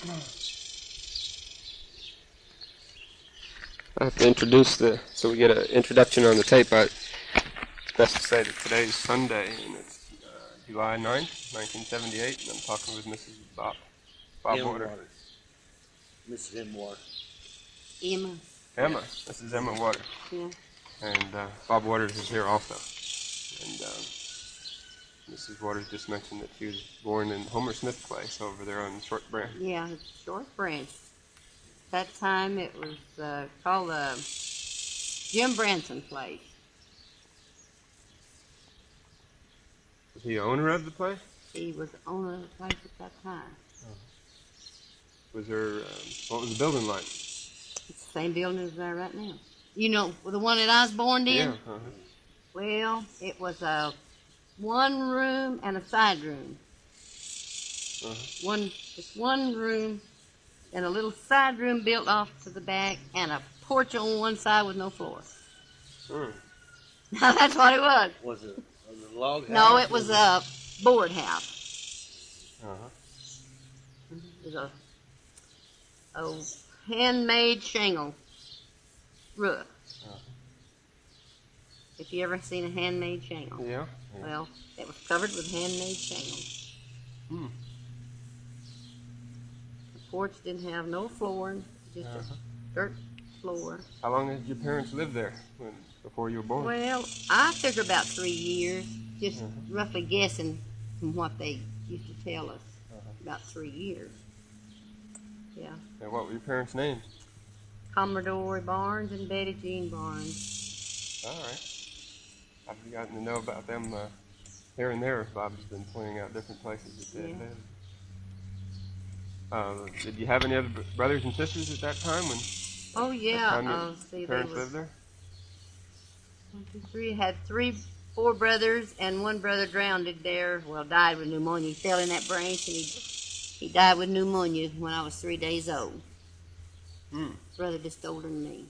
I have to introduce so we get an introduction on the tape. It's best to say that today's Sunday, and it's July 9th, 1978, and I'm talking with Mrs. Bob Ema Waters. Mrs. Ema Waters. Ema. Emma. This is Ema Waters. Yeah. And Bob Waters is here also. And Mrs. Waters just mentioned that she was born in Homer Smith Place over there on Short Branch. Yeah, Short Branch. That time it was called Jim Branson Place. Was he the owner of the place? He was the owner of the place at that time. Was there, what was the building like? It's the same building as there right now. You know, the one that I was born in? Yeah. Well, it was a one room and a side room. Just one room and a little side room built off to the back and a porch on one side with no floor. That's what it was. Was it a log house? No, it was a board house. It was a handmade shingle roof. If you ever seen a handmade shingle. Yeah. Well, it was covered with handmade shingles. The porch didn't have no flooring, just a dirt floor. How long did your parents live there before you were born? Well, I figure about 3 years, just roughly guessing from what they used to tell us. About 3 years. Yeah. And what were your parents' names? Commodore Barnes and Betty Jean Barnes. All right. I've gotten to know about them here and there. Bob's been pointing out different places that they lived. Did you have any other brothers and sisters at that time? Oh, yeah. See, parents lived there? 1, 2, 3. Had 4 brothers, and one brother drowned there. Well, died with pneumonia. He fell in that branch, and he died with pneumonia when I was 3 days old. Brother just older than me.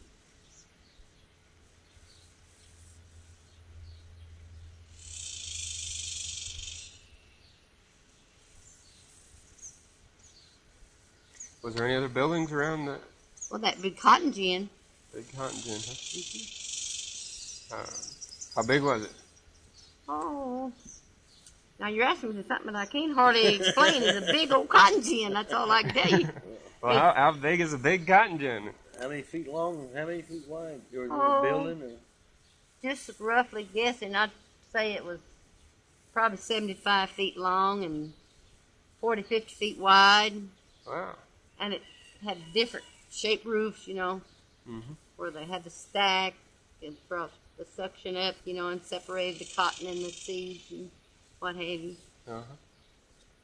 Was there any other buildings around that? Well, that big cotton gin. Big cotton gin, huh? How big was it? Oh. Now you're asking me something that I can't hardly explain. It's a big old cotton gin. That's all I can tell you. Well, how big is a big cotton gin? How many feet long and how many feet wide? Was it a building? Or? Just roughly guessing, I'd say it was probably 75 feet long and 40, 50 feet wide. Wow. And it had different shaped roofs, you know, where they had the stack and brought the suction up, you know, and separated the cotton and the seeds and what have you. Now,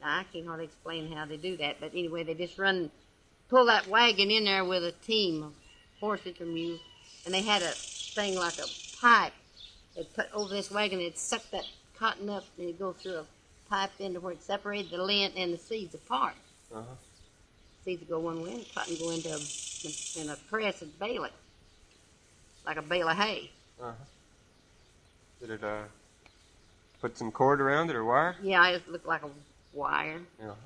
I can't hardly explain how they do that, but anyway, they just pull that wagon in there with a team of horses or mules, and they had a thing like a pipe they'd put over this wagon. They'd suck that cotton up, and it'd go through a pipe into where it separated the lint and the seeds apart. Seeds would go one way, and cotton go into a press and bale it, like a bale of hay. Did it put some cord around it or wire? Yeah, it looked like a wire. Yeah.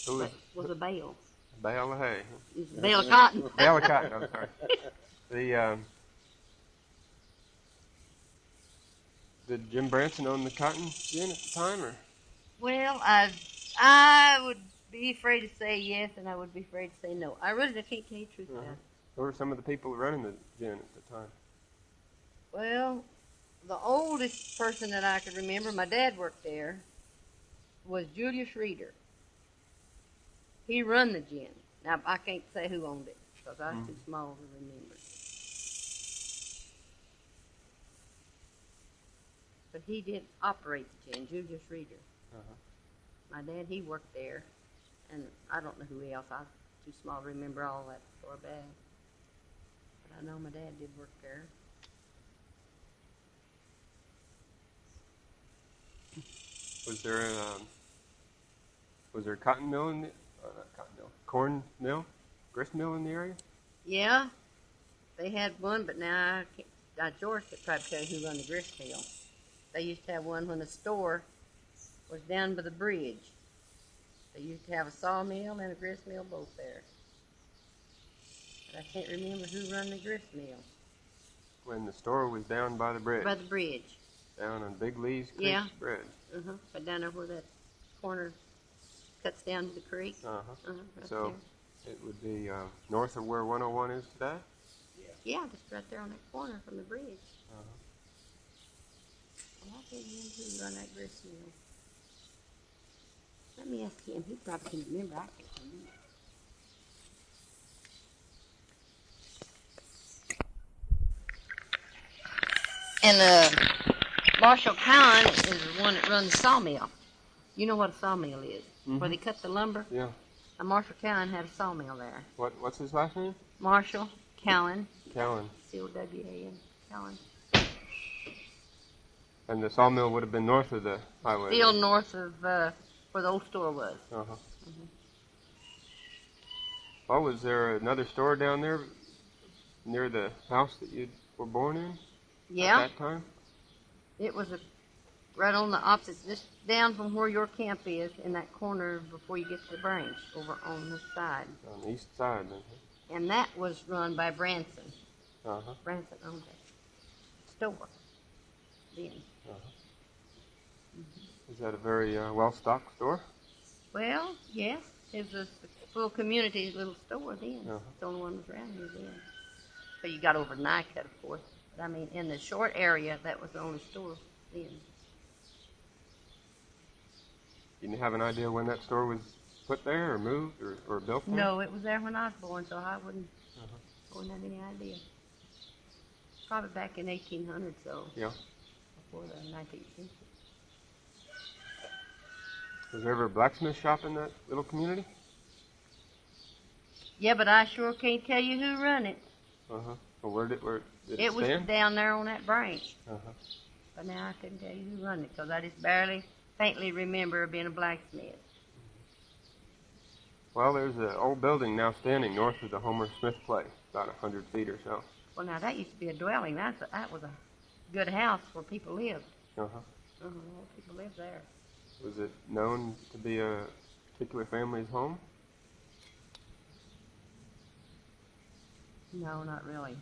But it was a bale. A bale of hay. It was a bale of cotton. Bale of cotton, I'm sorry. Did Jim Branson own the cotton gin at the time, or? Well, I would be afraid to say yes, and I would be afraid to say no. I really can't tell you the truth now. Who were some of the people running the gin at the time? Well, the oldest person that I could remember, my dad worked there, was Julius Reeder. He run the gin. Now, I can't say who owned it, because I was too small to remember. But he did operate the gin, Julius Reeder. My dad, he worked there, and I don't know who else. I was too small to remember all that far back. But I know my dad did work there. Was there a cotton mill in the, not cotton mill, corn mill, grist mill in the area? Yeah, they had one, but now George could probably tell you who run the grist mill. They used to have one when the store was down by the bridge. They used to have a sawmill and a grist mill both there. But I can't remember who run the grist mill. When the store was down by the bridge. By the bridge. Down on Big Lee's Creek Yeah. Bridge. But down there where that corner cuts down to the creek. Right So there. it would be north of where 101 is today? Yeah, just right there on that corner from the bridge. Well, I can't remember who run that grist mill. Let me ask him. He probably can remember. I can't remember. And Marshall Cowan is the one that runs the sawmill. You know what a sawmill is? Where they cut the lumber? Yeah. And Marshall Cowan had a sawmill there. What's his last name? Marshall Cowan. Cowan. C-O-W-A-N. Cowan. And the sawmill would have been north of the highway. Still north of where the old store was. Well, was there another store down there near the house that you were born in? Yeah. At that time? It was right on the opposite, just down from where your camp is, in that corner before you get to the branch, over on this side. On the east side, then. And that was run by Branson. Uh-huh. Branson owned that store then. Is that a very well-stocked store? Well, yes. It was a full community little store then. It's the only one that was around here then. So you got over Nycut, of course. But I mean, in the short area, that was the only store then. You have an idea when that store was put there or moved or built there? No, it was there when I was born, so I wouldn't have any idea. Probably back in 1800, so Yeah. before the 19th century. Was there ever a blacksmith shop in that little community? Yeah, but I sure can't tell you who run it. Well, where did it It was stand? down there on that branch. Uh-huh. But now I couldn't tell you who run it, because I just barely, faintly remember being a blacksmith. Well, there's an old building now standing north of the Homer Smith place, about 100 feet or so. Well, now that used to be a dwelling. That was a good house where people lived. People lived there. Was it known to be a particular family's home? No, not really.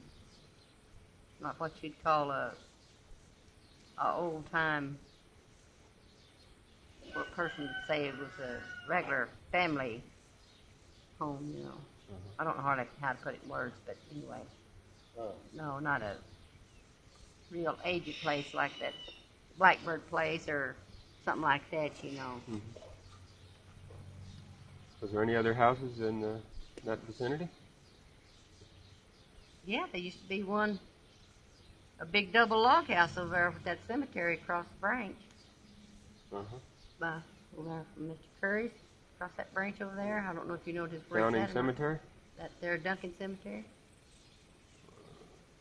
Not what you'd call a old time. What person would say it was a regular family home, you know. I don't know how to put it in words, but anyway. No, not a real aged place like that Blackbird place or something like that, you know. Was there any other houses in that vicinity? Yeah, there used to be a big double log house over there with that cemetery across the branch. By over there from Mr. Curry's, across that branch over there. I don't know if you know his branch. Downing Cemetery? That there, Duncan Cemetery.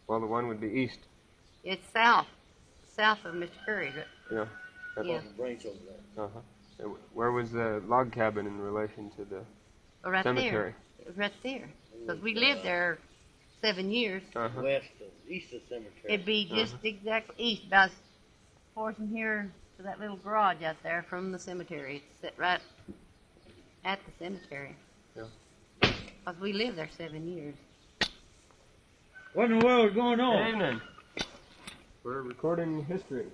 Well, the one would be east. It's south of Mr. Curry's. Yeah. Yeah. Branch over there. And where was the log cabin in relation to the Right cemetery? there. It was right there. Because we lived there 7 years. East of cemetery. It'd be just exactly east, about as far as from here to that little garage out there from the cemetery. It's set right at the cemetery. Yeah. Because we lived there 7 years. What in the world is going on? Good evening. We're recording history.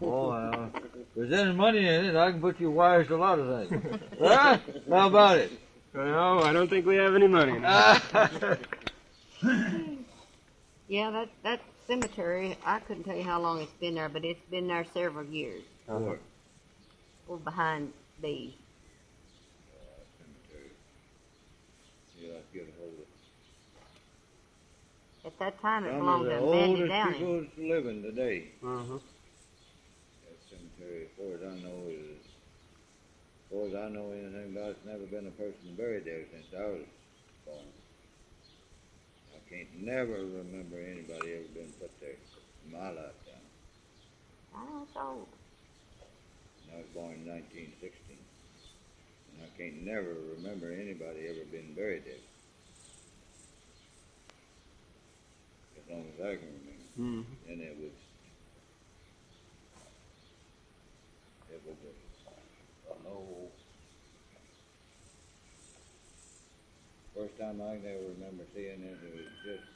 Oh, if there's any money in it, I can put you wires to a lot of things. Huh? How about it? No, I don't think we have any money. Yeah, that cemetery, I couldn't tell you how long it's been there, but it's been there several years. Or behind these. Yeah, get a hold of it. At that time, it Some of belonged the to Mandy oldest Downing. people that's living today. Mm-hmm. That cemetery, as far as I know anything about it, there's never been a person buried there since I was born. I can't never remember anybody ever been put there in my lifetime. Oh, it's old. And I was born in 1916. And I can't never remember anybody ever been buried there. As long as I can remember. And it was an old First time I can ever remember seeing it, it was just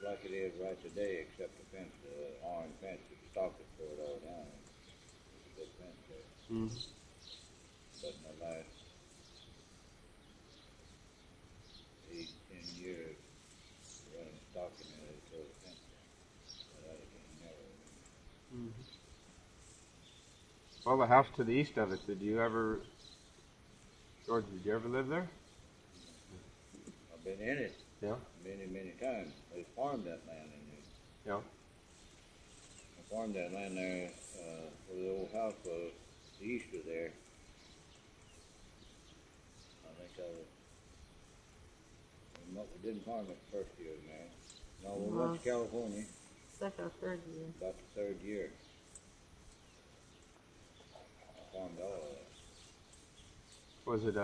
like it is right today, except the fence, the orange fence that stopped it for it all down. It's a good fence there. Mm-hmm. But in the last 8, 10 years, running stock in there, they tore the fence down. But I can never remember. Mm-hmm. Well, the house to the east of it, did you ever, George, did you ever live there? I've been in it Yeah. many, many times. They farmed that land in there. Yeah. I farmed that land there where the old house was, the east of there. I think we didn't farm it the first year, man. No, we went to California Second or third year. about the third year. I farmed all of it. Was it,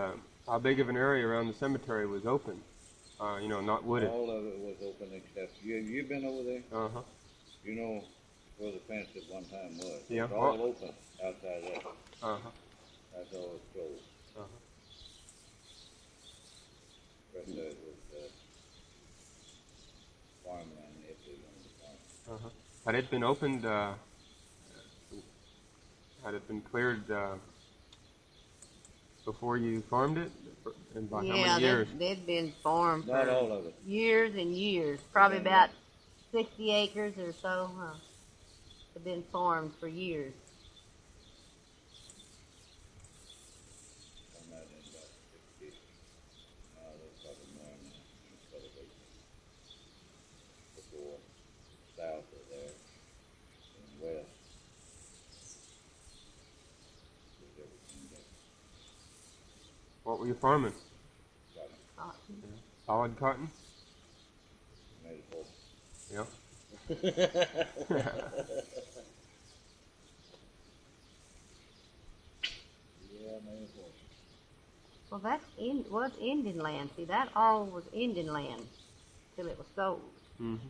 how big of an area around the cemetery was open? Not wooded. All of it was open except, you've been over there? Uh-huh. You know where the fence at one time was. Yeah. It's all open outside that. Uh-huh. That's all it's closed. Uh-huh. The rest of it was farmland if they wanted to farm. Uh-huh. Had it been opened, had it been cleared before you farmed it? And by how many years? They'd been farmed Not for all of it. years and years. Probably about 60 acres or so. They've been farmed for years. I'm not in about 60. No, there's probably more than that. Probably before, south of there, and west. There's everything there. What were you farming? Cotton. Solid cotton? Made it whole. Yeah. Yeah, made it whole. Well, that was Indian land. See, that all was Indian land till it was sold. Mm-hmm.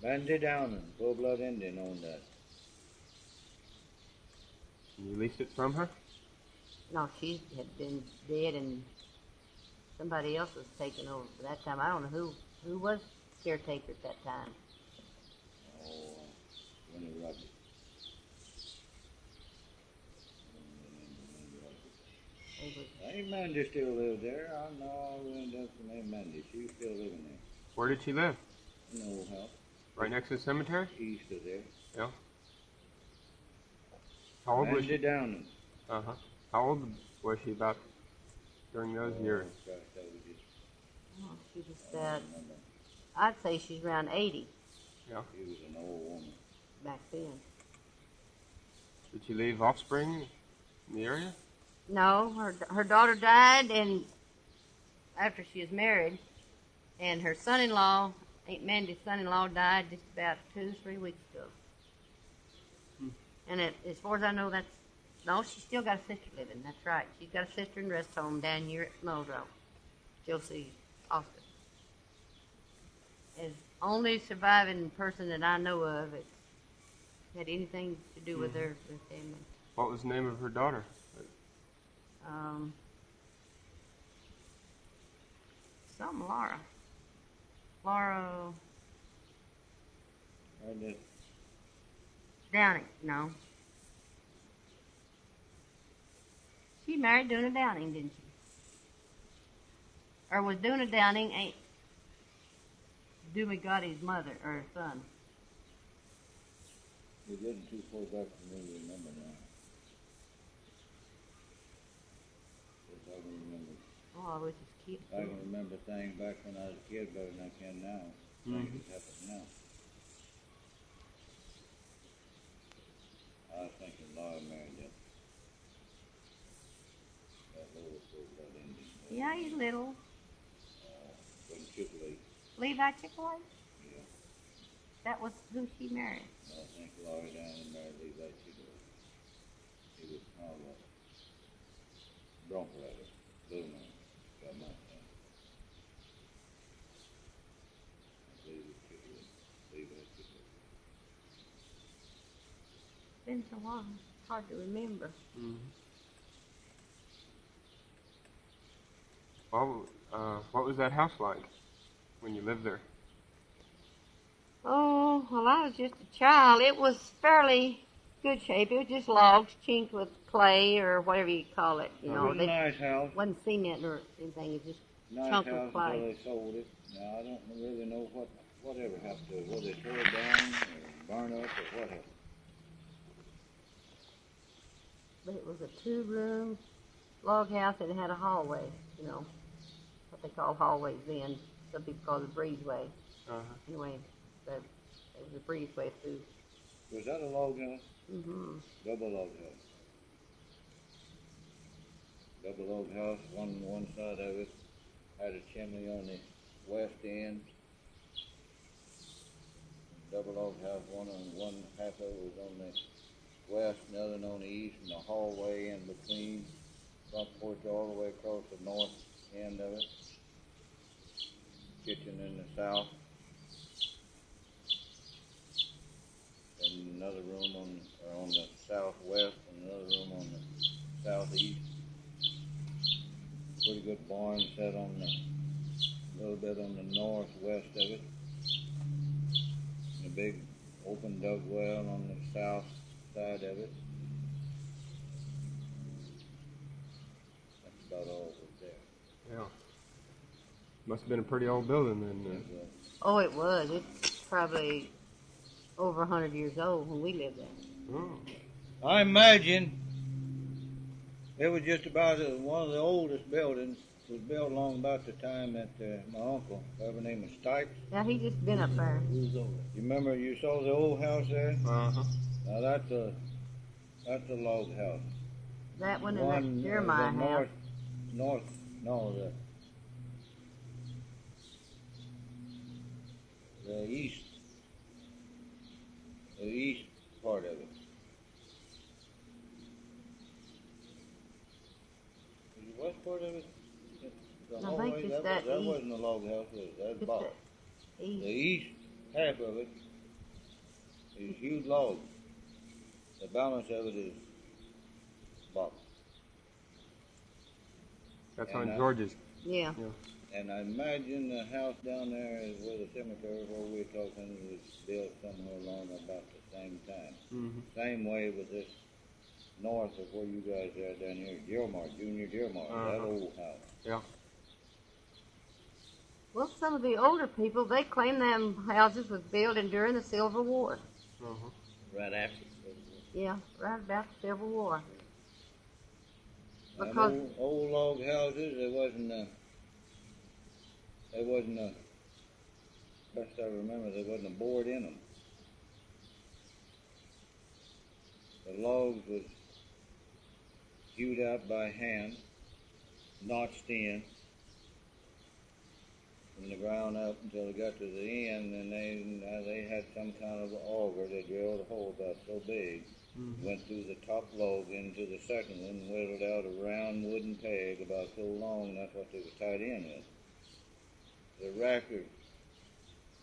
Bandy Downing, full-blood Indian owned that. And you leased it from her? No, she had been dead and somebody else was taking over at that time. I don't know who was caretaker at that time. Oh, Winnie Rogers. It was, Aunt Mandy still lived there. I know Aunt Mandy. She's still living there. Where did she live? In the old house. Right next to the cemetery? East of there. Yeah. How old was Bandy she? Downing. Uh-huh. How old was she about during those years? Gosh, that was just, oh, she was I that. don't remember. I'd say she's around 80 Yeah. She was an old woman. back then. Did she leave offspring in the area? No, her daughter died, and after she was married, and her son-in-law, Aunt Mandy's son-in-law, died just about 2-3 weeks ago. And as far as I know, she's still got a sister living. That's right. She's got a sister in rest home down here at Muldrow, Josie Austin. As only surviving person that I know of that had anything to do with her family. What was the name of her daughter? Something Laura. Laura I just, Downing. No. She married Duna Downing, didn't she? Or was Duna Downing Aunt Doomy Gotti's mother or her son? you're getting too far back for me to remember now. Yes, I can remember. Oh, I was just cute. I can remember things back when I was a kid better than I can now. Things that happen now. I was thinking Laura married that little full-blood Indian. Yeah, he's little. From Chipoli. Levi Chick-fil-A? Yeah. That was who she married. I think Laura down and married Levi Chipoli. He was kind of a bronc rider. Blue man. Got my thing. I believe it's Chipoli. Levi Chipoli. Been so long, it's hard to remember. Mm-hmm. Well, What was that house like when you lived there? Oh, well, I was just a child. It was fairly good shape. It was just logs chinked with clay or whatever you call it. You It know, was a nice house. wasn't cement or anything. It was just Nice chunk house of clay. until they sold it. Now I don't really know whatever happened to it. Whether they tore it down or burn up or what happened. But it was a 2-room log house and it had a hallway. You know, what they call hallways then. Some people call it a breezeway. Anyway, it was a breezeway through. Was that a log house? Mm-hmm. Double log house. Double log house. One side of it had a chimney on the west end. Double log house. One half of it was on the west, and the other on the east, and the hallway in between. Front porch all the way across the north end of it. Kitchen in the south. And another room on the southwest, and another room on the southeast. Pretty good barn set on a little bit on the northwest of it. And a big open dug well on the south side of it. That's about all that was there. Yeah. Must have been a pretty old building then. Oh, it was. It's probably over 100 years old when we lived there. Oh. I imagine it was just about one of the oldest buildings. It was built along about the time that my uncle, by the name of Stipes. Yeah, he just been up there. You remember you saw the old house there? Uh-huh. Now that's a log house. That one and that Jeremiah house. The east part of it. The west part of it? I think it's that that east. wasn't a log house, was it? That's It's box. the The east. east half of it is huge logs. The balance of it is box. That's And on George's. Yeah. And I imagine the house down there is where the cemetery where we're talking was built somewhere along about the same time. Mm-hmm. Same way with this north of where you guys are down here, Junior Gilmar, that old house. Yeah. Well, some of the older people, they claim them houses was built during the Civil War. Uh-huh. Right after. Yeah, right about the Civil War. Them Because old log houses, there wasn't a, best I remember, there wasn't a board in them. The logs was hewed out by hand, notched in from the ground up until it got to the end, and they had some kind of auger. They drilled a hole about so big, went through the top log into the second one, whittled out a round wooden peg about so long. That's what they were tied in with. The racker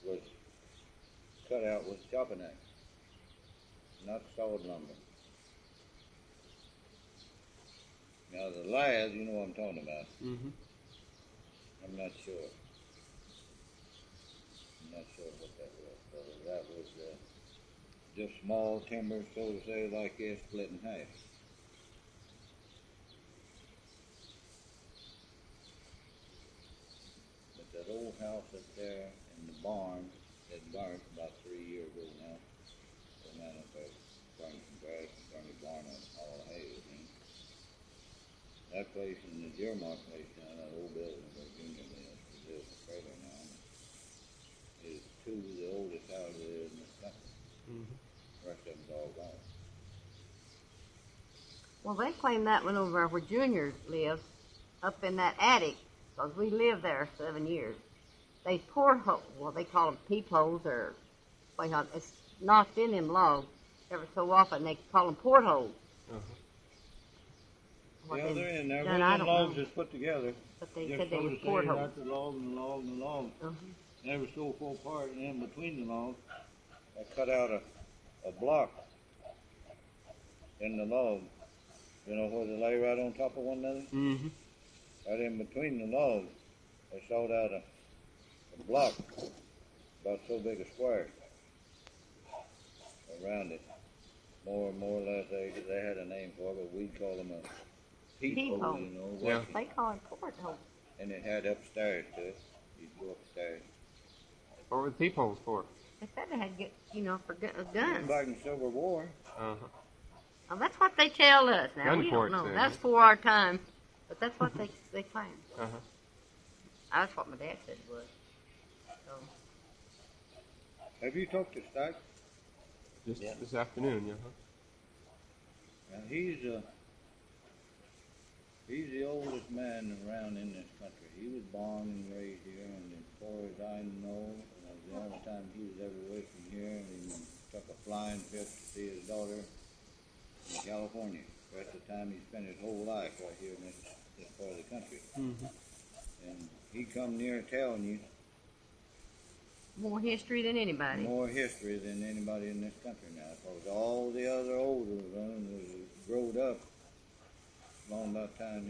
was cut out with chopping axe, not sawed lumber. Now the lath, you know what I'm talking about. Mm-hmm. I'm not sure. What that was. Whether that was just small timber, so to say, like this, split in half. But that old house up there in the barn that burnt about 3 years ago now. The man up there burned some grass and burned the barn and all the hay was in. That place and the Jeremiah place down, that old building where Junior lives, he lives in a trailer now, is two of the oldest houses in this country. Mm-hmm. The rest of them's all gone. well, they claim that one over where Junior lives, up in that attic, because we lived there 7 years. They portholes, well, they call them peepholes, or it's notched in them logs every so often. They call them portholes. Uh-huh. Yeah, they're in there. Done, Those I are don't logs know. that's put together. But they Just said they so were to say, portholes. not the log and the log and the log. Uh-huh. They were so far apart, and in between the logs, I cut out a block in the log. You know, where they lay right on top of one another? Mm-hmm. Right in between the logs. They sawed out a block about so big a square around it. More or less, they had a name for it, but we call them a peephole, you know. Yeah. They call it porthole. And it had upstairs to it. You'd go upstairs. What were the peepholes for? They said they had, for guns. Back in the Civil War. Uh-huh. Well, that's what they tell us. Now, Gun we ports, don't know. then. That's for our time. But that's what they claim. Uh-huh. That's what my dad said it was. So, Have you talked to Stack? Just this afternoon, yeah. Huh? Now, he's the oldest man around in this country. He was born and raised here, and as far as I know, the only time he was ever away from here, he took a flying trip to see his daughter in California. The rest of the time he spent his whole life right here in this part of the country. Mm-hmm. And he come near telling you more history than anybody. more history than anybody in this country now, because all the other older ones was growed up long about time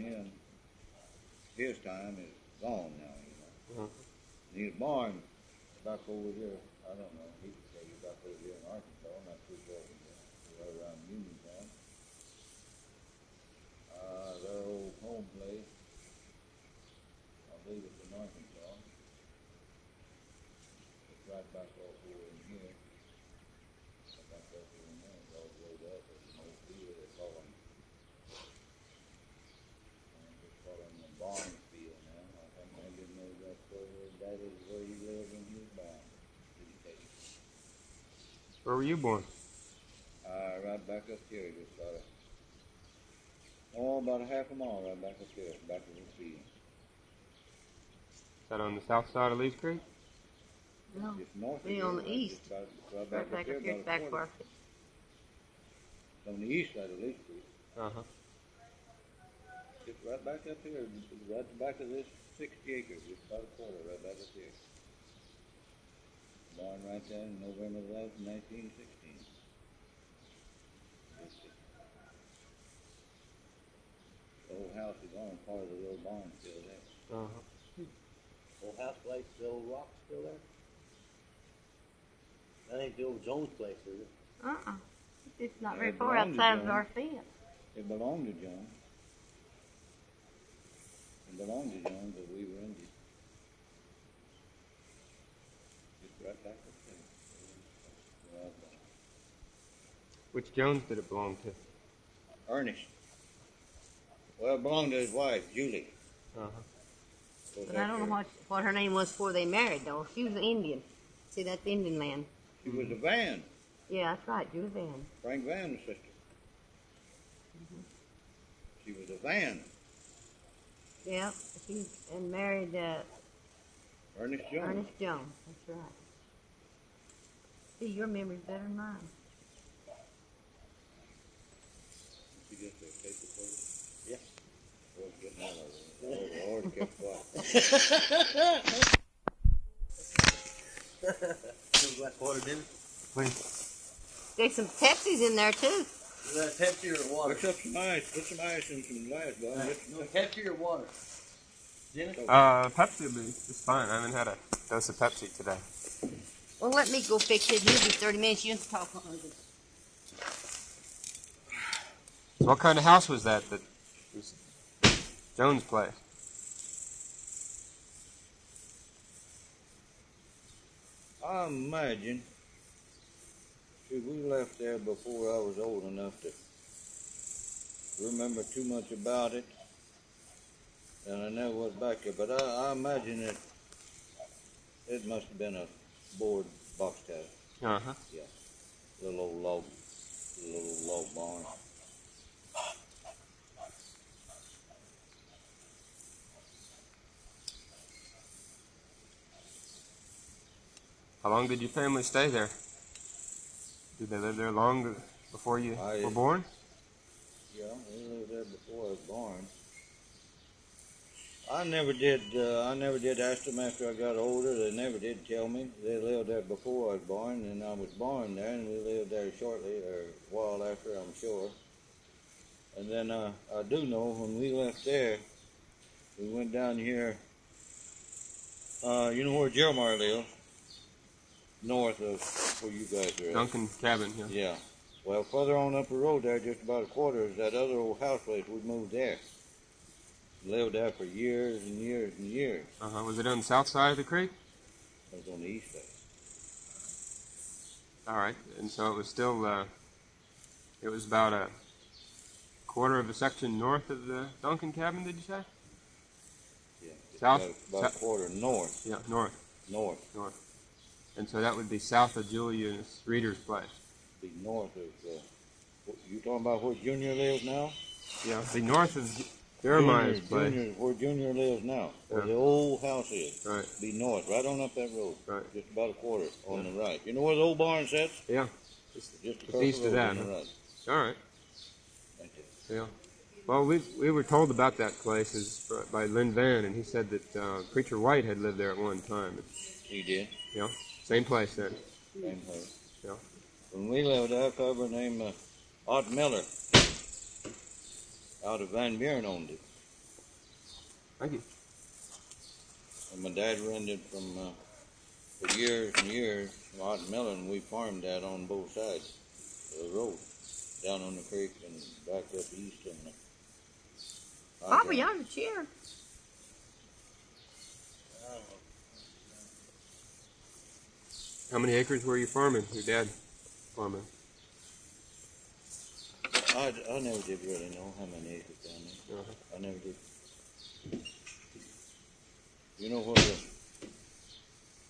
his time is gone now, you know. Uh-huh. He was born back over here, I don't know, he could say back over here in Arkansas, not too far from here, right around Uniontown. Their old home place, I believe it's in Arkansas. It's right back over in here. Back over in there, it's all the way up, there's an old field, they call them. They call them the barn field now. I think maybe know that's where that is where he lived when he was born. Where were you born? Right back up here, just about a half a mile right back up here, back of the field. Is that on the south side of Lee's Creek? No, Just north of we here, on the east. Right Right back up here, about a back quarter. where On the east side of Lee Street. Uh-huh. Just right back up here, right at the back of this 60 acres, just about a quarter, right back up here. Born right there in November 11th, 1916. The old house is gone, part of the little barn still there. Uh-huh. Old house place, the old rock still there? That ain't the old Jones place, is it? It's not Yeah, very it far belonged to outside of John. our fence. It belonged to John. It belonged to John, but we were Indians. Just right back up there. Where I was born. Which Jones did it belong to? Ernest. Well, it belonged to his wife, Julie. Uh-huh. But I don't know what her name was before they married, though. She was an Indian. See, that's Indian land. She was a Van. Yeah, that's right, Julie Van. Frank Van's sister. She was a Van. Yeah, and married Ernest Jones. Ernest Jones. That's right. See, your memory's better than mine. Did you get the paper for you? Yeah. Well, getting out of it. Oh, Lord, kept quiet. Some black water, didn't it? Please. There's some Pepsi's in there, too. Is that Pepsi or water? Mix up some ice. Put some ice in some glass, Bob. No, Pepsi or water? Dennis? Pepsi will be just fine. I haven't had a dose of Pepsi today. Well, let me go fix it. It'll be 30 minutes. You have to talk. So what kind of house was that was Jones' place? I imagine. See, we left there before I was old enough to remember too much about it, and I never was back there. But I imagine it must have been a board box house. Uh-huh. Yeah, little old log barn. How long did your family stay there? Did they live there long before you were born? Yeah, we lived there before I was born. I never did ask them after I got older. They never did tell me. They lived there before I was born, and I was born there, and we lived there shortly, or a while after, I'm sure. And then I do know when we left there, we went down here You know where Jeremiah lives? North of where you guys are at. Duncan cabin, yeah. Yeah. Well, further on up the road there, just about a quarter, is that other old house place. We moved there. Lived there for years and years and years. Was it on the south side of the creek? It was on the east side. All right, and so it was still, it was about a quarter of a section north of the Duncan cabin, did you say? Yeah. South? About a quarter north. Yeah, north. North. And so that would be south of Julius Reeder's place. Be north of, you talking about where Junior lives now? Yeah, be north of Jeremiah's place. Where Junior lives now. Where Yeah. the old house is. Right. Be north, right on up that road. Right. Just about a quarter on the right. You know where the old barn sits? Yeah. Just Just east of that, on the huh? right. All right. Right there. Yeah. Well, we were told about that place by Lynn Van, and he said that Preacher White had lived there at one time. He did. Yeah. Same place then. Same place. Yeah. When we lived there, a fellow named Art Miller out of Van Buren owned it. Thank you. And my dad rented from for years and years from Art Miller, and we farmed that on both sides of the road, down on the creek and back up east on the Papa, y'all a chair. How many acres were you farming? Your dad farming? I never did really know how many acres down there. Uh-huh. I never did. You know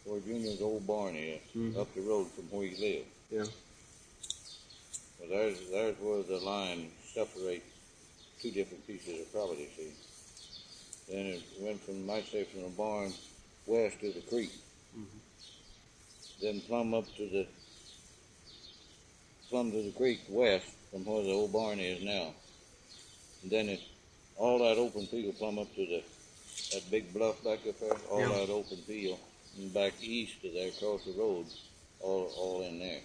where Junior's old barn is, up the road from where you live. Yeah. Well, there's where the line separates two different pieces of property, see. Then it went from, might say, from the barn west to the creek. Then plumb to the creek west from where the old barn is now. And then all that open field plumb up to that big bluff back up there, all that open field, and back east of there across the road, all in there.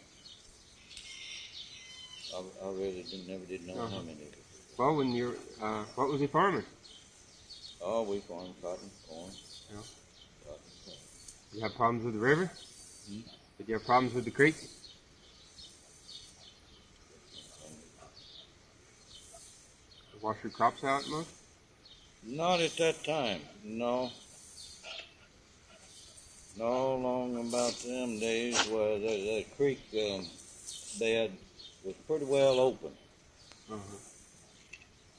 I really never did know how many. Well, when you're, what was he farming? Oh, we farmed cotton, corn. Yeah. Cotton, corn. You have problems with the river? Did you have problems with the creek? Wash your crops out much? Not at that time, no. No, long about them days where that creek bed was pretty well open.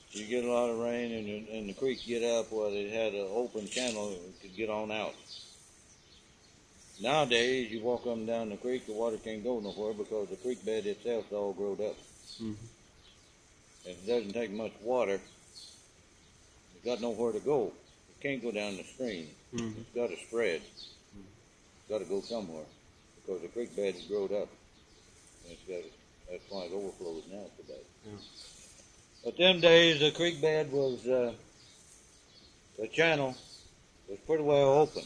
You get a lot of rain and the creek get up where they had an open channel it could get on out. Nowadays, you walk up and down the creek, the water can't go nowhere because the creek bed itself is all growed up. It doesn't take much water. It's got nowhere to go. It can't go down the stream. It's got to spread. It's got to go somewhere because the creek bed is growed up. And that's why it overflows now today. But them days, the creek bed was, the channel was pretty well open.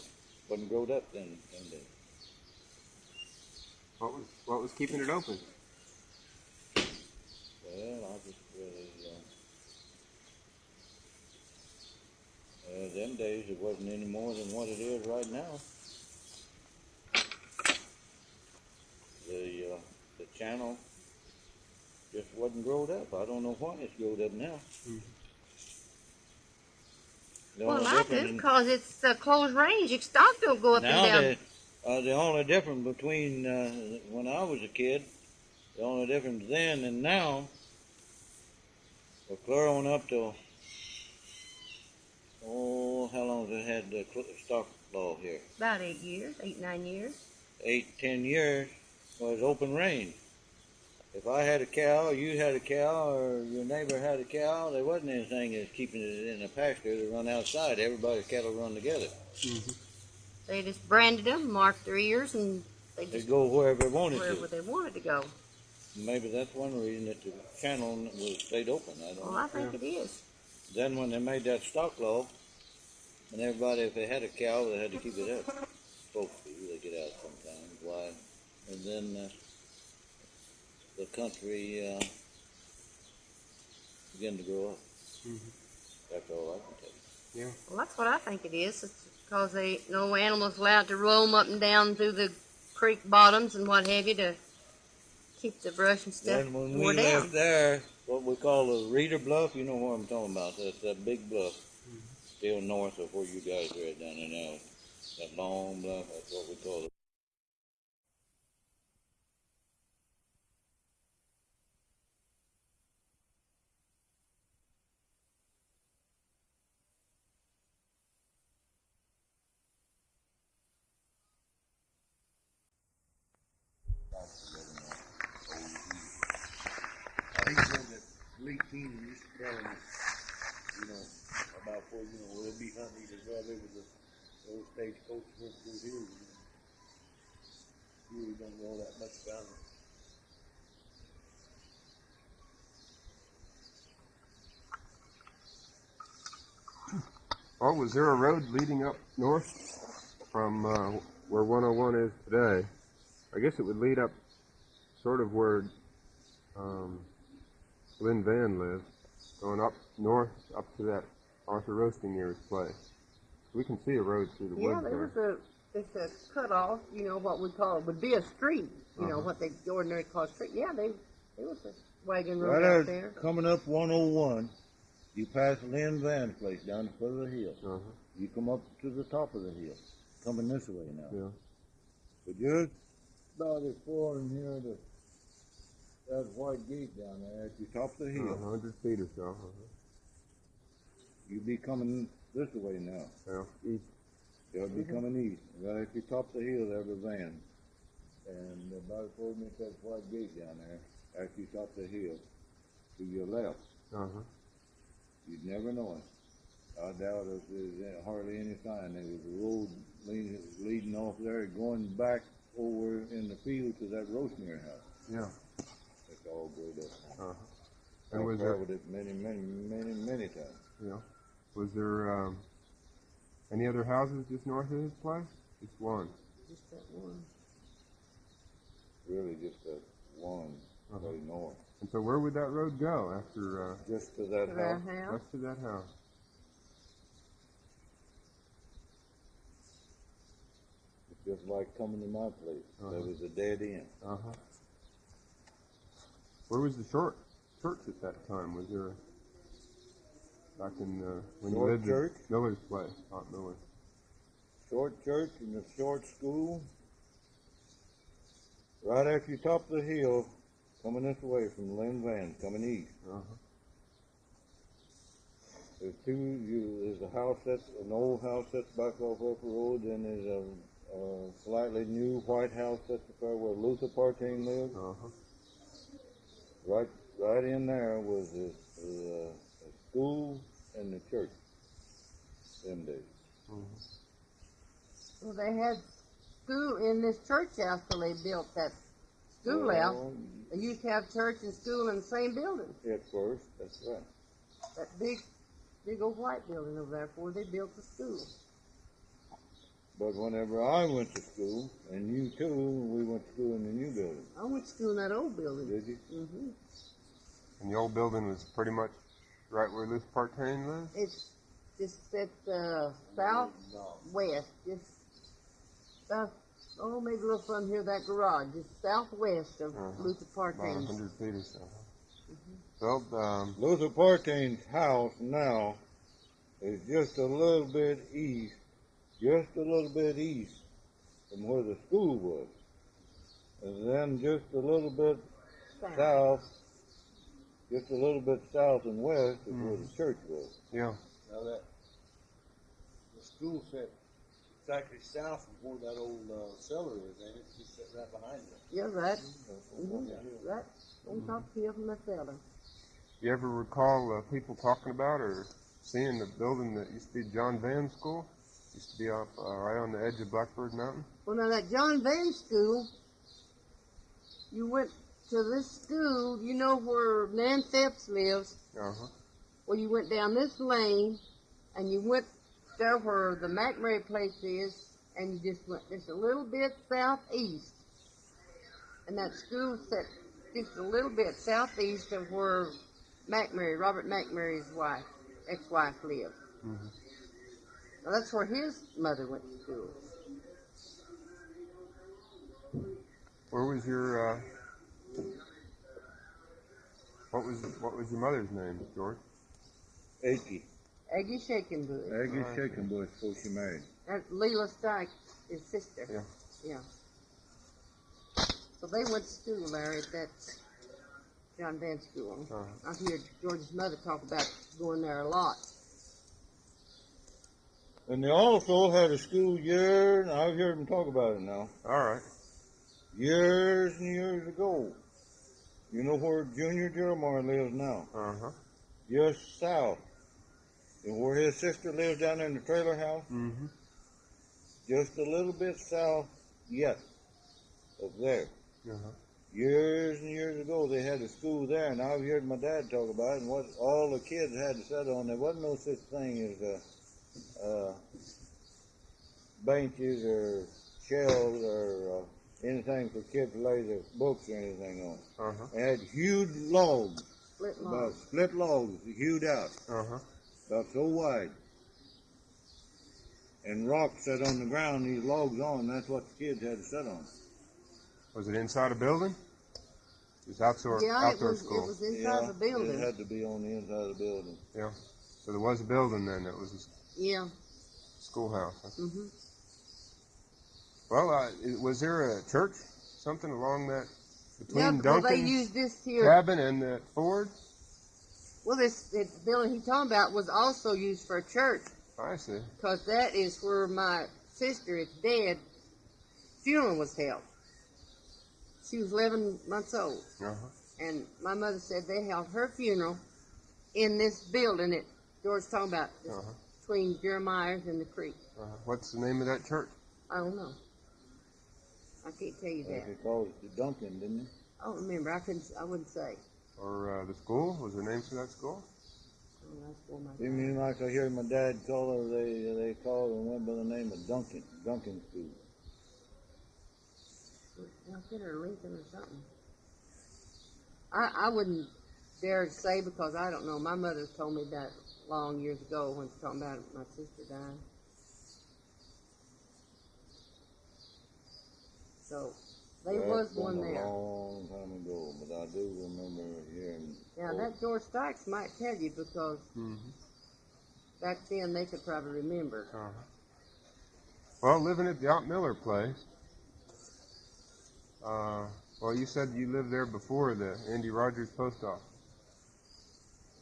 Wasn't growed up then days. What was keeping it open? Well, I just really, them days it wasn't any more than what it is right now. The channel just wasn't growed up. I don't know why it's growed up now. Well, I do, because it's a closed range. Your stock don't go up and down. The only difference between when I was a kid, the only difference then and now, we're clear on up to, how long has it had the stock law here? About 8 years, 8, 9 years. 8, 10 years was open range. If I had a cow, you had a cow, or your neighbor had a cow, there wasn't anything as keeping it in a pasture to run outside. Everybody's cattle run together. They just branded them, marked their ears, and They'd go wherever they wanted wherever they wanted to go. Maybe that's one reason that the channel was stayed open. I don't know. Well, I think it is. Then when they made that stock law, and everybody, if they had a cow, they had to keep it up. Folks do, they get out sometimes. Why? And then the country began to grow up. That's all I can tell you. Yeah. Well, that's what I think it is. It's because they no animals allowed to roam up and down through the creek bottoms and what have you to keep the brush and stuff Then when wore we down. left there, what we call a Reader Bluff, you know what I'm talking about. That's that big bluff, still north of where you guys are at down there now. That long bluff, that's what we call it. He said that Lee Keenan used to tell him, you know, about before, you know, we'll be hunting either right over the old stagecoach went through here. You really don't know that much about it. Oh, was there a road leading up north from where 101 is today? I guess it would lead up sort of where Lynn Van lived, going up north up to that Arthur Roasting place. We can see a road through the Yeah, woods there was it's a cutoff, you know, what we call it would be a street, you know, what they ordinarily call a street. Yeah, there was a wagon road Right out out there. coming up 101, you pass Lynn Van's place down the foot of the hill. You come up to the top of the hill, coming this way now. Yeah. But just about as far in here to that white gate down there at the top of the hill, 100 feet or so. you'll be coming this way now. Yeah. East. You'll be coming east. Right at the top of the hill there was Van. And about 4 minutes that white gate down there, at the top of the hill, to your left. You'd never know it. I doubt if there's hardly any sign. There was a road leading off there, going back over in the field to that Rosemary house. Yeah. That's all good up. And was I there? traveled it many times. Yeah. Was there any other houses just north of his place? Just one. Just that one. Really just that one way north. And so where would that road go after? Just to that house. West to that house. It's just like coming to my place. There was a dead end. Where was the church at that time? Was there back in when you Short lived church? at Miller's place? Aunt Miller. Short church and the short school. Right after you top the hill, coming this way from Lynn Van, coming east. There's a house an old house that's back off Upper Road, and there's a slightly new white house that's where Luther Partain lived. Right in there was a school and the church. Them days. Well, they had school in this church house till they built that school out. They used to have church and school in the same building. At first, that's right. That big old white building over there before they built the school. But whenever I went to school, and you too, we went to school in the new building. I went to school in that old building. Did you? Mm-hmm. And the old building was pretty much right where Luther Partain lived? It's just at southwest, just south, maybe a little from here, that garage, just southwest of Luther About Partain's. 100 feet or so. Well, Luther Partain's house now is just a little bit east from where the school was. And then just a little bit south and west is where the church was. Yeah. Now that the school set exactly south of where that old cellar is, ain't it? Just set right behind it. Yeah, right. Right on top of here from the cellar. You ever recall people talking about or seeing the building that used to be John Van School? Used to be up right on the edge of Blackbird Mountain? Well, now that John Van School, you went to this school, you know where Nan Phipps lives? Well, you went down this lane, and you went there where the McMurray place is, and you just went just a little bit southeast. And that school set just a little bit southeast of where Robert McMurray's ex-wife lived. Well, that's where his mother went to school. Where was your what was your mother's name, George? Aggie. Aggie Shakenbush. Aggie Shakenbush before she married. That's Leela Stike, his sister. Yeah. Yeah. So they went to school there at that John Vance School. I hear George's mother talk about going there a lot. And they also had a school year, and I've heard them talk about it now. All right. Years and years ago. You know where Junior Jeremiah lives now? Uh-huh. Just south. And where his sister lives down there in the trailer house? Mm-hmm. Just a little bit south yet of there. Uh-huh. Years and years ago, they had a school there, and I've heard my dad talk about it, and what all the kids had to sit on. There wasn't no such thing as benches or shelves or anything for kids to lay their books or anything on. Uh-huh. They had huge logs, Split about logs. split logs, hewed out, Uh-huh. about so wide. And rocks set on the ground, these logs on, that's what the kids had to sit on. Was it inside a building? It was outdoor school. It was inside the building. It had to be on the inside of the building. Yeah. So there was a building then. It was Yeah. a schoolhouse. Huh? Mm-hmm. Well, was there a church, something along that Yeah, between well, they Duncan's used this here. cabin and the Ford? Well, this building he's talking about was also used for a church, I see. because that is where my sister is dead. Funeral was held. She was 11 months old, Uh-huh. and my mother said they held her funeral in this building that George's talking about, Uh-huh. between Jeremiah's and the creek. Uh-huh. What's the name of that church? I don't know. I can't tell you that. They called it the Duncan, didn't they? I don't remember. I wouldn't say. Or the school? Was there names for that school? Oh, that's for my You mean like I hear my dad call her, they called her and went by the name of Duncan School. Duncan or Lincoln or something. I wouldn't dare to say because I don't know. My mother told me that long years ago when she was talking about my sister dying. So there was one That's been there. a long time ago, but I do remember hearing. Now that George Stikes might tell you because back then they could probably remember. Uh-huh. Well, living at the Aunt Miller place. Well, you said you lived there before the Andy Rogers post office.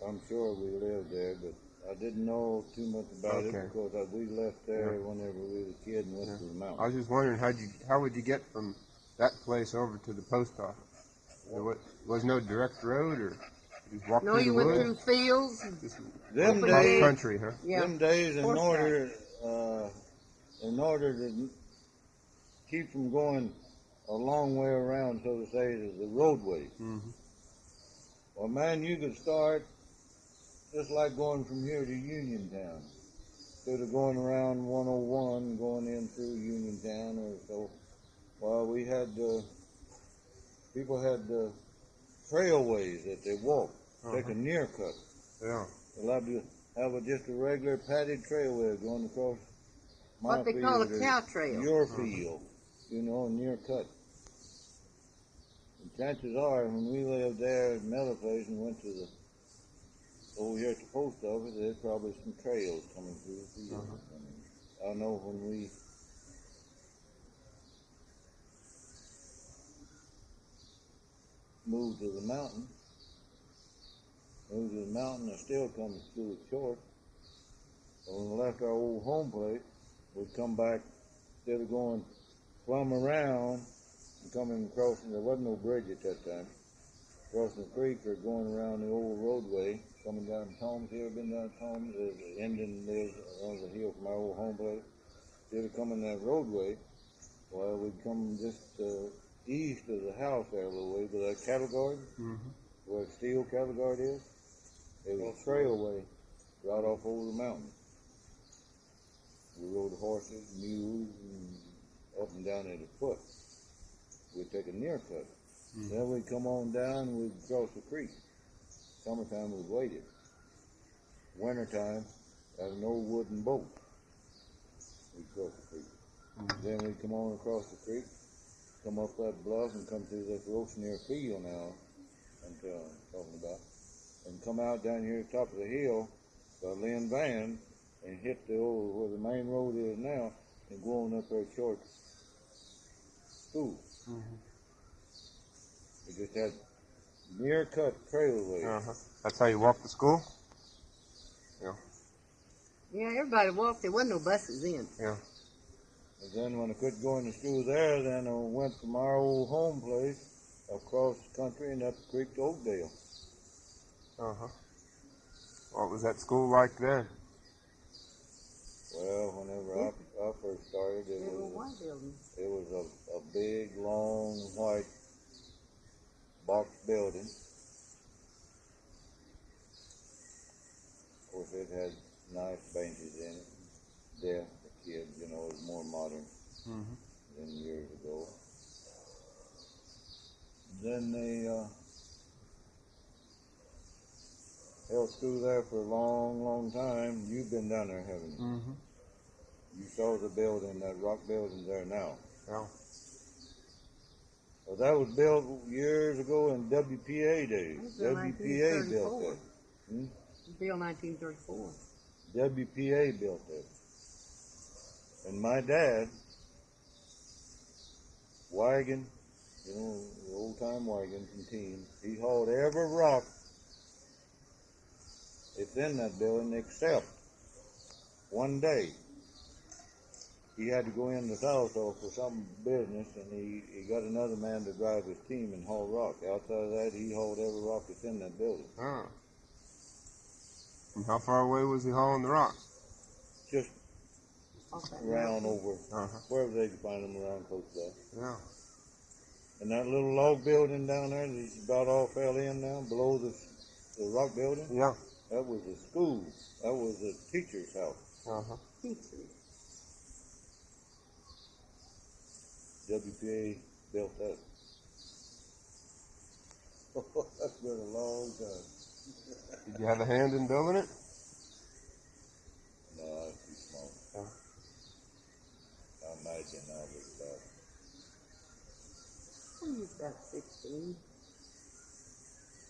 I'm sure we lived there, but I didn't know too much about it because we left there whenever we were a kid and went to the mountains. I was just wondering how would you get from that place over to the post office? There was no direct road, or you just walk No, through you the went woods? through fields. Them Open Cross days. country, huh? Yeah. Them days, in Horseback. order to keep from going a long way around, so to say, is the roadway. Mm-hmm. Well, man, you could start just like going from here to Uniontown. Instead of going around 101, going in through Uniontown or so. Well, we had, people had trailways that they walked, take a near cut. Yeah. They'll have just a regular padded trailway going across my What they field call a or cow trail. your field, a near cut. And chances are, when we lived there at another place and went to the over here at the post office, there's probably some trails coming through the field. I know when we moved to the mountain, I still come to school short. When we left our old home place, we'd come back, instead of going plumb around and coming across, there wasn't no bridge at that time, crossing the creek or going around the old roadway, coming down Tom's Hill, been down Tom's, the ending there's on the hill from our old home place. Instead of coming that roadway, well, we'd come just east of the house there a little way, by that cattle guard, where the steel cattle guard is. There was a trailway right off over the mountain. We rode horses, mules, and up and down at the foot. We'd take a near cut. Then we'd come on down and we'd cross the creek. Summertime we'd wait it. Wintertime, had an old wooden boat. We cross the creek. Then we come on across the creek, come up that bluff and come through this Rosenear field now, I'm talking about, and come out down here at the top of the hill by Lynn Van and hit the old, where the main road is now, and go on up there short school. We just had near-cut trailway. That's how you walk to school? Yeah. Yeah, everybody walked. There wasn't no buses in. Yeah. And then when I quit going to school there, then I went from our old home place across the country and up the creek to Oakdale. What was that school like then? Well, whenever I first started, it was a big, long, white box building. Of course, it had nice benches in it. Desk for kids, you know, it was more modern than years ago. Then they held school there for a long, long time. You've been down there, haven't you? You saw the building, that rock building there now. Yeah. Well, that was built years ago in WPA days. WPA built that. Built 1934. WPA built that. And my dad, wagon, you know, the old-time wagon from team, he hauled every rock that's in that building except one day. He had to go in the south for some business, and he got another man to drive his team and haul rock. Outside of that, he hauled every rock that's in that building. And how far away was he hauling the rocks? Just around over, wherever they could find them around close by. Yeah. And that little log building down there that about all fell in now, below the rock building, Yeah. that was a school. That was a teacher's house. Teachers. WPA built that. That's been a long time. Did you have a hand in building it? No, I was too small. I imagine I was about He was about 16.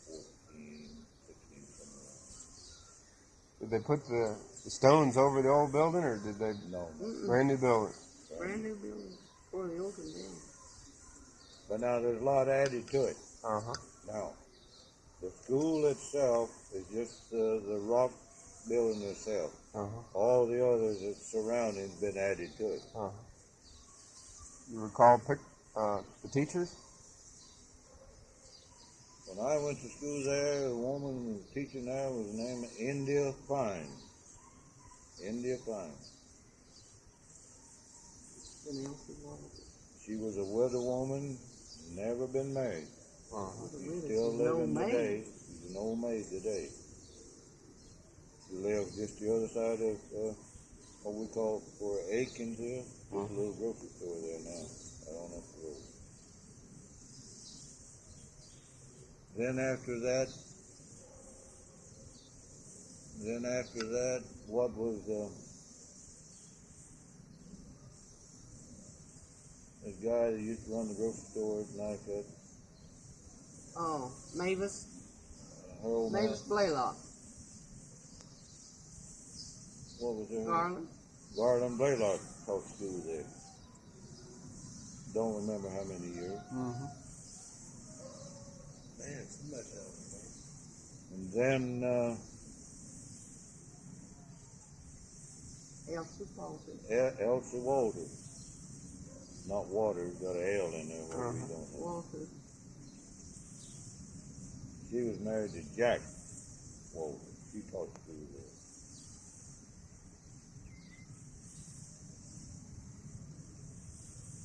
14, 16, somewhere around. Did they put the stones over the old building, or did they? No. Brand new building. Brand new building before the opened down. But now there's a lot added to it. Now, the school itself is just the rock building itself. All the others that surround it have been added to it. You recall the teachers? When I went to school there, the woman who was teaching there was named India Fine. India Fine. She was a widow woman, never been married. She's still living today. She's an old maid today. She lives just the other side of what we call for Aikens here. There's a little grocery store there now, right on up the road. Then after that, what was the guy that used to run the grocery store at Nycut? Oh, Mavis. Her old man. Mavis Blaylock. What was her? Garland. Garland Blaylock taught school there. Don't remember how many years. Man, so much of it. And then Elsie Walters. Elsie Walters. Not Waters, got an L in there. What we don't know. Walters. She was married to Jack Walters. She taught school there.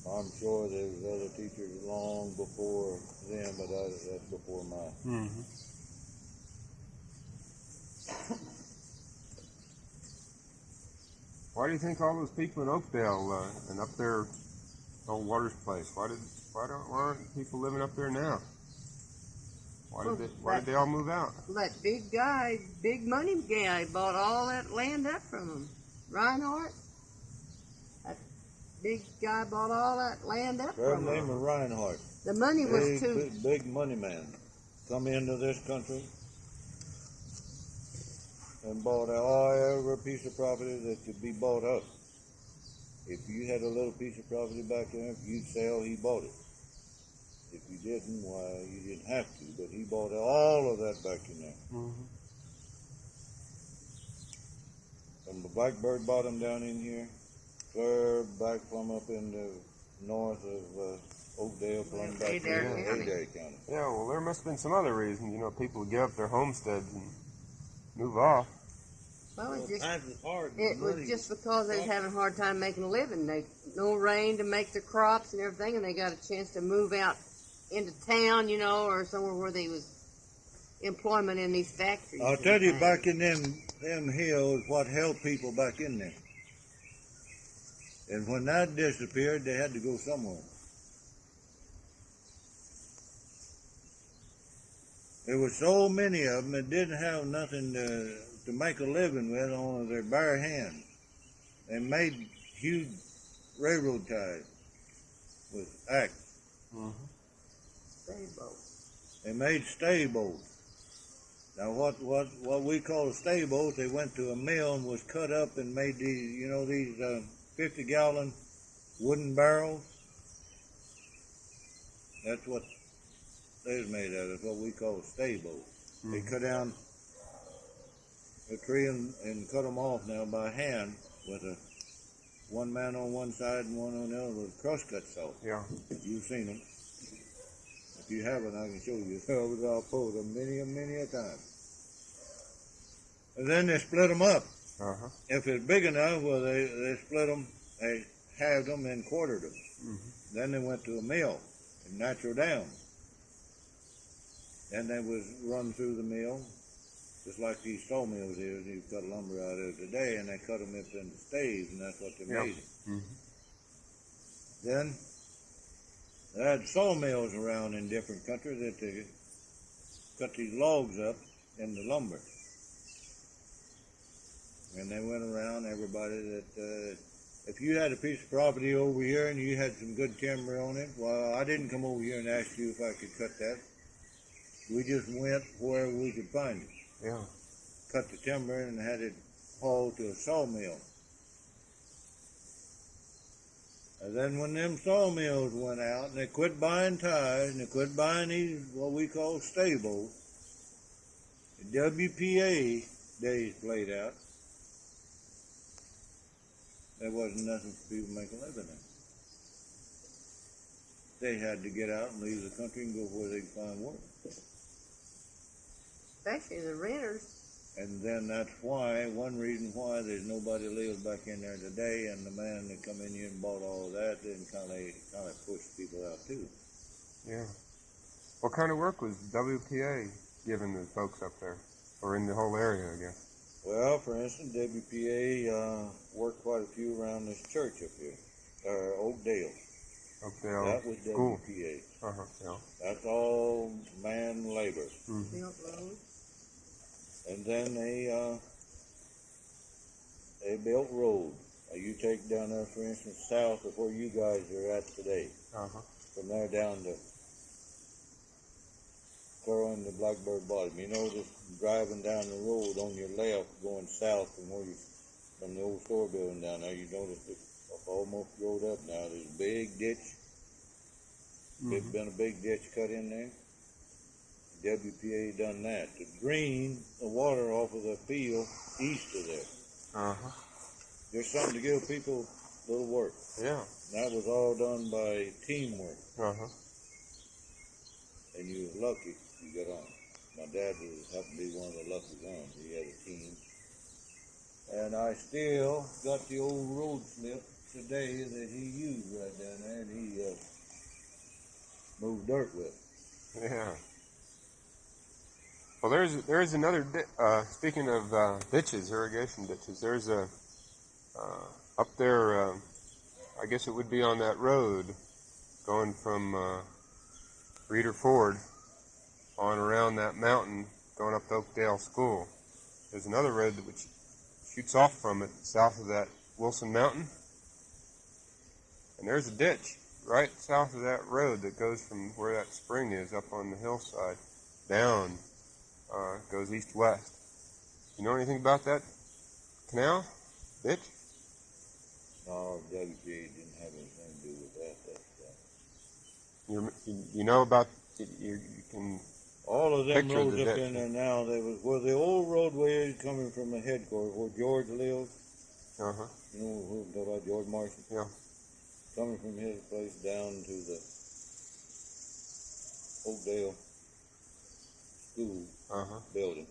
I'm sure there was other teachers long before them, but that's before mine. Why do you think all those people in Oakdale and up there, old Waters place? Why aren't people living up there now? Why did they all move out? That big guy, big money guy, bought all that land up from him. Reinhardt. big guy bought all that land up Their from name him. is Reinhardt. The money was Big, too. big money man. Come into this country and bought every piece of property that could be bought up. If you had a little piece of property back there, if you'd sell, he bought it. If you didn't, why, you didn't have to, but he bought all of that back in there. Mm-hmm. From the Blackbird Bottom down in here, clear back from up in the north of Oakdale, plumb back to Adair County. Yeah, well, there must have been some other reasons. You know, people would give up their homesteads and move off. Well, times was hard. it was just because they was having a hard time making a living. They no rain to make their crops and everything, and they got a chance to move out into town, you know, or somewhere where there was employment in these factories. I'll tell you, back in them hills, what held people back in there. And when that disappeared, they had to go somewhere. There were so many of them that didn't have nothing to make a living with on their bare hands. They made huge railroad ties with axe. Mm-hmm. Stay boat. They made stay boats. Now what we call a stay boat, they went to a mill and was cut up and made these, you know, these 50-gallon wooden barrels. That's what they was made out of, what we call a stay boat. Mm-hmm. They cut down a tree and cut them off now by hand with one man on one side and one on the other with a crosscut saw. Yeah. You've seen them. If you haven't, I can show you. I'll post them many a time. And then they split them up. Uh-huh. If it's big enough, well, they split them, they halved them and quartered them. Mm-hmm. Then they went to a mill and natural down. Then they was run through the mill, just like these sawmills here. You cut lumber out of today, and they cut them up into staves, and that's what they made. Mm-hmm. Then they had sawmills around in different countries that they cut these logs up into lumber. And they went around, everybody that, if you had a piece of property over here and you had some good timber on it, well, I didn't come over here and ask you if I could cut that. We just went wherever we could find it. Yeah. Cut the timber and had it hauled to a sawmill. And then when them sawmills went out and they quit buying ties and they quit buying these, what we call stay boats, the WPA days played out. There wasn't nothing for people to make a living in. They had to get out and leave the country and go where they could find work. Especially the renters. And then that's why, one reason why there's nobody lives back in there today, and the man that come in here and bought all of that didn't kind of push people out too. Yeah. What kind of work was WPA giving the folks up there, or in the whole area, I guess? Well, for instance, WPA worked quite a few around this church up here, Oakdale. Oakdale That was School. WPA. Uh-huh, yeah. That's all man labor. Mm-hmm. Built roads. And then they built roads. You take down there, for instance, south of where you guys are at today. Uh-huh. From there down to clear on the Blackbird Bottom. You know, just driving down the road on your left, going south from the old store building down there. You notice it almost rolled up now. There's a big ditch. There's been a big ditch cut in there. WPA done that to drain the water off of the field east of there. Uh-huh. There's something to give people a little work. Yeah. That was all done by teamwork. Uh-huh. And you was lucky you got on. My dad happened to be one of the lucky ones. He had a team. And I still got the old road slip today that he used right down there, and he moved dirt with. Yeah. Well, there's another, speaking of ditches, irrigation ditches, there's a, up there, I guess it would be on that road going from Reeder Ford on around that mountain going up to Oakdale School. There's another road which shoots off from it south of that Wilson Mountain. And there's a ditch right south of that road that goes from where that spring is up on the hillside down, goes east-west. You know anything about that canal? Ditch? No, WG didn't have anything to do with that. You know about, you can All of them picture roads the up ditch. in there now, they was where the old roadway is coming from the headquarters, where George lived. Uh-huh. You know who I'm talking about, George Marshall? Yeah. Coming from his place down to the Oakdale School Uh-huh. building.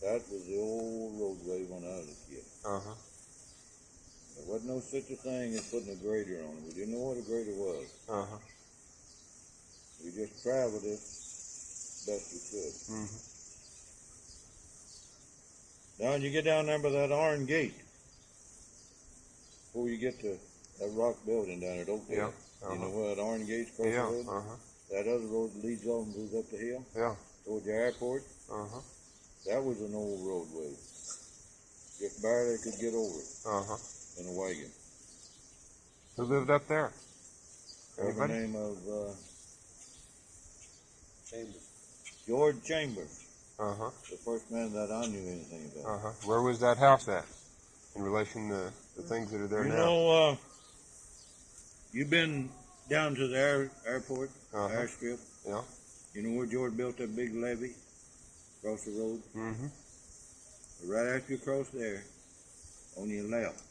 That was the old roadway when I was a kid. Uh-huh. There wasn't no such a thing as putting a grader on it. We didn't know what a grader was. Uh-huh. We just traveled it best we could. Mm-hmm. Now you get down there by that iron gate, before you get to that rock building down at Oakdale. Yeah. Uh-huh. You know where that iron gate's across Yeah. the road? Uh-huh. That other road leads off and goes up the hill Yeah. toward the airport. Uh-huh. That was an old roadway. Just barely could get over it Uh-huh. in a wagon. Who lived up there? By the Anybody? name of Chambers. George Chambers, Uh-huh. the first man that I knew anything about. Uh-huh. Where was that house at in relation to the things that are there You now? know, you've been down to the airport, Uh-huh. airstrip. Yeah. You know where George built that big levee across the road? Mm-hmm. Right after you cross there, on your left,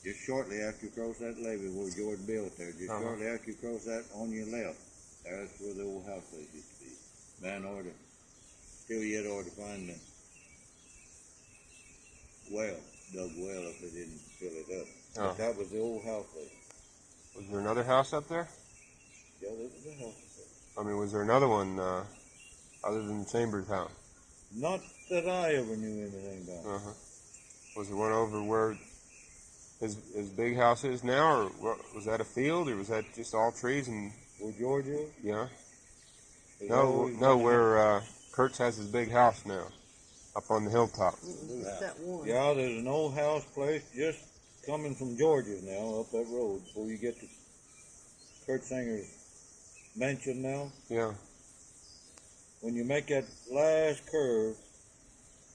just shortly after you cross that levee where George built there, just Uh-huh. shortly after you cross that on your left, that's where the old house place used to be. Man ought to, still yet ought to find the well, dug well if they didn't fill it up. Uh-huh. But that was the old house place. Was there another house up there? Yeah, there was a house there. I mean, was there another one other than Chambers' house? Not that I ever knew anything about. Uh-huh. Was there one over where his big house is now, or what, was that a field, or was that just all trees and Where George is? yeah? There's No, always no, been a- where Kurtz has his big house now, up on the hilltop. It's that one. Yeah, there's an old house place just coming from George's now, up that road, before you get to Kurt Singer's mansion now. Yeah. When you make that last curve,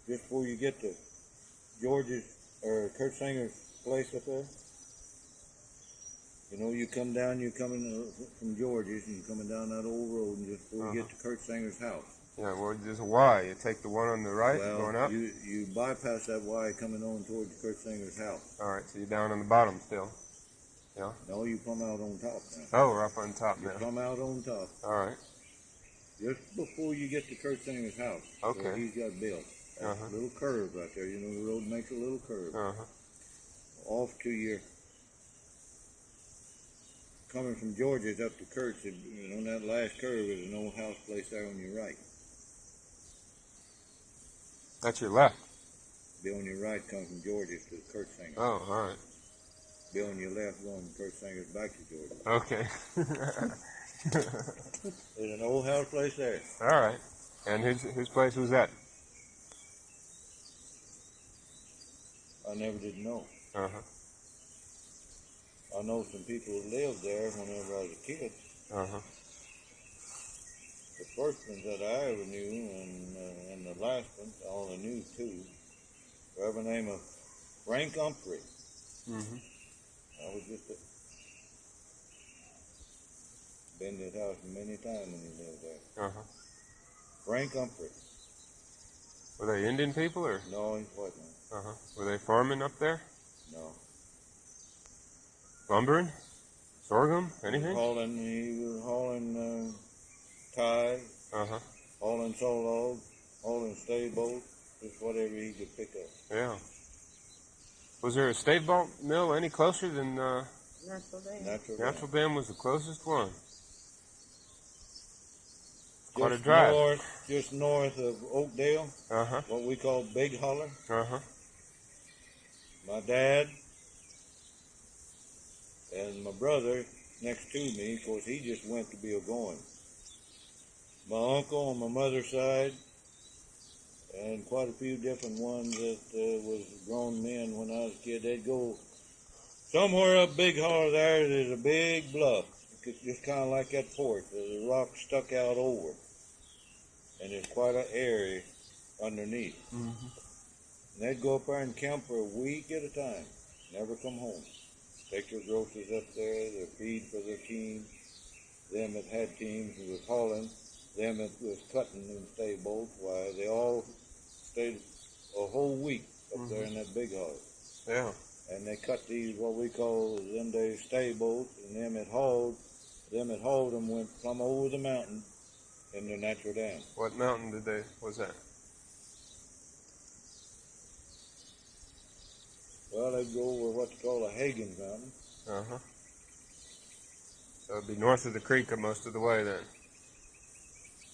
just before you get to George's, or Kurt Singer's place up there, you know, you come down, you're coming from George's, and you're coming down that old road, and just before you get to Kurt Singer's house. Yeah, well, there's a Y. You take the one on the right going up. You bypass that Y coming on towards Kurt Singer's house. All right, so you're down on the bottom still. Yeah. No, you come out on top now. Oh, we're up on top You now. come out on top. All right. Just before you get to Kurt Singer's house, Okay. where he's got built. That's Uh-huh. a little curve right there. You know, the road makes a little curve. Uh-huh. Off to your, coming from George's up to Kurt's, and on that last curve is an old house place there on your right. That's your left. Be on your right, coming from George's to Kurt Singer. Oh, all right. Be on your left, going from Kurt Singer's back to George's. Okay. There's an old house place there. All right. And whose place was that? I never did know. Uh-huh. I know some people who lived there whenever I was a kid. Uh-huh. The first ones that I ever knew, and the last ones, I only knew two, were by the name of Frank Humphrey. Mm-hmm. I was just been to his house many times when he lived there. Uh-huh. Frank Humphrey. Were they Indian people, or? No, he's white man. Uh-huh. Were they farming up there? No. Lumbering? Sorghum? Anything? He was hauling ties, Uh-huh. hauling saw logs, hauling stave bolts, just whatever he could pick up. Yeah. Was there a stave bolt mill any closer than Natural Dam. Natural Dam was the closest one? Quite a Just drive. just north of Oakdale, Uh-huh. what we call Big Holler. Uh-huh. My dad and my brother next to me, of course, he just went to be a going. My uncle on my mother's side, and quite a few different ones that was grown men when I was a kid. They'd go Somewhere up Big Holler there's a big bluff. It's just kind of like that fort. There's a rock stuck out over. And there's quite an area underneath. Mm-hmm. And they'd go up there and camp for a week at a time. Never come home. Take their groceries up there, their feed for their team. Them that had teams who was hauling. Them that was cutting in stay bolts. Why, they all stayed a whole week up there in that Big Holler. Yeah. And they cut these, what we call them days stay bolts, and them that hauled them went plumb over the mountain in the natural dam. What mountain was that? Well, they'd go over what's called a Hagen Mountain. Uh-huh. So it'd be north of the creek most of the way then.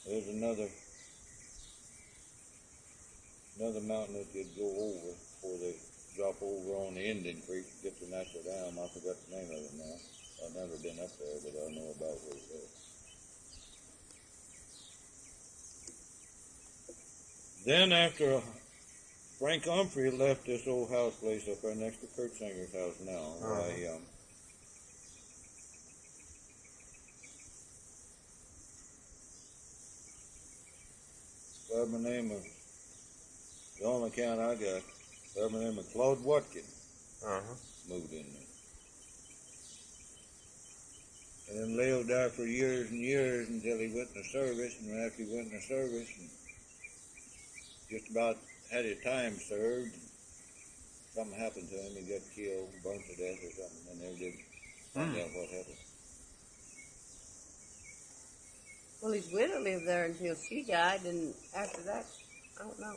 There's another mountain that they'd go over before they drop over on the Indian Creek to get to natural dam. I forgot the name of it now. I've never been up there, but I know about where it is. Then after Frank Humphrey left this old house place up there next to Kurt Singer's house now, by the name of, the only account I got, by the name of Claude Watkins moved in there. And then lived there for years and years until he went in the service, and after he went in the service, and just about had his time served, something happened to him, he got killed, burnt to death or something, and never did find out what happened. Well, his widow lived there until she died, and after that, I don't know.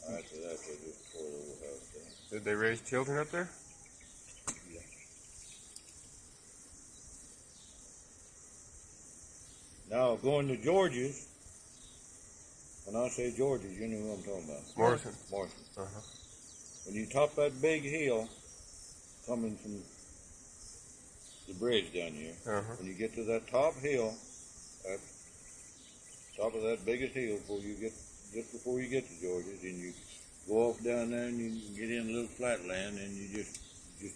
After that, they just tore the old house down. Did they raise children up there? Yeah. Now, going to George's, when I say George's, you know who I'm talking about. Morrison. Morrison. Uh-huh. When you top that big hill, coming from the bridge down here, when you get to that top hill, at top of that biggest hill, just before you get to George's, and you go off down there and you get in a little flatland, and you just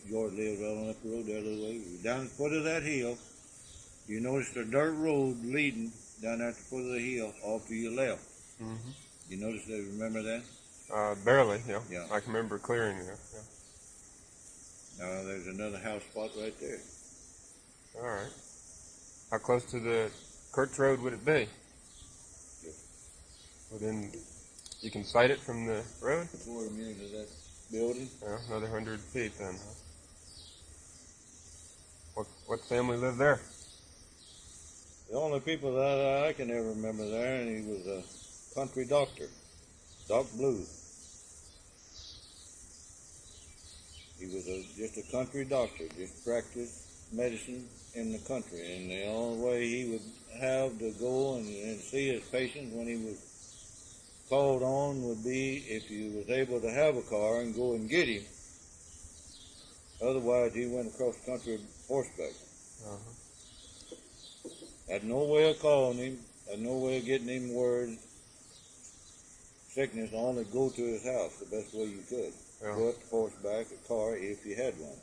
George lives right on up the road there a little way. Down at the foot of that hill, you notice the dirt road leading down there at the foot of the hill off to your left. Mm-hmm. You notice that? Remember that? Barely, yeah. Yeah. I can remember clearing it. Yeah. Now there's another house spot right there. All right. How close to the Kurtz Road would it be? Within, you can sight it from the road? 4 meters of that building. Yeah, another 100 feet then. What family lived there? The only people that I can ever remember there, and he was a country doctor, Doc Blue. He was just a country doctor, just practiced medicine in the country, and the only way he would have to go and see his patients when he was called on would be if he was able to have a car and go and get him. Otherwise, he went across the country horseback. Had no way of calling him, had no way of getting him word. Sickness, only go to his house the best way you could. Yeah. Foot, horseback, a car, if you had one.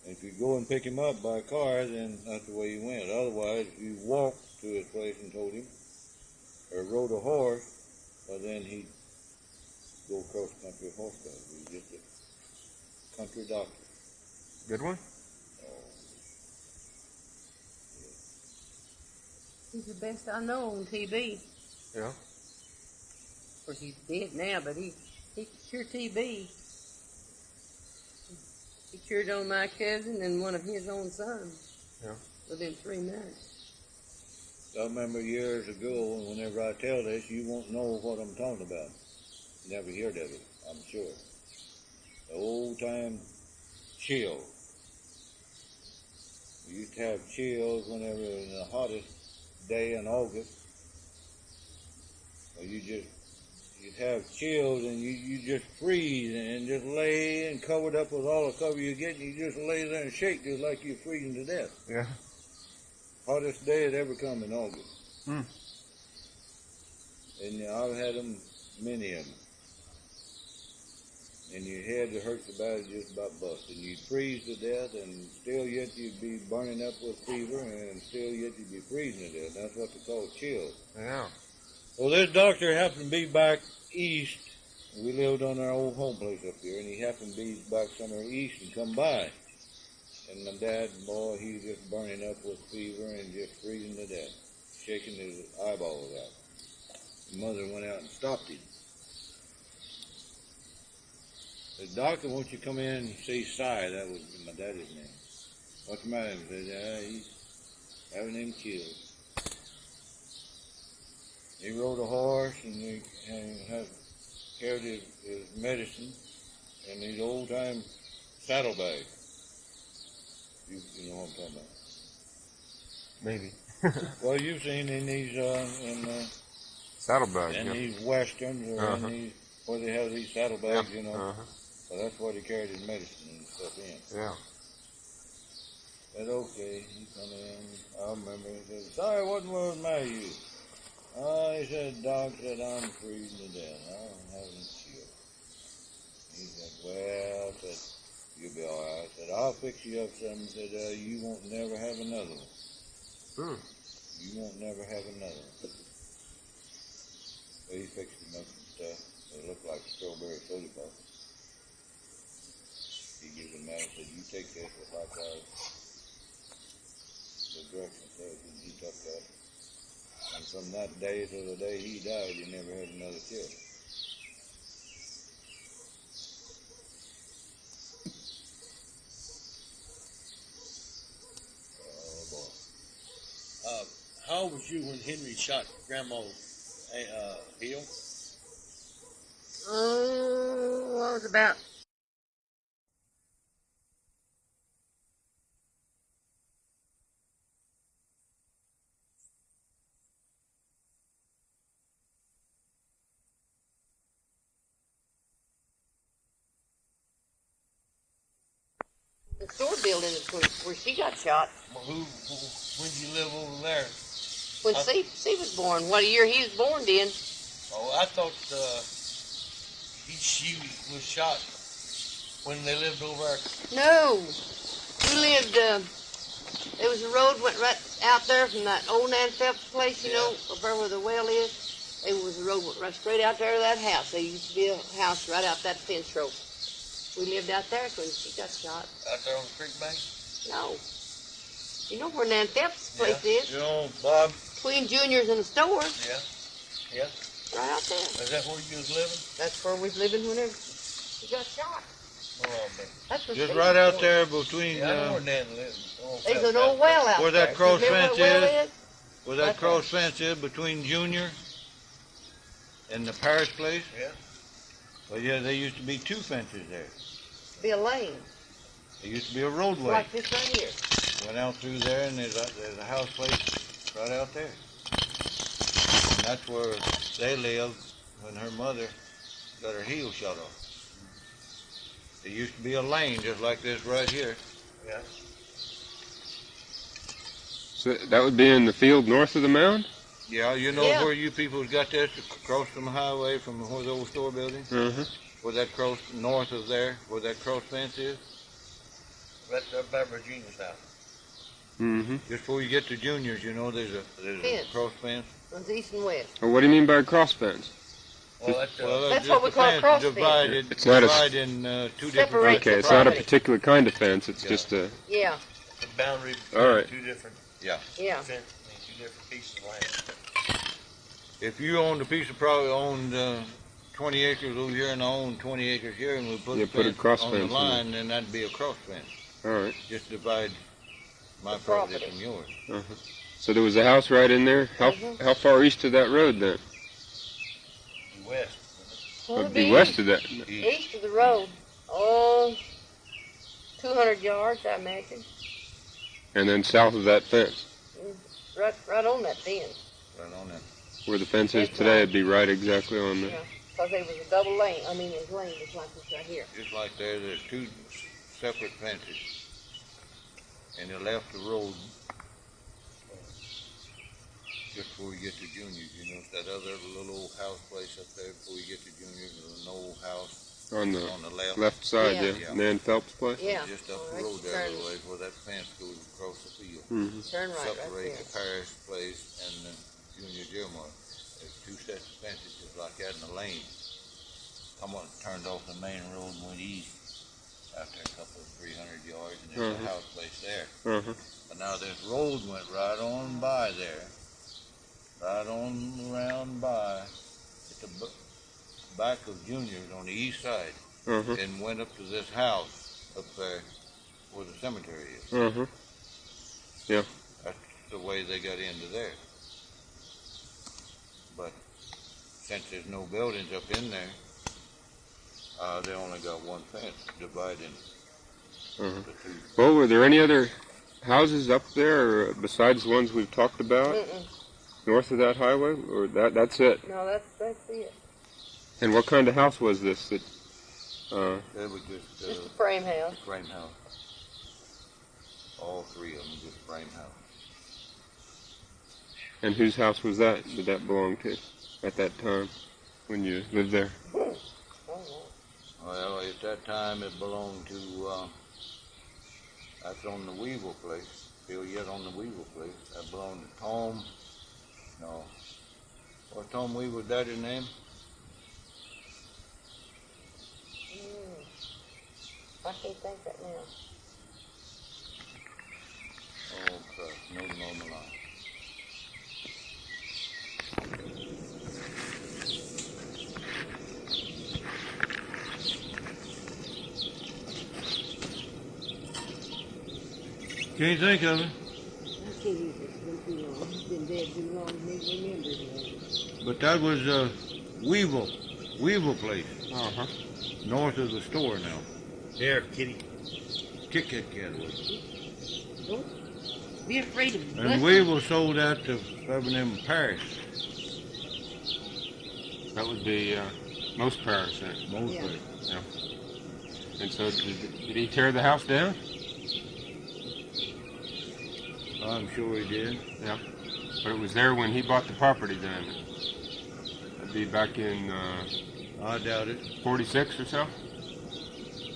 And if you go and pick him up by car, then that's the way you went. Otherwise, if you walked to his place and told him, or rode a horse, well, then he'd go across country with horseback. He was just a country doctor. Good one? He's the best I know on TB. Yeah. Of course, he's dead now, but he could cure TB. He cured on my cousin and one of his own sons. Yeah. Within 3 minutes. I remember years ago, whenever I tell this, you won't know what I'm talking about. You never heard of it, I'm sure. The old time chill. We used to have chills whenever in the hottest day in August. Well, you'd have chills and you just freeze and just lay and covered up with all the cover you get, and you just lay there and shake just like you're freezing to death. Yeah. Hottest day it ever come in August. Hmm. And I've had them, many of them. and your head that hurts so bad it just about busts, and you'd freeze to death, and still yet you'd be burning up with fever, and still yet you'd be freezing to death. That's what they call chills. Yeah. Well, this doctor happened to be back east. We lived on our old home place up here, and he happened to be back somewhere east and come by. And my dad, boy, he was just burning up with fever and just freezing to death, shaking his eyeballs out. Mother went out and stopped him. The doctor, won't you come in and see Si? That was my daddy's name. What's the matter? He said, he's having him killed. He rode a horse and he had carried his medicine in his old time saddlebag. You know what I'm talking about? Maybe. Well, you've seen in these Saddlebag. in Yeah. these westerns or in these where they have these saddlebags, Yep. you know. So that's what he carried his medicine and stuff in. Yeah. Said, okay, he come in. I remember he said, sorry, what was the matter with you? He said, Doc said, I'm freezing to death. I'm having a chill. He said, well, I said, you'll be all right. I said, I'll fix you up something. He said, you won't never have another one. You won't never have another one. So he fixed him up some stuff. It looked like strawberry soda pop. He gives him that and said, you take this like the direction says. And he took that. And from that day to the day he died, he never had another chill. Oh, boy. How old was you when Henry shot Grandma Hill? Oh, I was about the store building is where she got shot. Well, when did you live over there? When C was born. What year he was born in. Oh, I thought she was shot when they lived over there. No. We lived, there was a road went right out there from that old Nan Phelps place, you know, up there where the well is. There was a road went right straight out there to that house. There used to be a house right out that fence road. We lived out there when she got shot. Out there on the creek bank? No. You know where Nan Phelps' place is? You know, Bob, Between Junior's and the store. Yeah. Right out there. Is that where you was living? That's where we was living whenever she got shot. Oh, but That's what just Steve right was out born. there between yeah, I know where Nan lived. There's an old well out where there. that cross You remember fence what well is? Where that Right cross fence is between Junior and the Paris place. Yeah. Well, yeah, there used to be two fences there. Be a lane. There used to be a roadway. Like this right here. Went out through there, and there's a house place right out there. And that's where they lived when her mother got her heel shot off. There used to be a lane just like this right here. Yeah. So that would be in the field north of the mound? Yeah, you know Yeah. where you people got this across from the highway from where the old store building? Where that cross north of there, where that cross fence is? Right there by Virginia's house. Just before you get to Junior's, you know, there's a Fence. cross fence. Runs east and west. Well, what do you mean by a cross fence? Well, That's just what we the call a fence cross fence. divided, It's not a- dividing two different. Separate Okay, the it's not a property. particular kind of fence. It's Yeah. just a. Yeah, the boundary between All right. two different yeah. fence, two different pieces of land. If you owned a piece of property, owned 20 acres over here, and I owned 20 acres here, and we put Yeah, a put a fence cross on fence the in line, then that'd be a cross fence. All right. Just divide my The property property. from yours. So there was a house right in there. How far east of that road then? West. Well, Would be west of that. East of the road. Oh, 200 yards, I imagine. And then south of that fence. Right on that fence. Right on that. Where the fence is That's today, right. it'd be right exactly on Yeah, there. because there was a double lane. I mean, there's lane just like this right here. Just like there's two separate fences. And they left the road just before you get to Junior's. You know, that other little old house place up there before you get to Junior's, there's an old house. On the on the left. left side, Yeah. yeah. Nan Phelps' place? Yeah. Just up Oh, the road there a turn, little ways where that fence goes across the field. Mm-hmm. turn right Separate there. the parish place and the Junior Jeremiah. There's two sets of fences just like that in the lane. Come on, turned off the main road and went east after a couple of 300 yards, and there's a house place there. But now this road went right on by there, right on around by at the back of Junior's on the east side, and went up to this house up there where the cemetery is. Yeah. That's the way they got into there. But since there's no buildings up in there, they only got one fence dividing the two. Well, were there any other houses up there besides the ones we've talked about? North of that highway? Or that's it? No, that's it. And what kind of house was this? That, It was just a frame house. frame house. All three of them just frame house. and whose house was that? Did that belong to at that time when you lived there? Well, at that time it belonged to, that's on the Weevil place, still yet on the Weevil place. That belonged to Tom, no, what's Tom Weevil's daddy's name? I can't think that now. Oh, crap, no, on the line. Can't think of it. I can't either. It's been too long. He's been dead too long. He remembers it. But that was Weevil place, north of the store now. Here, kitty. Kick that cat away. Don't be afraid of And busting. Weevil sold that to them Paris. That would be most Paris then. Mostly. Yeah. And so did he tear the house down? I'm sure he did. Yeah. But it was there when he bought the property then. That'd be back in I doubt it. 46 or so?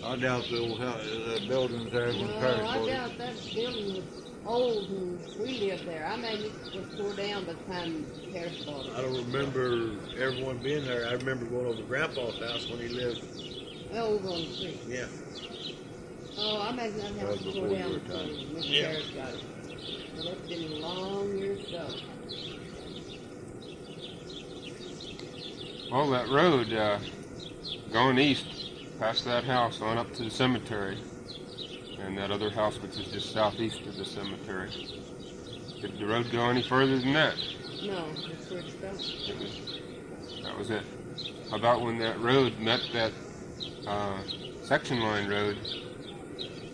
I doubt the old house, that building's there when No, Paris I bought it. doubt that building was old and we lived there. I mean, it was tore down by the time Paris bought I it. don't remember everyone being there. I remember going over to Grandpa's house when he lived. Over on the street. Yeah. Oh, I imagine that house was tore before down your before time. Mr. Yeah. Paris got it. Well, that's been long years ago. Well, that road going east past that house on up to the cemetery and that other house which is just southeast of the cemetery. Did the road go any further than that? No, that's where it stopped. That was it. How about when that road met that section line road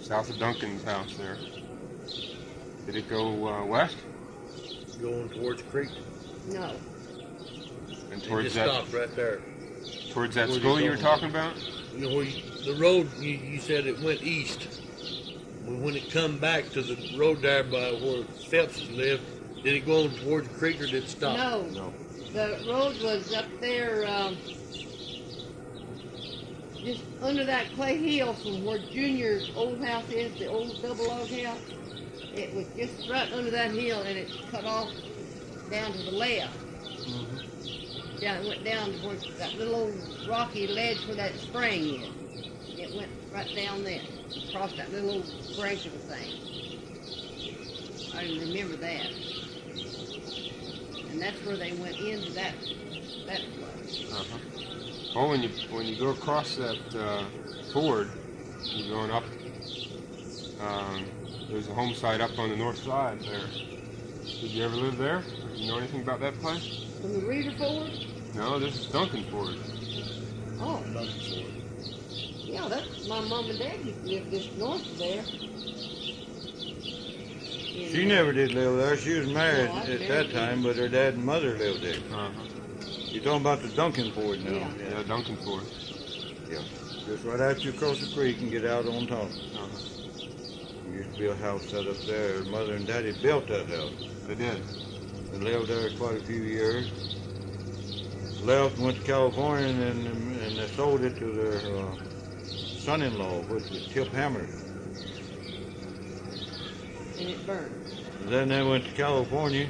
south of Duncan's house there? Did it go west Going towards Creek. No. and It towards just that stopped right there. towards that Where's it school you were going? talking about? You know, where the road, you said it went east. But when it come back to the road there by where Phelps lived, did it go on towards the creek or did it stop? No. The road was up there, just under that clay hill from where Junior's old house is, the old double log house. It was just right under that hill and it cut off down to the left. Down, it went down towards that little old rocky ledge where that spring is. It went right down there, across that little old sprinkler thing. I remember that. And that's where they went into that place. Oh, when you go across that ford, you're going up. There's a home site up on the north side there. Did you ever live there? Do you know anything about that place? From the Reader Ford? No, this is Duncan Ford. Oh, yeah, that's my mom and dad used to live just north of there. She never did live there. She was married No, I at married that her. time, but her dad and mother lived there. You're talking about the Duncan Ford now. Yeah. Yeah, Duncan Ford. Yeah. Just right after you cross the creek and get out on top. There used to be a house set up there. Her mother and daddy built that house. They did. They lived there quite a few years. left, went to California, and they sold it to their son-in-law, which was Tip Hammers. And it burned. Then they went to California,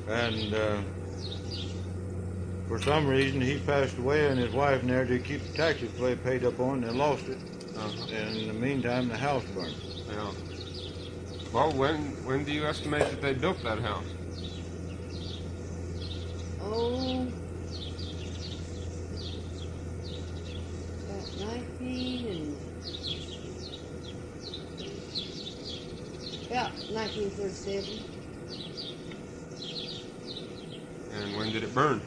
and for some reason he passed away, and his wife and there to keep the taxes paid up on, and they lost it. And in the meantime, the house burned. Yeah. Well, when do you estimate that they built that house? Oh, about 19 and about 1937. And when did it burn?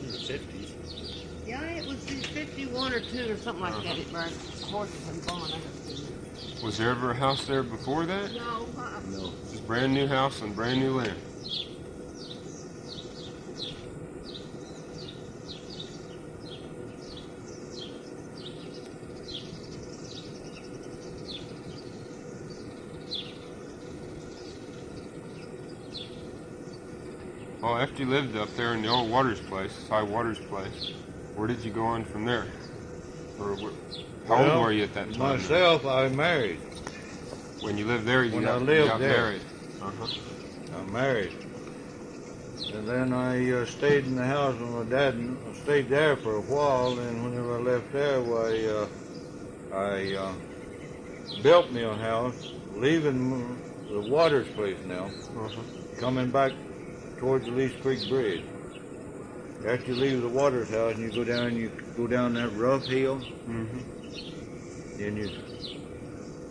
In the 50s. Yeah, it was 51 or 2 or something like that. It burned. The horses and gone. I haven't seen it. Was there ever a house there before that? No, No. Just brand new house on brand new land. Well, after you lived up there in the old Waters place, High Waters place, where did you go on from there? Or how old were you at that time? Myself, I married. When you lived there, you When got, I lived you got there. married. I married. And then I stayed in the house with my dad, and I stayed there for a while, and whenever I left there, I built me a house, leaving the Waters place now, coming back towards the Lease Creek Bridge. After you leave the Waters house and you go down that rough hill, and you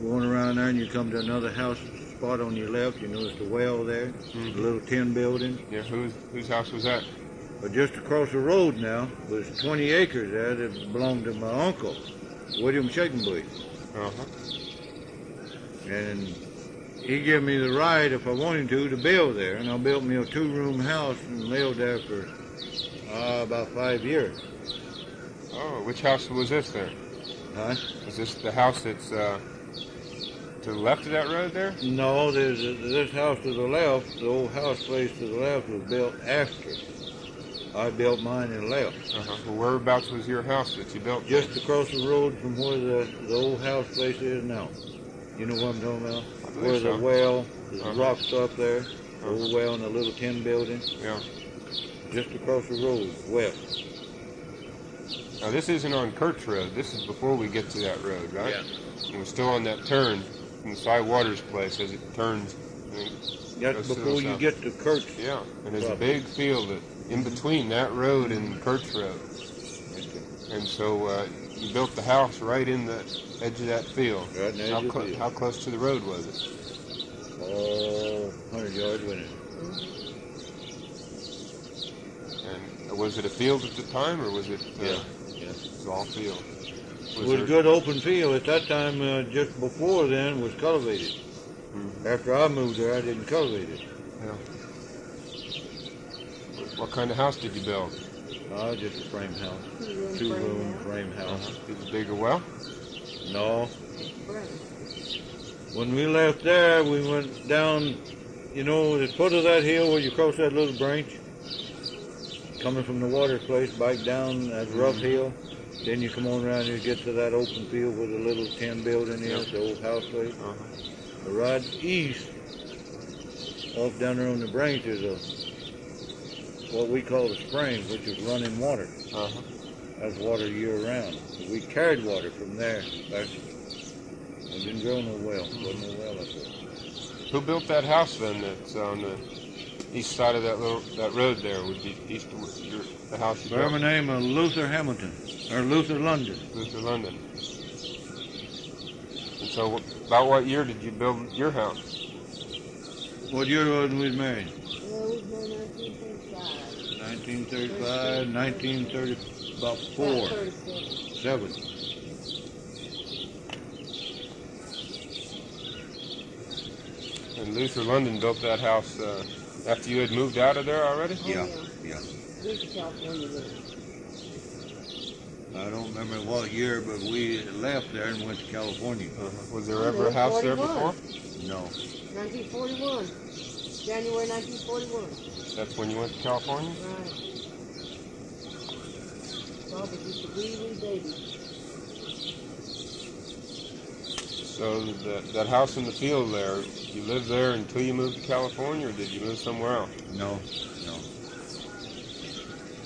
going around there and you come to another house spot on your left. You notice the well there, the little tin building. Yeah, whose house was that? But just across the road now was 20 acres there that belonged to my uncle, William Shakenbury. And he gave me the right, if I wanted to build there. And I built me a 2-room house and lived there for about 5 years. Oh, which house was this then? Huh? Is this the house that's to the left of that road there? No, there's this house to the left, the old house place to the left was built after I built mine and left. Well, whereabouts was your house that you built? Just across the road from where the old house place is now. You know what I'm talking about? Where so. the well, there's rocks up there, the old well and the little tin building. Yeah. Just across the road, west. Now, this isn't on Kurt's Road. This is before we get to that road, right? Yeah. And we're still on that turn from the Cy Waters place as it turns. That's goes to the before you south. get to Kurt's. Yeah, and there's a big field in between that road and Kurt's Road. And so you built the house right in the edge of that field. Right in the edge of the field. How close to the road was it? Oh, 100 yards, wasn't it? And was it a field at the time, or was it? Yeah. It was all field. It was a good open field. At that time, just before then, was cultivated. After I moved there, I didn't cultivate it. Yeah. What kind of house did you build? Just a frame house. 2-room 2-room frame house. Did you dig a well? No. burned. When we left there, we went down, you know, the foot of that hill where you cross that little branch, coming from the water place back down that rough hill. Then you come on around and you get to that open field where the little tin building is, the old house place. Right east, off down there on the branch, is what we call a spring, which is running water. That's water year round. We carried water from there back. We didn't grow no well. Wasn't no well up there. Who built that house then? That's on the east side of that road there. Would be east of the house you By built. the name of Luther Hamilton or Luther London. Luther London. And so, about what year did you build your house? What year was we married? Well, we were 1935. 1935, 1930, about About 7. And Luther London built that house after you had moved out of there already? Yeah. We went to California with it. I don't remember what year, but we left there and went to California. Was there ever a house there before? No. 1941. January 1941. That's when you went to California? Right. Bob was just a wee baby. So that house in the field there, you lived there until you moved to California, or did you move somewhere else? No.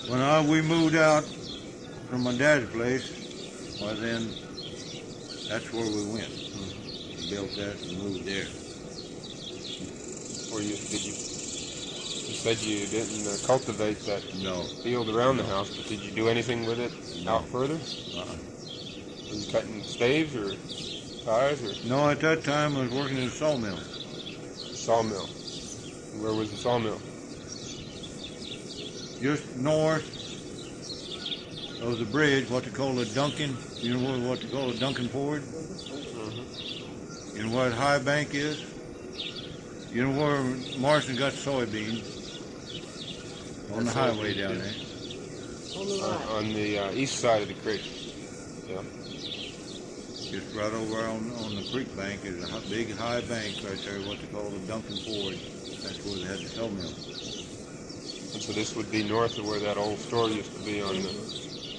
When we moved out from my dad's place, well then, that's where we went. We built that and moved there. Or you said you didn't cultivate that field around the house, but did you do anything with it out further? Were you cutting staves or ties or? No, at that time I was working in a sawmill. Sawmill. And where was the sawmill? Just north of the bridge, what they call a Duncan. You know what they call a Duncan Ford? You know where the high bank is? You know where Morrison got soybeans? On the highway down there. On the right. On the east side of the creek. Yeah. Just right over on the creek bank is a big high bank right there, what they call the Duncan Ford. That's where they had the sawmill. And so this would be north of where that old store used to be on the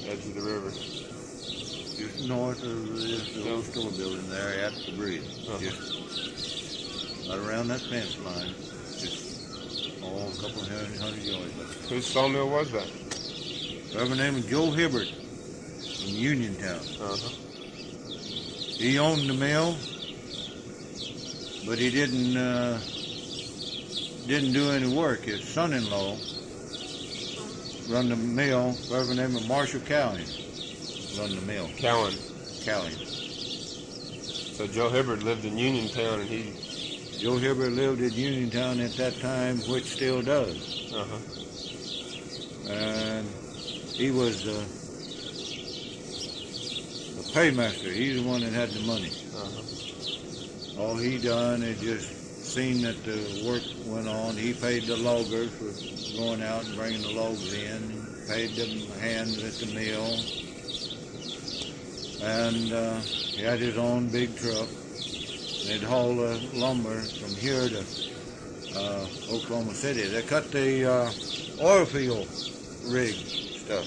edge of the river. Just north of the old store building there at the bridge. Just right around that fence line. Just a couple of hundred yards. Whose sawmill was that? By the name of Joe Hibbert from Uniontown. He owned the mill, but he didn't do any work. His son-in-law run the mill by the name of Marshall Cowan. Run the mill. Cowan. So Joe Hibbert lived in Uniontown, and Joe Hibbert lived in Uniontown at that time, which still does. And he was the paymaster. He's the one that had the money. All he done is just seen that the work went on. He paid the loggers for going out and bringing the logs in, paid the hands at the mill, and he had his own big truck. They'd haul the lumber from here to Oklahoma City. They cut the oil field rig stuff,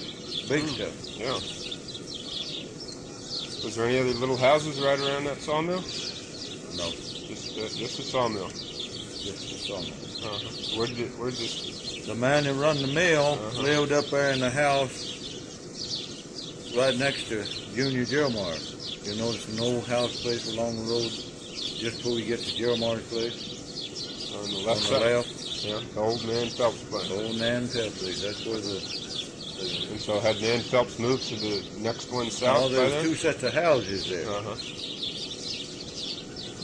big stuff. Yeah. Was there any other little houses right around that sawmill? No. Just a sawmill. Just a sawmill. Where did this? The man that run the mill lived up there in the house right next to Junior Jeremiah. You notice an old house place along the road just before you get to Jeremiah's place? On the left side? Yeah, the old Nan Phelps place. Old Nan Phelps place. That's where And so had Nan Phelps moved to the next one south? Oh, there's two sets of houses there.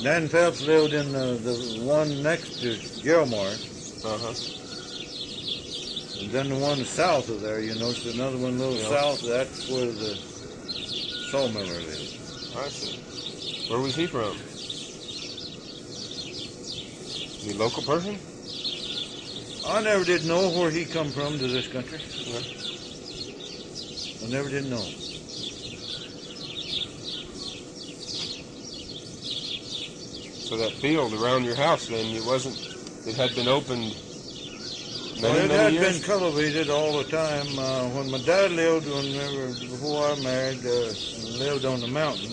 Nan Phelps lived in the one next to Jeremiah. And then the one south of there, you notice another one a little south, that's where the sawmiller lives. I see. Where was he from? Is he a local person? I never did know where he come from to this country. I never did know. So that field around your house then, it had been opened It many had years? been cultivated all the time. When my dad lived, before I married, and lived on the mountain,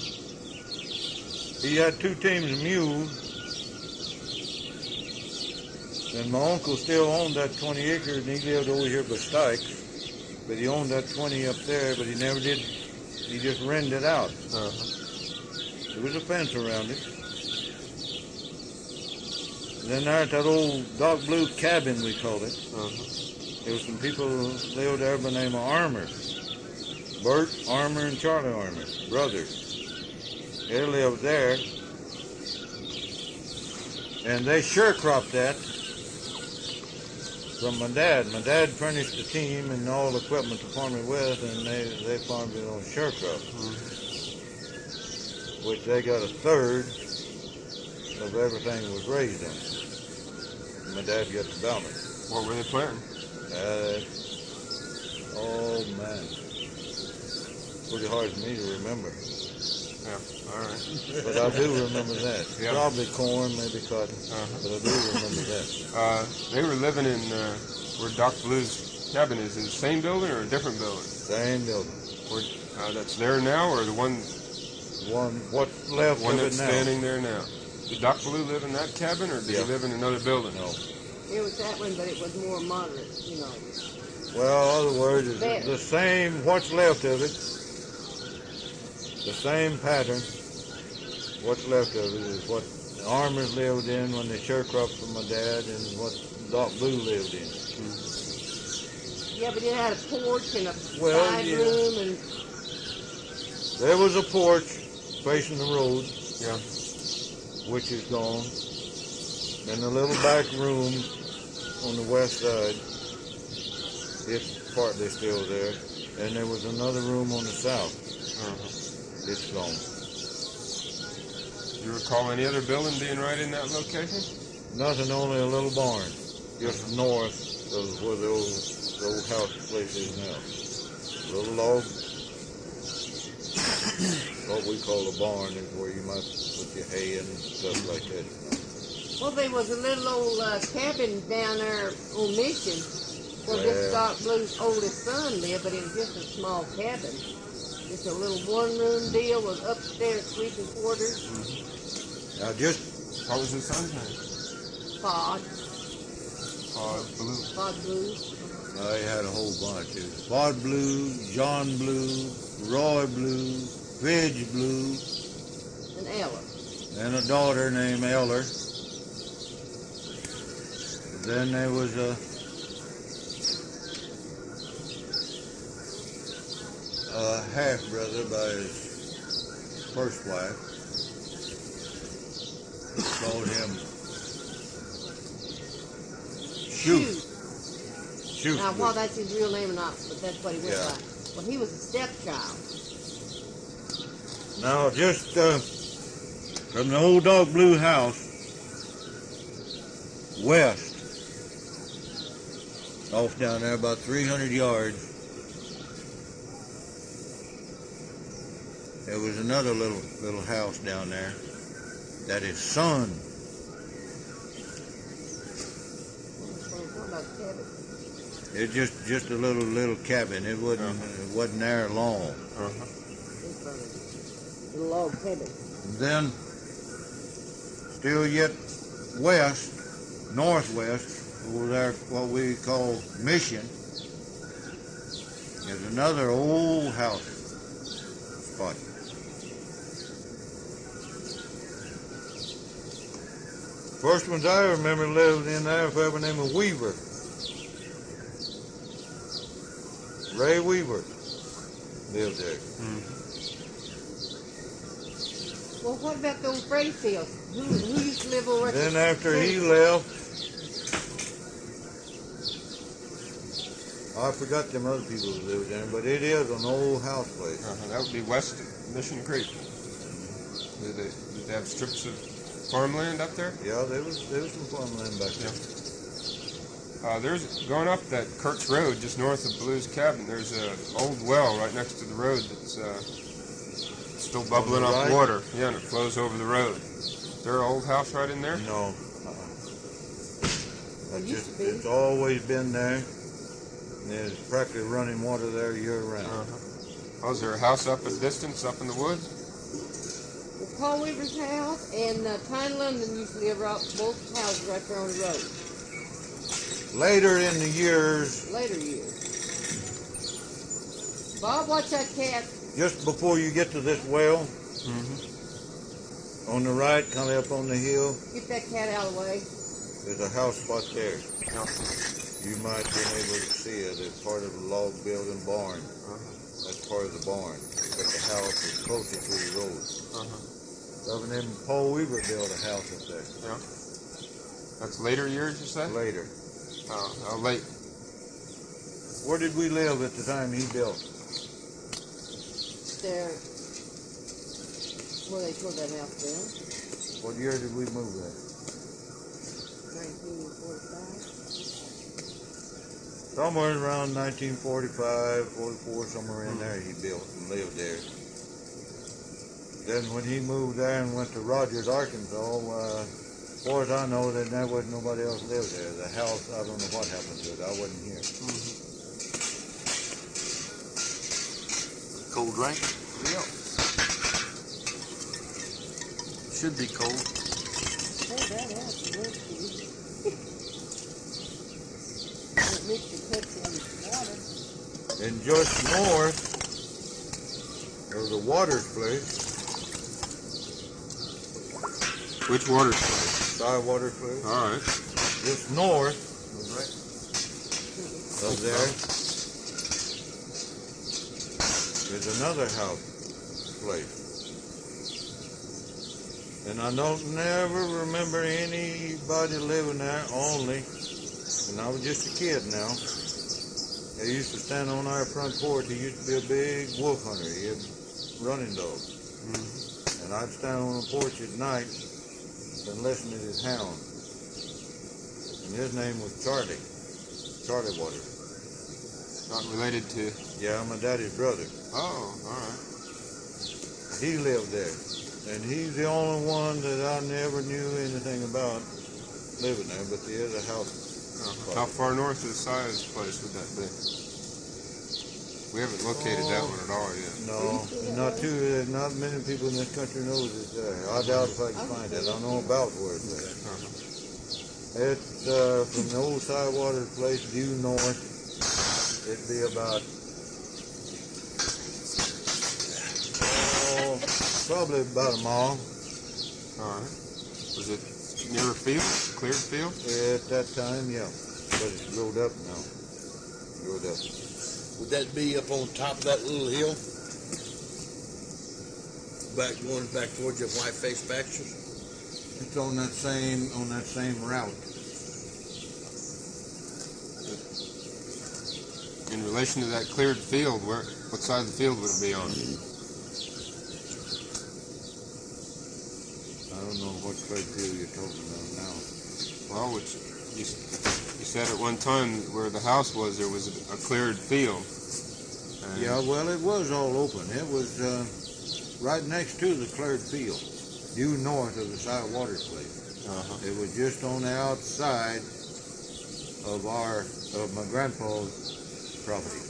he had 2 teams of mules. And my uncle still owned that 20 acres, and he lived over here by Stikes. But he owned that 20 up there, but he never did, he just rented it out. There was a fence around it. Then there at that old dark blue cabin, we called it. There was some people who lived there by the name of Armour. Bert Armour and Charlie Armour, brothers. They lived there. And they sharecropped that from my dad. My dad furnished the team and all the equipment to farm it with, and they farmed it on sharecrop. Which they got a third of everything that was raised on it. My dad got the balance. What were they planting? Oh man, pretty hard for me to remember. Yeah, all right. But I do remember that. Yeah. Probably corn, maybe cotton, but I do remember that. They were living in where Doc Blue's cabin is in the same building or a different building? Same building. Where, that's there now, or the one What's left of that's it now? standing there now? Did Doc Blue live in that cabin, or did he live in another building? No. It was that one, but it was more moderate, you know. Well, other words, it's Better. the same, what's left of it, the same pattern, what's left of it is what the Armors lived in when they sharecropped for my dad and what Doc Blue lived in. Yeah, but it had a porch and a Well, side yeah. room and There was a porch facing the road, Yeah. which is gone. Then a little back room on the west side, it's partly still there. And there was another room on the south. It's gone. Do you recall any other building being right in that location? Nothing, only a little barn, just north of where the old house place is now. Little log, what we call a barn is where you might put your hay and stuff like that. well, there was a little old cabin down there on Mission where this Doc Blue's oldest son lived, but it was just a small cabin. Just a little one-room deal with upstairs sleeping quarters. Now just, What was his son's name? Pod Blue. Blue. I had a whole bunch. It was Bod Blue, John Blue, Roy Blue, Fidge Blue, And Ella. and a daughter named Eller. Then there was a half-brother by his first wife. Called him Shoot. Now, well, that's his real name or not, but that's what he went by. Well, he was a stepchild. Now, just from the old Dog Blue house, west, off down there about 300 yards, there was another little house down there that his son, it's just a little cabin. It wasn't there long. Little log cabin. And then, still yet west, northwest, over there, what we call Mission, there's another old house spot. First ones I remember lived in there, a fellow named Weaver. Ray Weaver lived there. Well, what about those Brady Fields? Who used to live over at Then the after he left, I forgot them other people that lived there, but it is an old house place. That would be west of Mission Creek. Did they have strips of farmland up there? Yeah, there was some farmland back there. There's going up that Kurtz Road just north of Blue's cabin. There's an old well right next to the road that's still bubbling up water. Yeah, and it flows over the road. Is there an old house right in there? No. It's always been there. There's practically running water there year round. Oh, is there a house up a distance up in the woods? Well, Paul Weaver's house and Tyne London used to live both houses right there on the road. Later in the years. Later years. Bob, watch that cat. Just before you get to this well, on the right, kind of up on the hill, Get that cat out of the way. there's a house spot there. You might be able to see it. It's part of the log building barn. That's part of the barn. But the house is closer to the road. And then Paul Weaver built a house up there. Yeah. That's later years, you say? Later. How late? Where did we live at the time he built? There. Where they tore that house down. What year did we move there? 1945. Somewhere around 1945, 44, somewhere in there he built and lived there. then when he moved there and went to Rogers, Arkansas, as far as I know, then there wasn't nobody else lived there. The house, I don't know what happened to it. I wasn't here. Cold drink? Yep. Should be cold. Oh, that is good too. At least you put some water. And just north of the Waters place, Which water place? Side Waters place, All right. just north of there is another house place. And I don't never remember anybody living there only, and I was just a kid now. They used to stand on our front porch. He used to be a big wolf hunter. He had running dogs. And I'd stand on the porch at night and listen to his hound. And his name was Charlie Waters. Not related to. Yeah, my daddy's brother. Oh, all right. He lived there. And he's the only one that I never knew anything about living there, but there is a house. How far north of the size place would that be? We haven't located that one at all yet. No, not many people in this country knows it's there. I doubt if I can find it. I don't know about where it's at. It's from the old Sidewater place due north. It'd be about probably about a mile. All right. Was it near a field? Cleared field? At that time, yeah. But it's growed up now. Growed up. Would that be up on top of that little hill? Going back towards your white-faced pastures? It's on that same route. In relation to that cleared field, what side of the field would it be on? I don't know what cleared field you're talking about now. Well, which you said at one time where the house was, there was a cleared field. And Yeah, well, it was all open. It was right next to the cleared field, due north of the Side Waters place. It was just on the outside of my grandpa's property.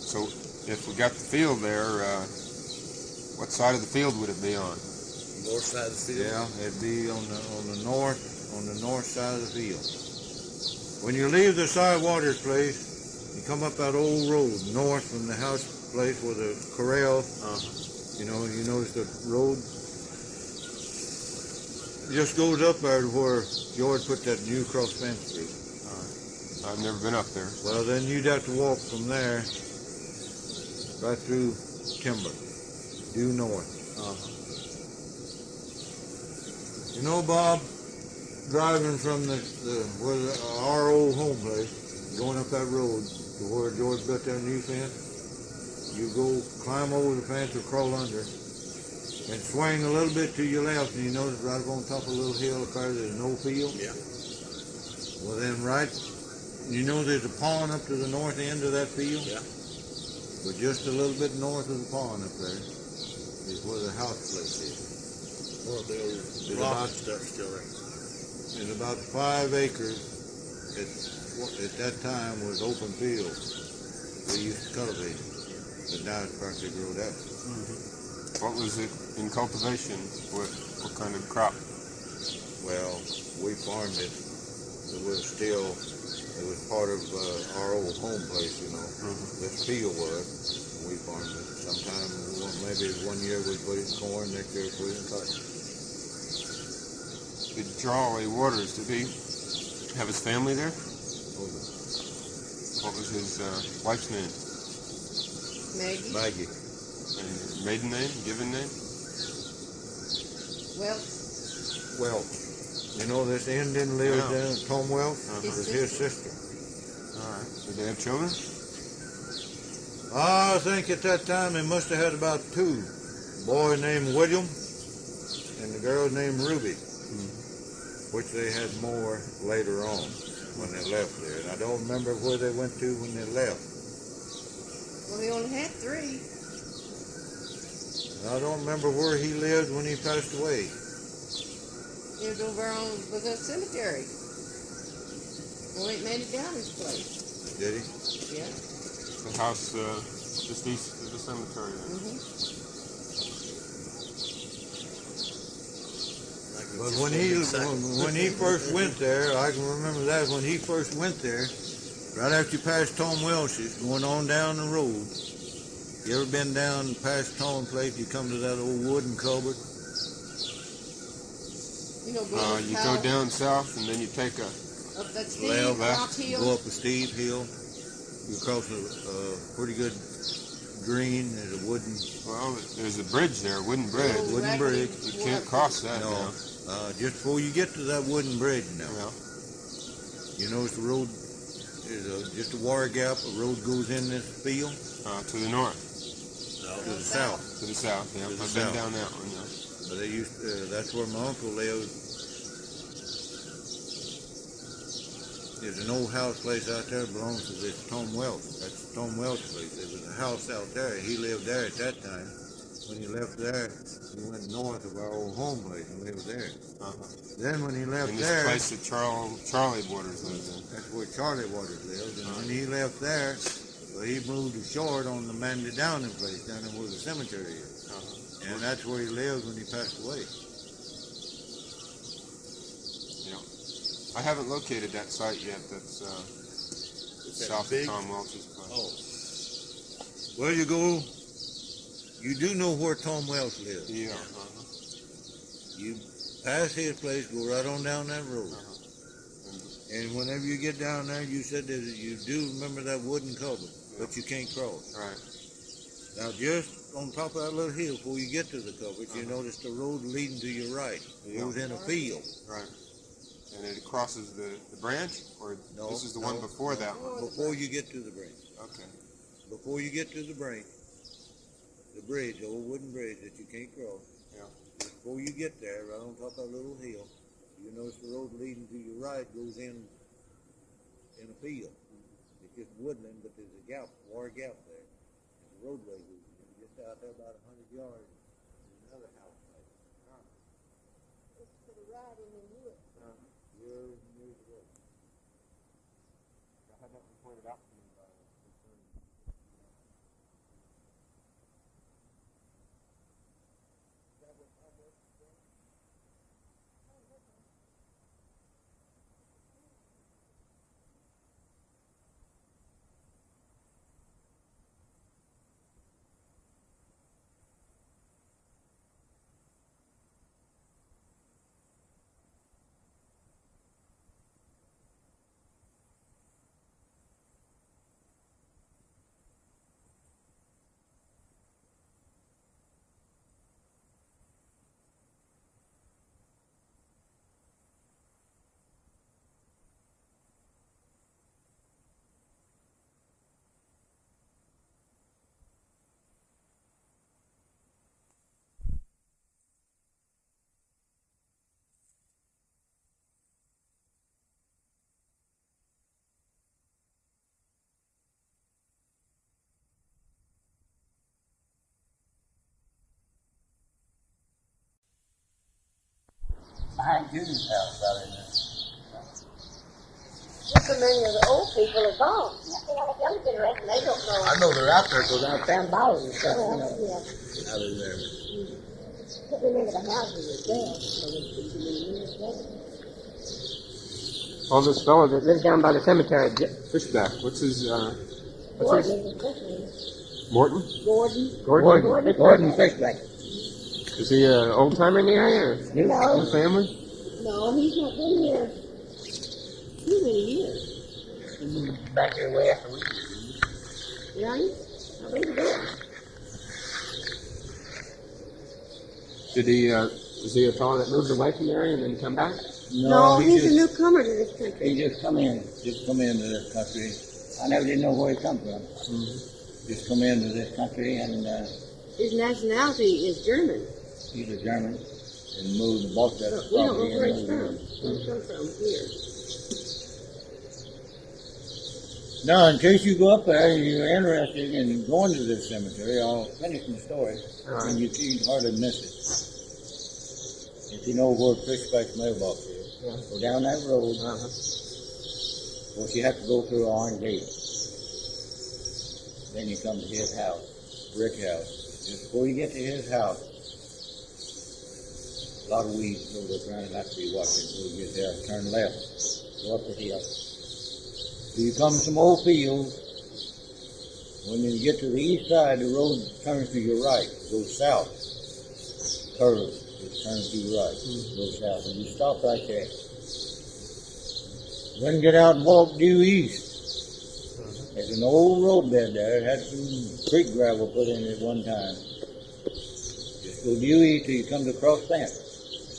So if we got the field there, what side of the field would it be on? North side of the field? Yeah, it'd be on the north side of the field. When you leave the Side Waters place, you come up that old road north from the house place where the corral. You notice the road just goes up there to where George put that new cross fence through. I've never been up there. Well, then you'd have to walk from there right through timber, due north. You know, Bob, driving from our old home place, going up that road to where George built that new fence, you go climb over the fence or crawl under and swing a little bit to your left, and you notice right up on top of a little hill up there, there's no field. Yeah. Well, then you know there's a pond up to the north end of that field? Yeah. But just a little bit north of the pond up there is where the house place is. Well, the old It's rock about- stuff still there. It's about 5 acres. At that time was open field. We used to cultivate it, but now it's practically grown out. What was it in cultivation? What kind of crop? Well, we farmed it. It was part of our old home place, you know. This field was. We farmed it. Maybe one year we put it in corn, next year we put it in cotton. Did Charlie Waters, did he have his family there? What was his wife's name? Maggie. And maiden name? Given name? Welch. You know this Indian lived down, Tom Welch? Was his sister. All right. Did they have children? I think at that time they must have had about 2. A boy named William and the girl named Ruby, which they had more later on when they left there. And I don't remember where they went to when they left. Well, they only had 3. I don't remember where he lived when he passed away. He was over on the cemetery. Well, he made it down his place. Did he? Yeah. The house just east of the cemetery. Mm-hmm. But when he first went there, I can remember that when he first went there, right after you passed Tom Welch's, going on down the road. You ever been down past Tom place? You come to that old wooden cupboard. You know, You go down south and then you take a up that steep left, hill. Go up a steep hill. You cross a pretty good green. There's a wooden. Well, there's a bridge there, wooden bridge. Wooden bridge. You can't cross that No. now. Just before you get to that wooden bridge now. Yeah. You notice the road is just a water gap. A road goes in this field. To the north. To the south. To the south, yeah. To the I've south. been down that one, yeah. But they used that's where my uncle lived. There's an old house place out there that belongs to this Tom Welch. That's Tom Welch's place. There was a house out there. He lived there at that time. When he left there, he went north of our old home place and lived there. Then when he left In this there, place that Charlie Waters lives in. that's where Charlie Waters lived. And when he left there, well, he moved ashore on the Mandy Downing place down there where the cemetery is. And that's where he lived when he passed away. Yeah. I haven't located that site yet. That's south of Tom Welch's place. Oh, Well, you go. You do know where Tom Welch lived. Yeah. You pass his place, go right on down that road. And whenever you get down there, you said that you do remember that wooden cover, but you can't cross. Right. Now, just on top of that little hill, before you get to the covers, you notice the road leading to your right. It goes in a field. Right. And it crosses the branch? Or No, this is the one before that one? Before you get to the branch. Okay. Before you get to the branch, the bridge, the old wooden bridge that you can't cross. Yeah. Before you get there, right on top of that little hill, you notice the road leading to your right goes in a field. It's just woodland, but there's a gap, water gap there. And the roadway goes in. Just out there about 100 yards, there's another house right there. It's to the right in the wood. Here's the road. I had that one pointed out to me by Behind Judy's house out in there. So many of the old people are gone. The young generation, they don't know. I know they're out there because I found bottles and stuff, Yeah. out in there. Can't remember the houses themselves. Oh, this fellow that Lives down by the cemetery. Fishback. What's his Gordon. Morton? Gordon Fishback. Is he an old timer in the area or No. family? No, he's not been here too many years. He's back here way after we did. Right? I believe it is. Did he? Is he a fellow that moved away from the area and then come back? No, he's a newcomer to this country. He just come in. Just come into this country. I never did know where he come from. Just come into this country and His nationality is German. He's a German. and moved, bought that But we don't know property where and he's moved from. in. Where he's come from here. No, in case you go up there and you're interested in going to this cemetery, I'll finish my story, All and right. you'd hardly miss it. If you know where Fishback's mailbox is, Yeah. go down that road. Uh-huh. Of course, you have to go through Iron Gate. Then you come to his house, brick house. Just before you get to his house, a lot of weeds grow up around it, have to be watching until you get there. Turn left, go up the hill. So you come to some old fields. When you get to the east side, the road turns to your right, goes south, curves, it turns to your right, goes south, and you stop right there. Then get out and walk due east. There's an old roadbed there. It had some creek gravel put in it at one time. Just go due east till you come to cross fence.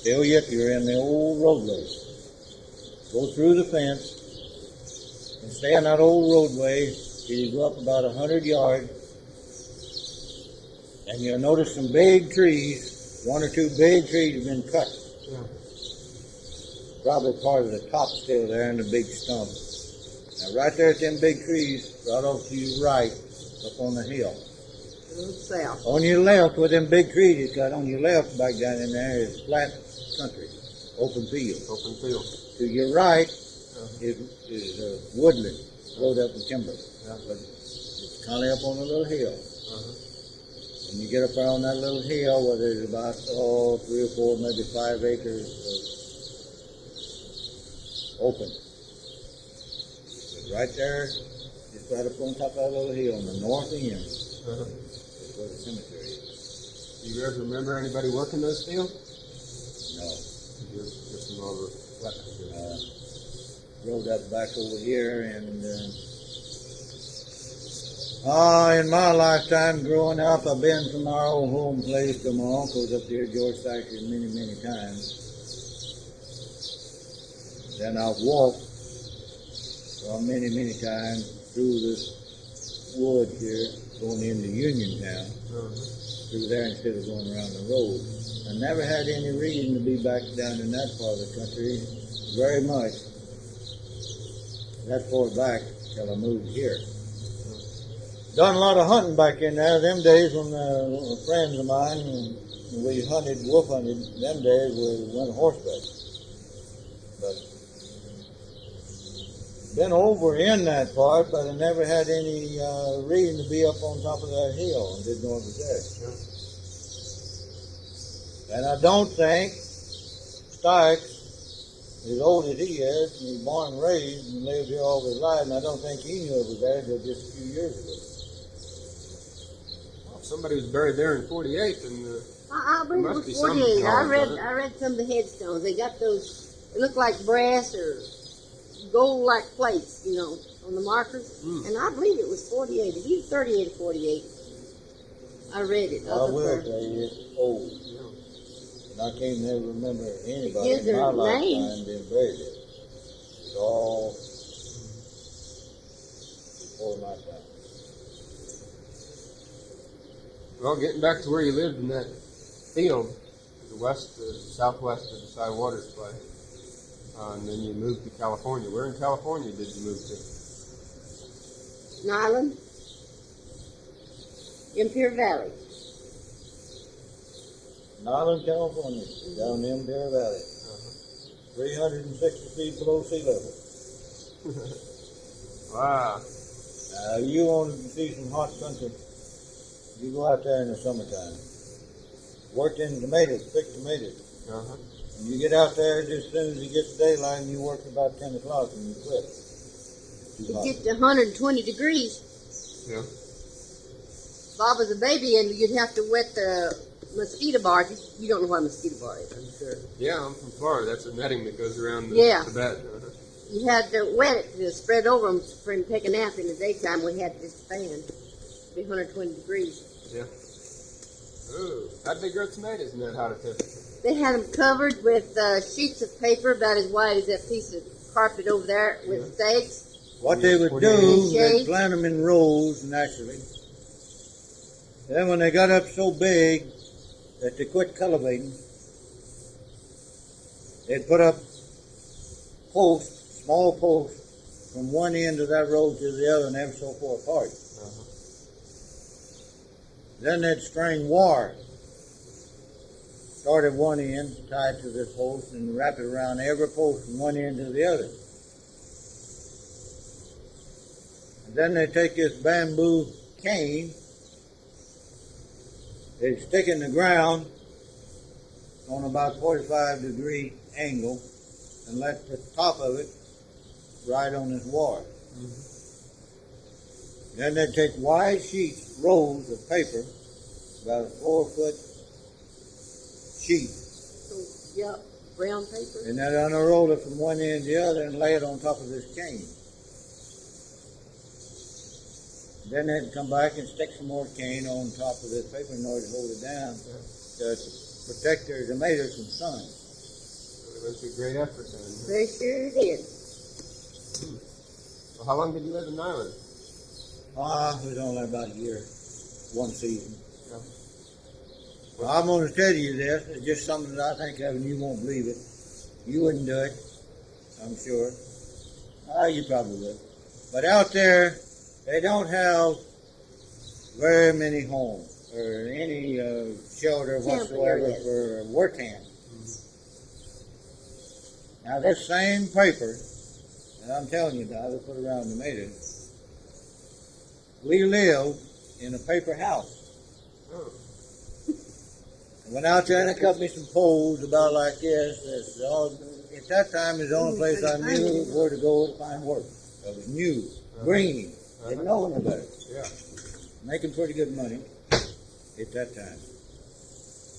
Still yet you're in the old roadway. Go through the fence and stay on that old roadway till you go up about 100 yards. And you'll notice some big trees. One or two big trees have been cut. Yeah. Probably part of the top still there and the big stump. Now right there at them big trees, right off to your right, up on the hill. South. On your left, where them big trees is cut, on your left back down in there is flat country, open field. Open field. To your right is woodland, road up to timber. Yeah. But it's kind of up on a little hill. Uh-huh. And you get up there on that little hill where there's about 3 or 4, maybe 5 acres of open. But right there, just right up on top of that little hill on the north end Uh-huh. is where the cemetery is. Do you ever remember anybody working those fields? No. Just some over left. Rode up back over here and in my lifetime growing up, I've been from our old home place to my uncle's up there, George Thacker, many, many times. Then I've walked many, many times through this woods here, going into Uniontown, through there instead of going around the road. I never had any reason to be back down in that part of the country very much. That far back till I moved here. Done a lot of hunting back in there. Them days when friends of mine, we hunted, wolf hunted, them days we went horseback. But been over in that part, but I never had any reason to be up on top of that hill and didn't know it was there. And I don't think Stikes, as old as he is, and he's born and raised and lived here all his life, and I don't think he knew it was there until just a few years ago. Well, if somebody was buried there in 48, and I believe it must be was some 48. knowledge of it. I read some of the headstones. They got those, they look like brass or gold-like plates, you know, on the markers. And I believe it was 48. It's either 38 or 48. I read it. I will tell you, it's old. And I can't never remember anybody Here's in my their lifetime names. being buried there. It's all before my time. well, getting back to where you lived in that field, southwest of the Cy Waters place, and then you moved to California. Where in California did you move to? Nyland, Imperial Valley. Nyland, California, down in Imperial Valley. 360 feet below sea level. Wow. You want to see some hot country, you go out there in the summertime. Worked in tomatoes, picked tomatoes. Uh-huh. And you get out there just as soon as it gets daylight and you work about 10 o'clock and you quit. Too You hot. get to 120 degrees. Yeah. Bob was a baby, and you'd have to wet the mosquito bar. You don't know what a mosquito bar is, I'm sure. Yeah, I'm from Florida. That's a netting that goes around the Yeah. bed. You had to wet it to spread over them for him to take a nap in the daytime. We had this fan. It'd be 120 degrees. Yeah. Ooh, how'd they grow tomatoes in that hot a temperature? They had them covered with sheets of paper about as wide as that piece of carpet over there with stakes. What they would do, Shades. they'd plant them in rows naturally. Then when they got up so big that they quit cultivating, they'd put up posts, small posts, from one end of that road to the other and ever so far apart. Then that string wire started one end tied to this post and wrapped it around every post from one end to the other. And then they take this bamboo cane, they stick it in the ground on about 45-degree angle and let the top of it ride on this wire. Then they take wide sheets, rolls of paper, about a 4-foot sheet, Yeah, brown paper. and then unroll it from one end to the other and lay it on top of this cane. Then they'd come back and stick some more cane on top of this paper in order to hold it down to protect their tomatoes from sun. It was a great effort then. They sure did. Well, how long did you live in Ireland? It was only about a year, one season. Yeah. Well, I'm going to tell you this. It's just something that I think of and you won't believe it. You wouldn't do it, I'm sure. You probably would. But out there, they don't have very many homes or any shelter whatsoever for work hands. Now, this same paper that I'm telling you about, they put around tomatoes, we lived in a paper house. Oh. I went out there and I cut me some poles about like this. At that time, it was the only place I knew where to go to find work. It was new, green, didn't know any better. Yeah. Making pretty good money at that time.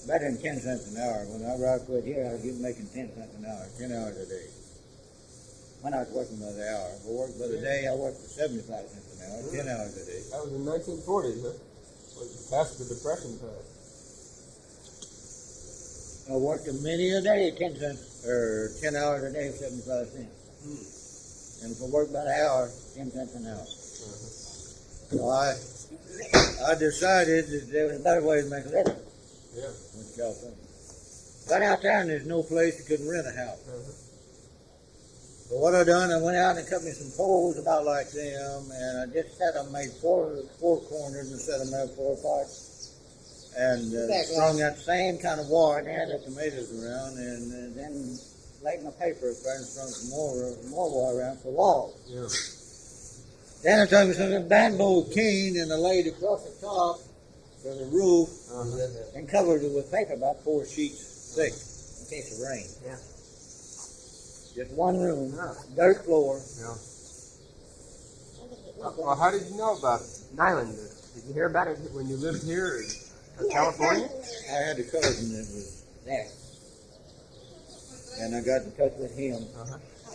Better than 10 cents an hour. Whenever I quit here, I was making 10 cents an hour, 10 hours a day. When I was working by the hour. If I worked by the day, I worked for 75 cents an hour, 10 hours a day. That was in 1940s, huh? Was past the Depression time. I worked a many a day, 10 cents, or 10 hours a day, 75 cents. And if I worked by the hour, 10 cents an hour. So I decided that there was a better way to make a living. Yeah. With California. Got out there and there's no place you couldn't rent a house. So what I done, I went out and cut me some poles about like them, and I just set them, made four corners and set them there 4 parts. And strung that same kind of wire and had the tomatoes around, and then laid my paper up there and strung some more wire around for walls. Yeah. Then I took me some bamboo cane and I laid it across the top for the roof and covered it with paper about 4 sheets thick in case of rain. Yeah. Just one room, dirt floor. Yeah. Well, how did you know about Nyland? Did you hear about it when you lived here in California? I had a cousin that was there, and I got in touch with him.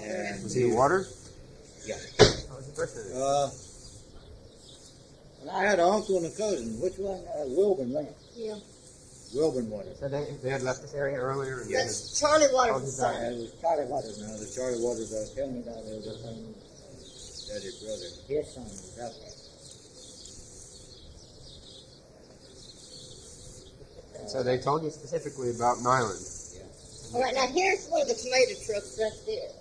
And Was he Waters? Yeah. How was the first name? And I had an uncle and a cousin. Which one? Wilburn, right? Yeah. Wilburn Waters. So they had left this area earlier. And That's Charlie Waters' Yeah, son. it was Charlie Waters now. The Charlie Waters I was telling you about, there was a son that his brother, his son was out there. so they told you specifically about Nyland. All right, now here's one of the tomato trucks right there.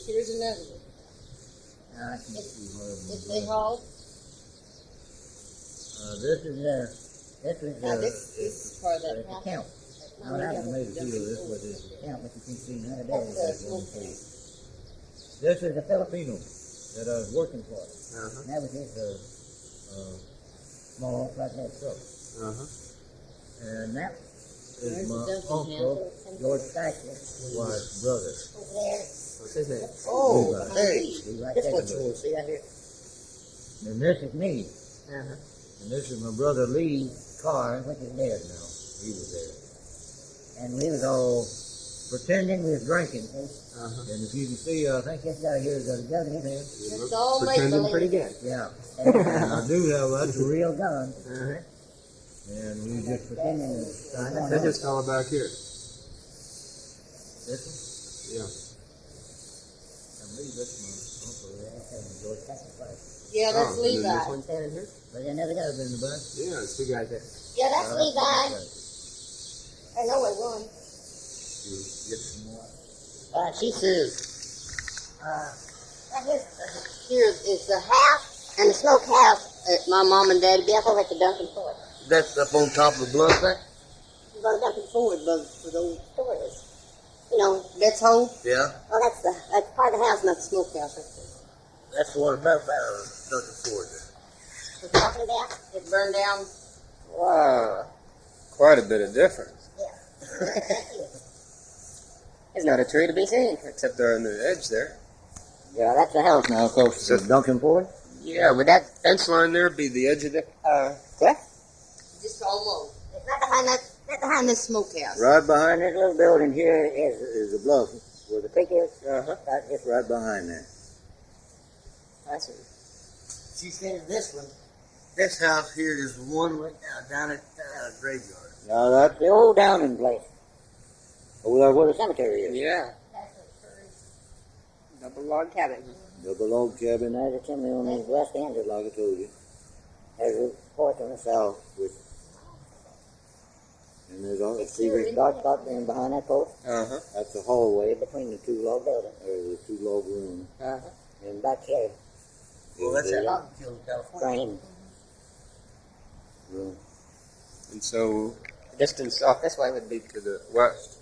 Here's another one. I can see where If they haul. this is Now this is part of that the house. count. Now I haven't made a deal of this, but it's the count, but you can see nowadays that's one page. This is a Filipino that I was working for. And that was his small flatbed truck. And that is my uncle, George Steichler, wife's brother. What's his name? Oh, hey, This one's yours. See out here. and this is me. And this is my brother Lee's car, which is dead now. He was there. And we was all pretending we was drinking. And if you can see, I think this guy here has got a gun in his hand. It's all Pretending make pretty good. Yeah. And I do have, that's a real gun. And we was just pretending. They just fell back here. This Yeah. one? I believe that's my uncle. George Steichler. Yeah, that's Oh, and then Levi. this one standing here? But they never got in the bus. Yeah, it's 2 guys there. Yeah, that's Levi. I know it one. Get some more. She says, Here is the house and the smokehouse that my mom and daddy built over at the Duncan Ford. That's up on top of the bluff there? You go to Duncan Ford for those stories. You know, that's hole. Yeah. Oh, that's part of the house, not the smokehouse. That's the one above Duncan Ford there. We're talking about it burned down. Wow. Quite a bit of difference. Yeah. There's not a tree to be seen. Except there on the edge there. Yeah, that's the house now, close to Duncan Ford. Yeah, would that Fence line there be the edge of the... cliff? Just almost. It's not behind this smokehouse. Right behind this little building here is the bluff where the creek is. Uh-huh. It's right behind there. I see. She says this one, this house here is the one right down at the graveyard. Now that's the old Downing place. Over there where the cemetery is. Yeah. Double log cabin. Double log cabin, there's a chimney on the west end, just like I told you. There's a porch on the south, and there's all see this dark spot there behind that porch. Uh-huh. That's the hallway between the two log buildings, or the two log rooms. Uh-huh. And back here Well, that's is that the log kill in California. train room. And so Distance off this way would be to the west.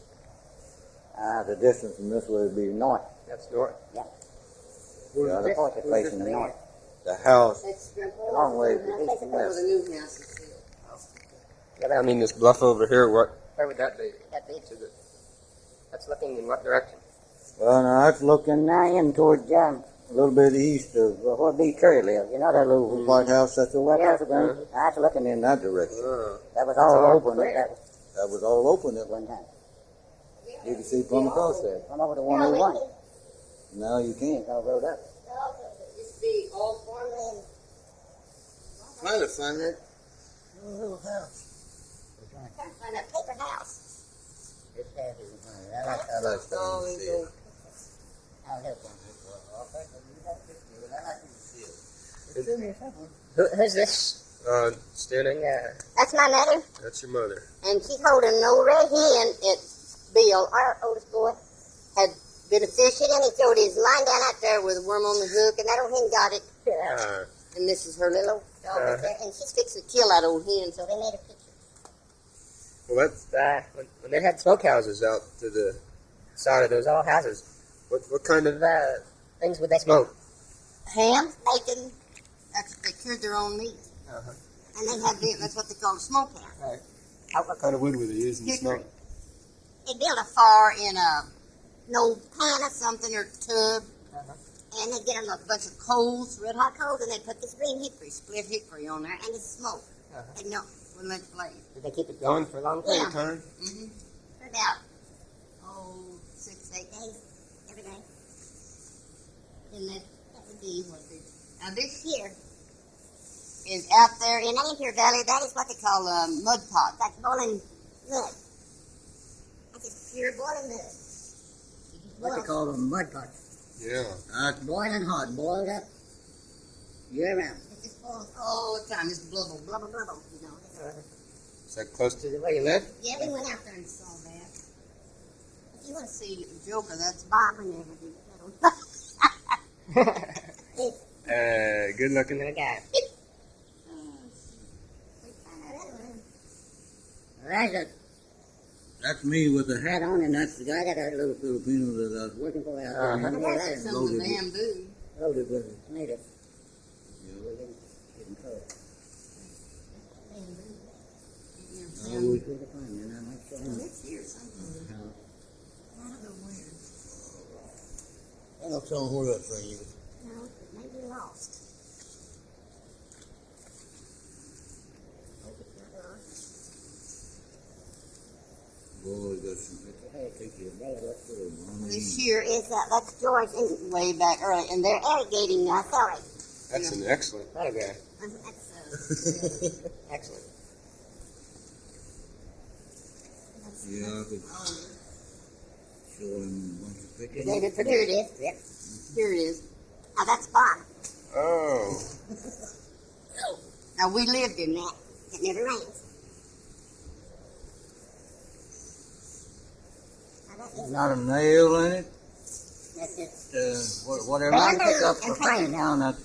The distance from this way would be north. that's north. The other porch is facing the north. The house. That's Long way that's to facing where the new house is. Yeah, I mean this bluff over here, what? Where would that be? That be to the. That's looking in what direction? Well, now that's looking now in towards a little bit east of where B. Curry lives. You know that little white house that's the White House again? That's looking in that direction. That was all open. That was all open at one time. You can see from across there. Come over to 101. Now you can't. It's all rolled up. Used to be all farmland. Trying to find that little house. Trying to find that paper house. I like Oh, to he's old. I'll help him. Who's this? Standing. That's my mother, That's your mother. and she's holding an old red hen. It's Bill, our oldest boy, had been a fishing, and he threw his line down out there with a worm on the hook, and that old hen got it. And this is her little dog right there, and she's fixing to kill that old hen, so they made a picture. Well, that's When they had smokehouses out to the. side of those old houses, What kind of? things would they smoke? Ham, bacon, they cured their own meat. Uh-huh. And they had that's what they call a smokehouse. What kind of wood were they using to smoke? They built a fire in an old pan or something or tub, and they get a bunch of coals, red hot coals, and they put this green hickory, split hickory on there, and it smoked. And no, wouldn't let it blaze. Did they keep it going for a long period of time? Mm-hmm. For about 6, 8 days, every day. And that would be what they. Now this here is out there in Anchor Valley. That is what they call mud pot. That's boiling mud. That's just pure boiling mud. What they call them mud pots. Yeah. It's boiling hot, boiled up year round. It just boils all the time. It's blubble, blubble, blubble. You know. Is that close to? Is it where you live? Yeah, we went out there and saw that. If you want to see Joker, that's Bob and everything. Good looking. Little guy. That's me with the hat on, and that's the guy that little Filipino that I was working for out there. And that's some of the bamboo. Loaded with native. Getting cold. I always try to find it, and I might show him. It's here something. I don't know where. I'm not telling where that thing is. No, it may be lost. Boy, got some picture. Hey, take your brother, let's go. This here is that's George way back early, and they're irrigating now. Sorry. That's an excellent Photograph. That's, Excellent. Yeah, I could show him a bunch of pictures. David, here it is. Yep. Here it is. Now that's Bob. Oh. Now we lived in that. It never rains. Not a nail in it? That's it. Whatever I pick up for frame down at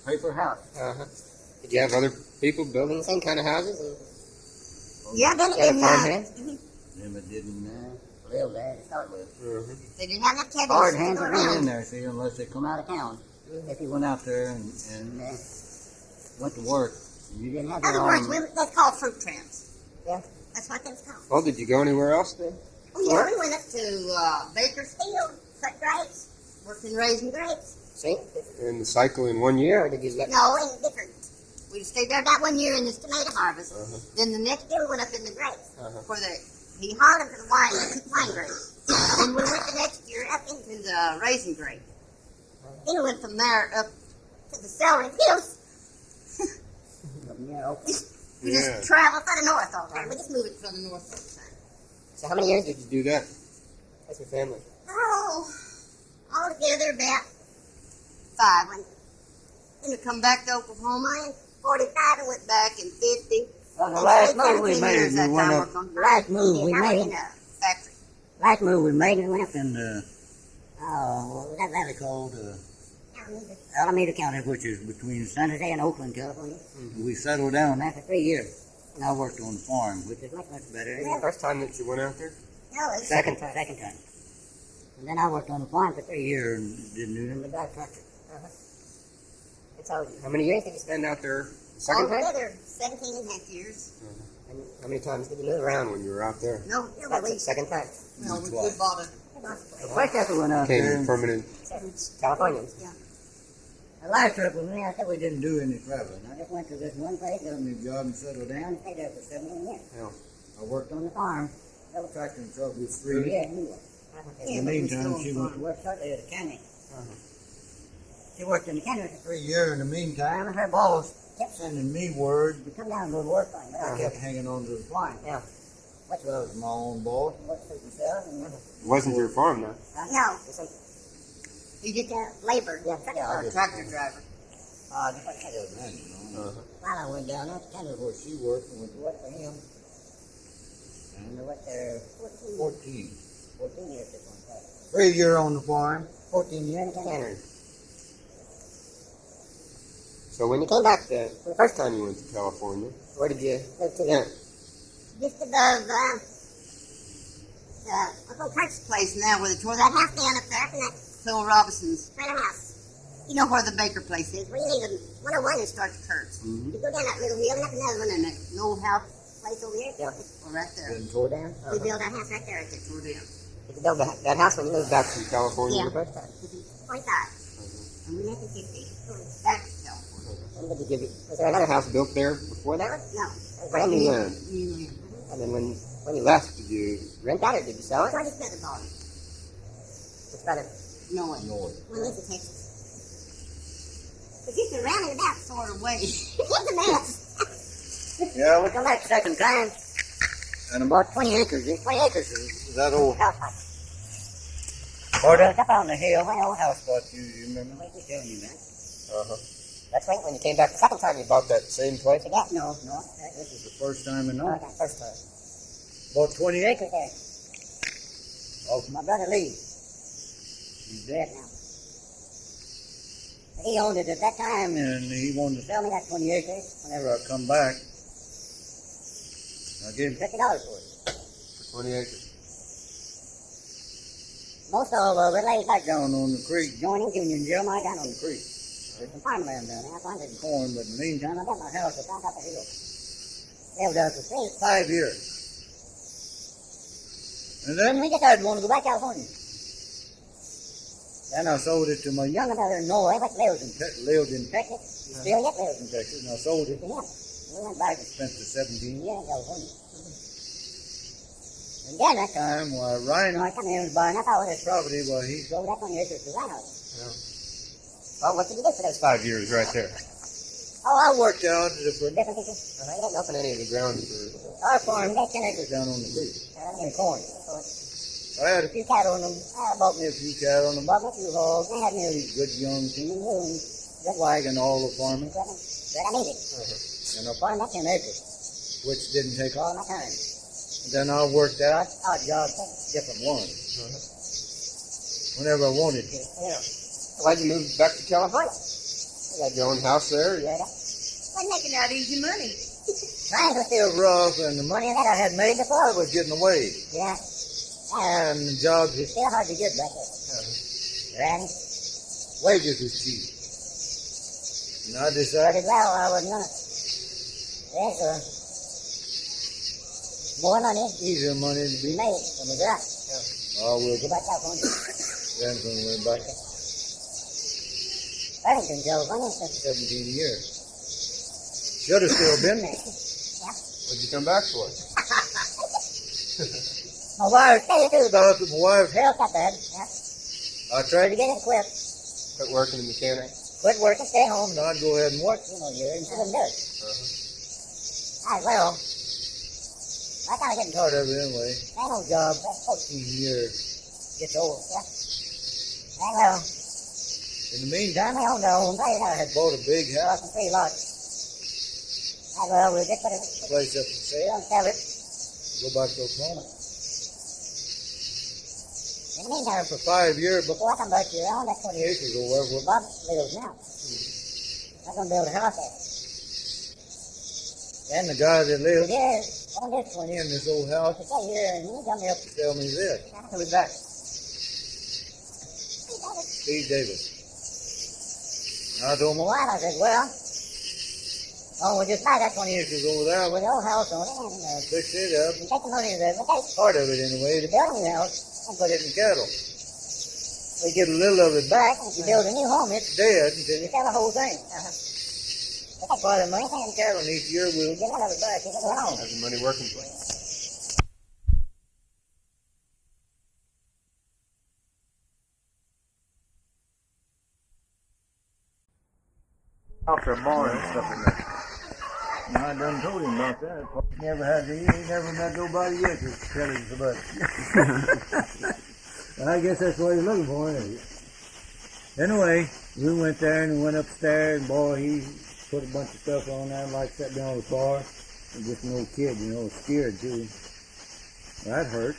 paper house. Uh-huh. Did you have other people building the same kind of houses? Yeah, then You had a farmhand? Them that didn't live there to start with. They didn't have enough cabins. Hard to hands go are around. in there, see, unless they come out of town. If you went out there and went to work, you didn't have In your other words, own. that's called fruit tramps. Yeah. That's what that's called. Well, did you go anywhere else then? Oh, yeah, we went up to Bakersfield, cut grapes, worked in raising grapes. See? In the cycle in 1 year? Or did you let... No, in different. We stayed there about 1 year in this tomato harvest. Then the next year we went up in the grapes. He hired them for the wine grapes. Then we went the next year up into the raisin grape. Then we went from there up to the celery fields. We just travel for the north all the time. We just move it from the north all the time. So how many years did you do that? That's your family. Oh, altogether about 5. Then we come back to Oklahoma in 45 and went back in 50. Well, the last move we made, we went up. Last move we made, Factory. last move we made, we went up in what was that valley called? Alameda County, which is between San Jose and Oakland, California. We settled down there for 3 years. And I worked on the farm, which is much better. First time that you went out there? No, it's Second time. And then I worked on the farm for 3 years and didn't do nothing but drive tractor. How many years did you spend out there the second time? altogether 17 and a half years. And how many times did you move around when you were out there? No, That's the second time. we bought a The first time we went out there, Came permanent. Californians. the last trip with me, I said we didn't do any traveling. I just went to this one place, got a new job, and settled down, and stayed there for 17 years. Yeah. I worked on the farm, double tractor and truck with 3 years. In the meantime, she went to work shortly at the county. She worked in the county for 3 years. In the meantime, and her boss kept sending me word to come down and go to work. But I kept hanging on to the farm. Yeah. Which was my own boss. Worked for himself. And, It wasn't your farm, though. No. He did labor. Yeah, Or tractor driver. just like that other man, you know. While I went down there to Canada where she worked and went to work for him. And I worked there 14 years at one time. 3 years on the farm, 14 years in Canada. So when you came back the first time, You went to California. where did you live to then? Just above Uncle Kurt's place now where they tore that house down up there. And that's Phil Robinson's trailer house. You know where the Baker place is. Where you leave 101 and start to Kurt's. You go down that little hill and up another one and an old house place over there. Yeah. Well, right there. Been tore down? We built our house right there at the tore down. Did you build that house when you moved back In California? Yeah. the first time? 25. And we left in 50. Going back to California. When did you give you? Was there another house built there before that? No. Brand new land. New land. And then when you left, did you rent that or did you sell it? So I just better bought it. Which brother? No way. North. We lived in Texas. But just around and about sort of way. It was a mess. Yeah, we come back the second time. And about 20 acres. 20 acres is that old house. Or up on the hill, my old house spot, you remember? I was telling you that. That's right. When you came back the second time, you bought that same place again. No. This is the first time in North. First time. About 20 acres there. Oh, my brother Lee. He's dead now. He owned it at that time, and he wanted to sell me that 20 acres. Whenever I come back, I gave him $50 for it. For 20 acres. Most of it lays back down on the creek. Joining Junior and Jeremiah down on the creek. There's some farmland down there. I planted some corn, but in the meantime, I got my house up on top of the hill. Lived there for 5 years. And then we decided we wanted to go back to California. Then I sold it to my younger brother in Norway, but lived in Texas. He still yet lives in Texas, and I sold it to him. We went back and spent the 17 years in California. And then that time, Ryan and I come in and buying up all this property, he sold that 20 acres to Ryan. Well, what did you do for those 5 years right there? Oh, I worked out for different people. You didn't open any of the ground for... Our farm got 10 acres down on the creek, in corn. I had a few cattle on them. I bought me a few cattle on them, bought me a few hogs. I had me a good young team, and that wagon all the farming that I needed. And I farmed that 10 acres, which didn't take all my time. And then I worked out odd jobs, different ones. whenever I wanted. Yeah. Why'd you move back to California? You got your own house there? Yeah. I'm making out easy money. Times were still rough, and the money that I had made before was getting away. Yeah. And the jobs, It's still hard to get back there. Right? wages was cheap. And I decided, Well, I wasn't gonna. There's more money easier money to be. made from the ground. Oh, we'll Go back to California. then when we went back Arlington, California. 17 years. Should have still been there. What'd you come back for? My wife, tell you too. Thought that my wife, Real cut bad. Yeah. I tried to To get it quit. Quit working in mechanic? Quit working, stay home. and I'd go ahead and work. You know, you're in 7 years. Well, I kind of getting Part of it anyway. ain't no job. That's 14 years. gets old. Yeah. Well, In the meantime, I owned our own place. I had bought a big house, lost 3 lots. Well, we'll just put it. place up for We sale, don't sell it. go back to Oklahoma. In the meantime, For 5 years, but before I come back here, I own that 20 acres. acres or whatever. Bob lives now. I'm going to build a house there. And the guy that We lived did. On this one. in this old house To stay here, and he come here. tell me this. Who was that? Steve Davis. I told my wife, Well, I said, well, oh, we just buy that 20 acres acres over there, with we the old house on it, and fix it up, take the money there. We take part of it anyway, to the building house and put it in cattle. We get a little of it back, back. If you build a new home, it's dead, until you you sell the whole thing. We take part of the money and cattle, and each year we'll get one of it back. You get it home. How's the money working for you? out there mowing and stuff like that. Now, I done told him about that. He never met nobody yet that's telling us about it. I guess that's what he's looking for, isn't it? Anyway, we went there and we went upstairs, and boy, he put a bunch of stuff on there, like sat down on the car. And just an old kid, scared too. That hurt.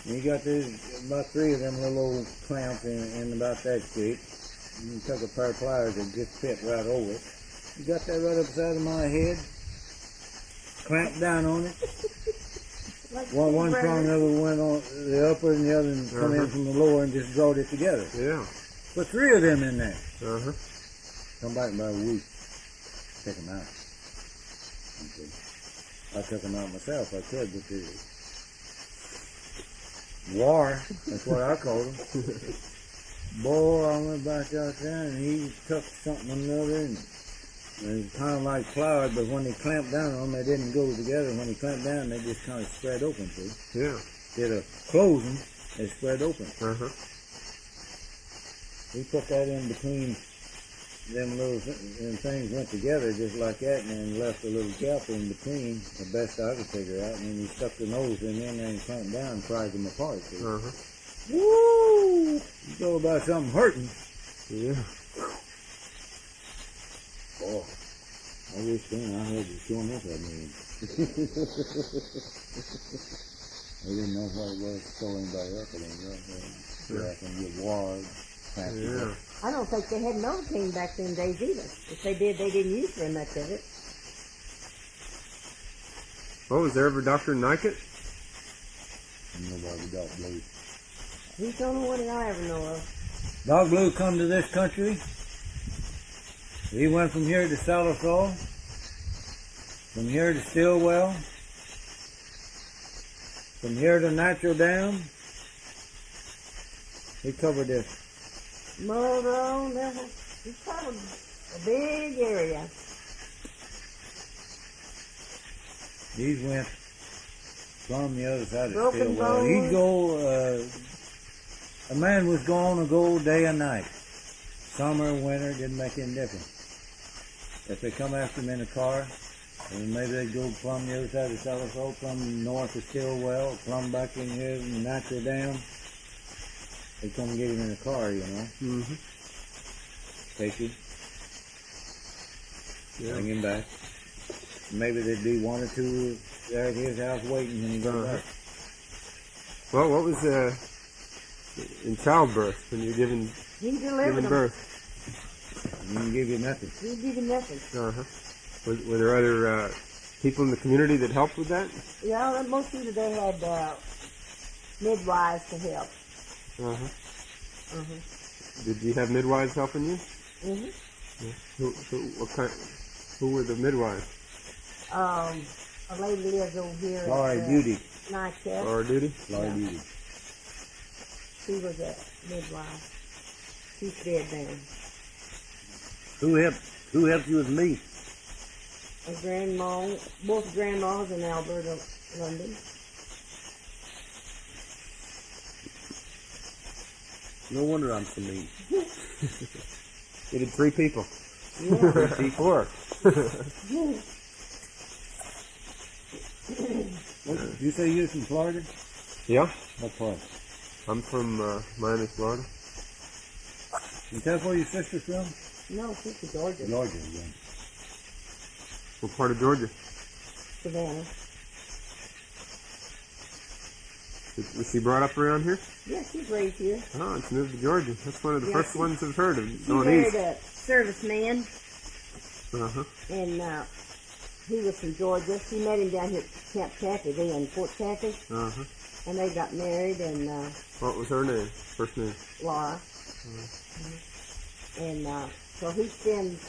And he got about 3 of them little old clamps in about that shape. And he took a pair of pliers that just fit right over it. He got that right up the side of my head, clamped down on it. One prong of it went on the upper and the other and come in from the lower and just drawed it together. Yeah. Put 3 of them in there. Uh-huh. Come back in about a week. Take them out. Okay. I took them out myself. I could, but the war, that's what I called them. Boy, I went back out there and he took something or another and it's kind of like pliers, but when they clamped down on them, they didn't go together. When they clamped down, they just kind of spread open, see? Yeah. Instead of closing, they spread open. Uh-huh. He put that in between them little things went together just like that and then left a little gap in between, the best I could figure out, and then he stuck the nose in there and clamped down and pried them apart, see? Uh-huh. Woo! You go about something hurting. Yeah. Boy, I wish then I had to show this at me. I didn't know what it was to show anybody up at him. So I can get wide. Yeah. I don't think they had Novocaine back then days either. If they did, they didn't use very much of it. Oh, was there ever Dr. Nikett? Nobody got blue. He's the only one that I ever know of. Dog Blue come to this country. He went from here to Sallisaw, from here to Stillwell, from here to Natural Dam. He covered this. Mother, he covered a big area. These went from the other side of Broken Stillwell. He'd bones. go, a man was going to go day and night. Summer, winter, didn't make any difference. If they come after him in a car, and maybe they'd go plumb the other side of Sallisaw, plumb north of Stillwell, plumb back in here in Natural Dam. They'd come and get him in a car, Mm-hmm. take him, Yeah. bring him back. Maybe there'd be 1 or 2 there at his house waiting when he got back. Well, what was in childbirth when you're giving He delivered them. birth. He didn't give you nothing. He didn't give you nothing. Were there other people in the community that helped with that? Yeah, most people they had midwives to help. Did you have midwives helping you? Mhm. Who were the midwives? A lady lives over here. Laura at, Judy. Nice Chest. Laura Duty? Laura Yeah. Judy. She was a midwife. She's dead now. Who helped you with me? A grandma, both grandmas in Alberta, London. No wonder I'm so mean. You did 3 people. Yeah. 4. You say you're from Florida? Yeah, What part? I'm from Miami, Florida. You tell us where your sister's from? No, she's from Georgia. Georgia, yeah. What part of Georgia? Savannah. Was she brought up around here? Yeah, she's raised here. Oh, it's moved to Georgia. That's one of the Yeah, first ones I've heard of She going married east. a serviceman, Uh-huh. and he was from Georgia. She met him down here at Camp Chaffee, they in Fort Chaffee, Uh-huh. and they got married, and What was her name? First name? Laura. And so he spent,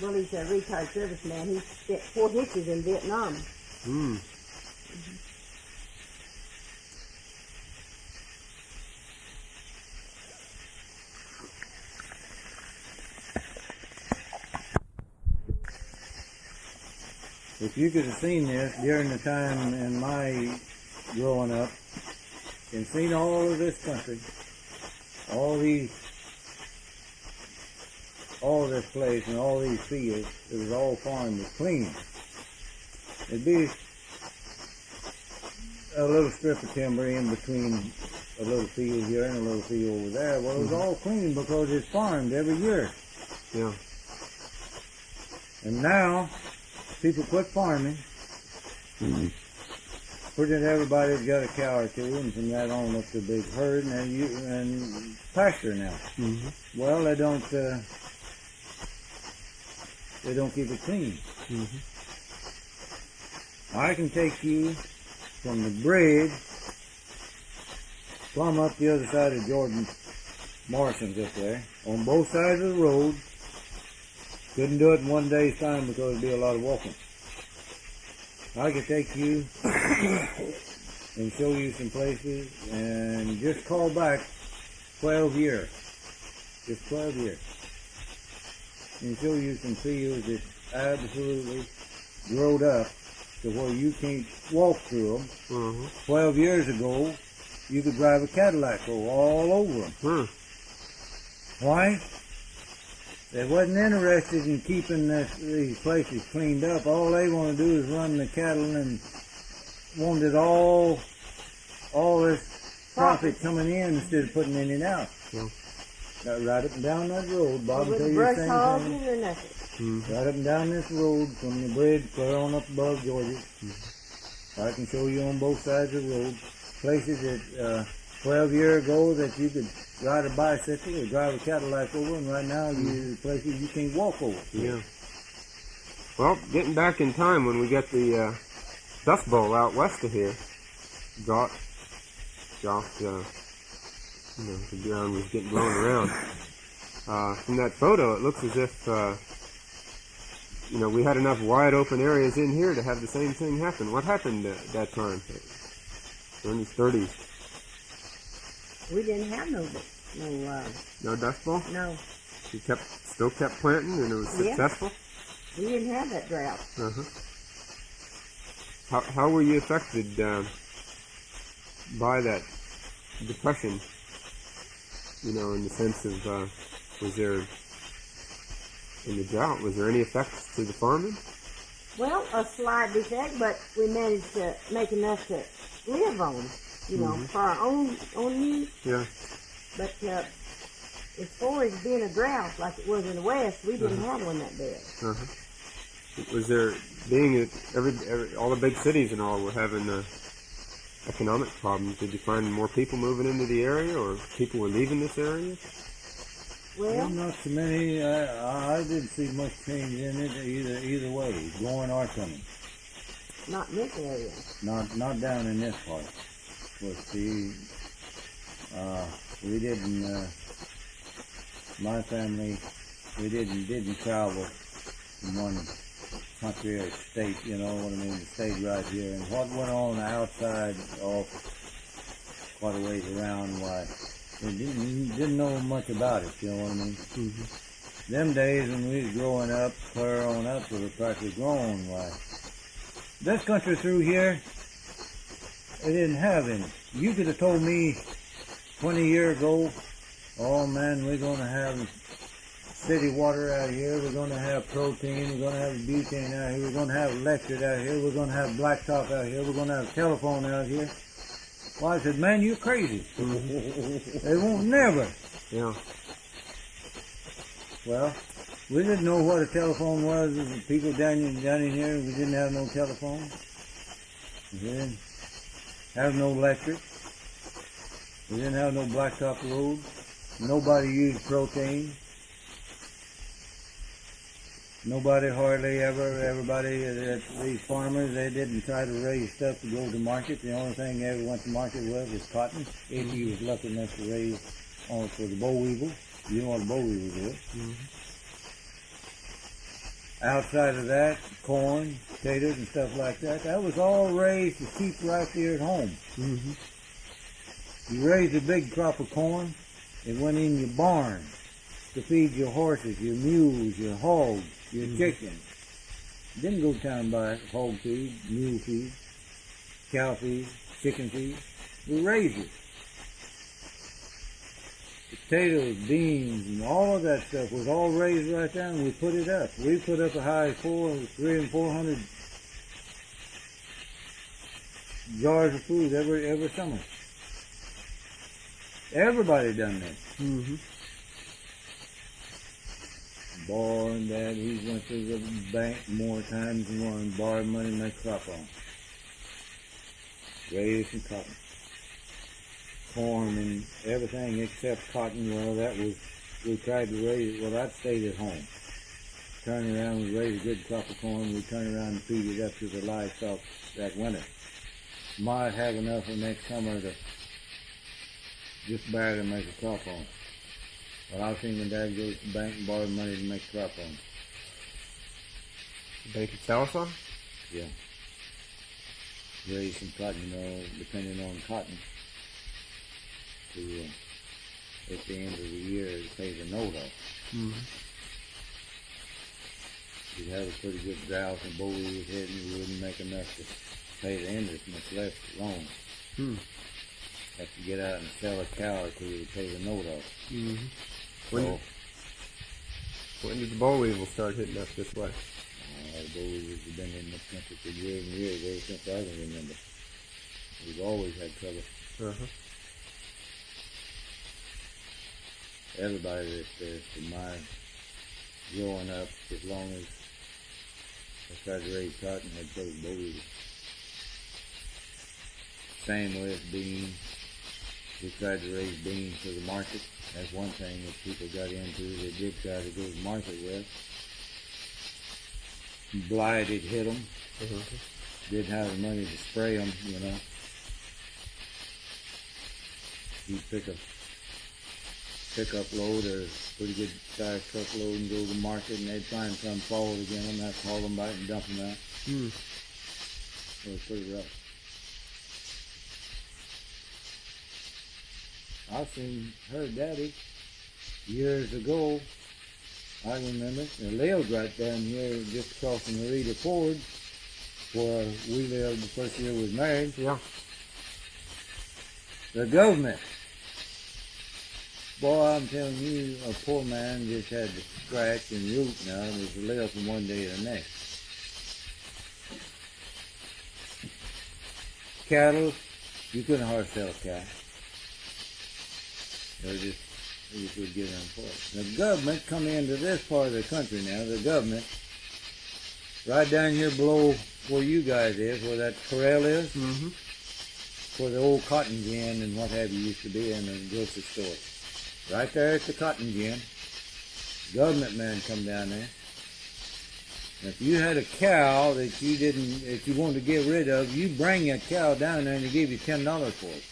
well, he's a retired serviceman. He spent 4 hitches in Vietnam. Hmm. If you could have seen this during the time in my growing up and seen all of this country, all of this place and all these fields, it was all farmed and clean. It'd be a little strip of timber in between a little field here and a little field over there. Well, it was all clean because it's farmed every year. Yeah. And now, people quit farming. Pretty much everybody's got a cow or 2, and from that on up to a big herd, and pasture now. Mm-hmm. Well, they don't keep it clean. Mm-hmm. I can take you from the bridge plumb up the other side of Jordan Morrison's up there, on both sides of the road. Couldn't do it in one day's time because it'd be a lot of walking. I could take you and show you some places and just call back 12 years. Just 12 years. And show you some fields that absolutely growed up to where you can't walk through them. Mm-hmm. 12 years ago, you could drive a Cadillac all over them. Hmm. Why? They wasn't interested in keeping these places cleaned up. All they want to do is run the cattle and wanted all this profit coming in instead of putting any out. Yeah. Got right up and down that road, Bob, With until brush you're saying hogging something. or nothing. Mm-hmm. Right up and down this road from the bridge clear on up above Georgia. I can show you on both sides of the road places that 12 years ago that you could ride a bicycle or drive a Cadillac over, and right now you places you can't walk over. Yeah. Well, getting back in time when we got the Dust Bowl out west of here, the ground was getting blown around. From that photo, it looks as if, we had enough wide open areas in here to have the same thing happen. What happened at that time, during the 30s? We didn't have no No Dust Bowl? no. You still kept planting, and it was Yeah. successful? We didn't have that drought. Uh-huh. How were you affected by that depression? In the sense of, was there any effects to the farming? Well, a slight defect, but we managed to make enough to live on, for our own use. Yeah. But as far as being a drought like it was in the West, we didn't have one that bad. Uh-huh. Was there, being that all the big cities and all were having economic problems? Did you find more people moving into the area, or people were leaving this area? Well, not so many. I didn't see much change in it either way, going or coming. Not in this area. Not down in this part. But see, we didn't. My family, we didn't travel from one country or state. You know what I mean? We stayed right here. And what went on outside, off quite a ways around, why? We didn't know much about it, you know what I mean? Mm-hmm. Them days when we was growing up, clear on up, we were practically grown, why? This country through here, it didn't have any. You could have told me 20 years ago, oh man, we're going to have city water out here, we're going to have protein, we're going to have butane out here, we're going to have electric out here, we're going to have blacktop out here, we're going to have telephone out here. Well, I said, man, you're crazy. Mm-hmm. They won't never. Yeah. Well, we didn't know what a telephone was. People down in here, we didn't have no telephone. We didn't have no electric. We didn't have no blacktop road. Nobody used protein. Nobody hardly everybody, these farmers, they didn't try to raise stuff to go to market. The only thing they ever went to market with was cotton. If you was lucky enough to raise on for the boll weevil. You know what a boll weevil is. Mm-hmm. Outside of that, corn, potatoes and stuff like that, that was all raised to keep right there at home. Mm-hmm. You raised a big crop of corn, it went in your barn to feed your horses, your mules, your hogs, your chickens. You didn't go to town and buy hog feed, mule feed, cow feed, chicken feed. We raised it. Potatoes, beans, and all of that stuff was all raised right down, and we put it up. We put up a high 300 and 400 jars of food every summer. Everybody done that. Mm-hmm. Boy, and Dad, he went to the bank more times than one, borrowed money and make crop on. Raised some cotton. Corn and everything except cotton, well, that was, we tried to raise it, well, that stayed at home. Turn around, we raised a good crop of corn, we turn around and feed it up to the livestock that winter. Might have enough for next summer to just barely make a crop on. Well, I've seen my dad go to the bank and borrow money to make a crop on. The bank at Sallisaw? Yeah. Raise some cotton, you know, depending on cotton. To, at the end of the year, to pay the note off. Mm-hmm. You'd have a pretty good drought and boll weevil hit, and you wouldn't make enough to pay the interest, much less the loan. Have to get out and sell a cow or two to pay the note off. Mm-hmm. When did the boll weevil start hitting us this way? The boll weevils have been in this country for years and years, ever since I can remember. We've always had trouble. Uh-huh. Everybody that's from my growing up, as long as I tried to raise cotton, had those boll weevils. Same with beans. We tried to raise beans for the market. That's one thing that people got into. They did try to go to market with. Blight had hit them. Didn't have the money to spray them, you know. You pick a pickup load or a pretty good sized truckload and go to the market, and they'd find some fault again. And I'd haul them back and dump them out. So it was pretty rough. Heard Daddy years ago. I remember. They lived right down here, just across from the Rita Ford, where we lived the first year we was married. Yeah. The government. Boy, I'm telling you, a poor man just had to scratch and root now and was to live from one day to the next. Cattle, you couldn't hardly sell a cow. They just would get them for it. The government come into this part of the country now, the government, right down here below where you guys is, where that corral is. Mm-hmm. where the old cotton gin and what have you used to be in the grocery store. Right there at the cotton gin, government man come down there. And if you had a cow that you wanted to get rid of, you bring that cow down there and they give you $10 for it.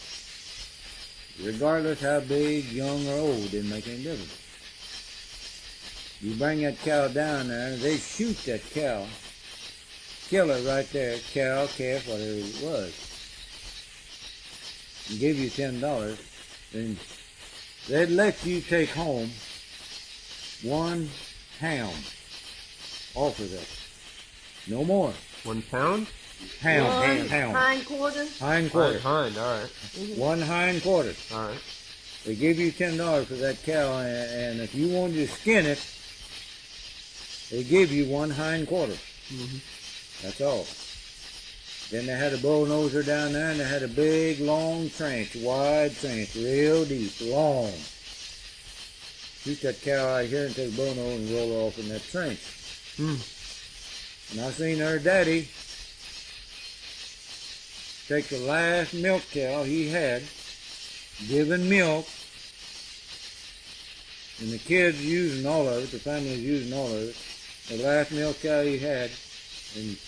Regardless how big, young, or old, didn't make any difference. You bring that cow down there, they shoot that cow, kill it right there, cow, calf, whatever it was, and give you $10, then they'd let you take home 1 pound off of that. No more. 1 pound? Pound. Hind quarter. Hind quarter. Hind, all right. 1 hind quarter. All right. They give you $10 for that cow, and if you wanted to skin it, they give you 1 hind quarter. Mm-hmm. That's all. Then they had a bullnoser down there, and they had a big, long trench, wide trench, real deep, long. Shoot that cow out here and take the bullnose and roll her off in that trench. Mm. And I seen her daddy take the last milk cow he had, giving milk, and the kids using all of it, the family was using all of it, the last milk cow he had, and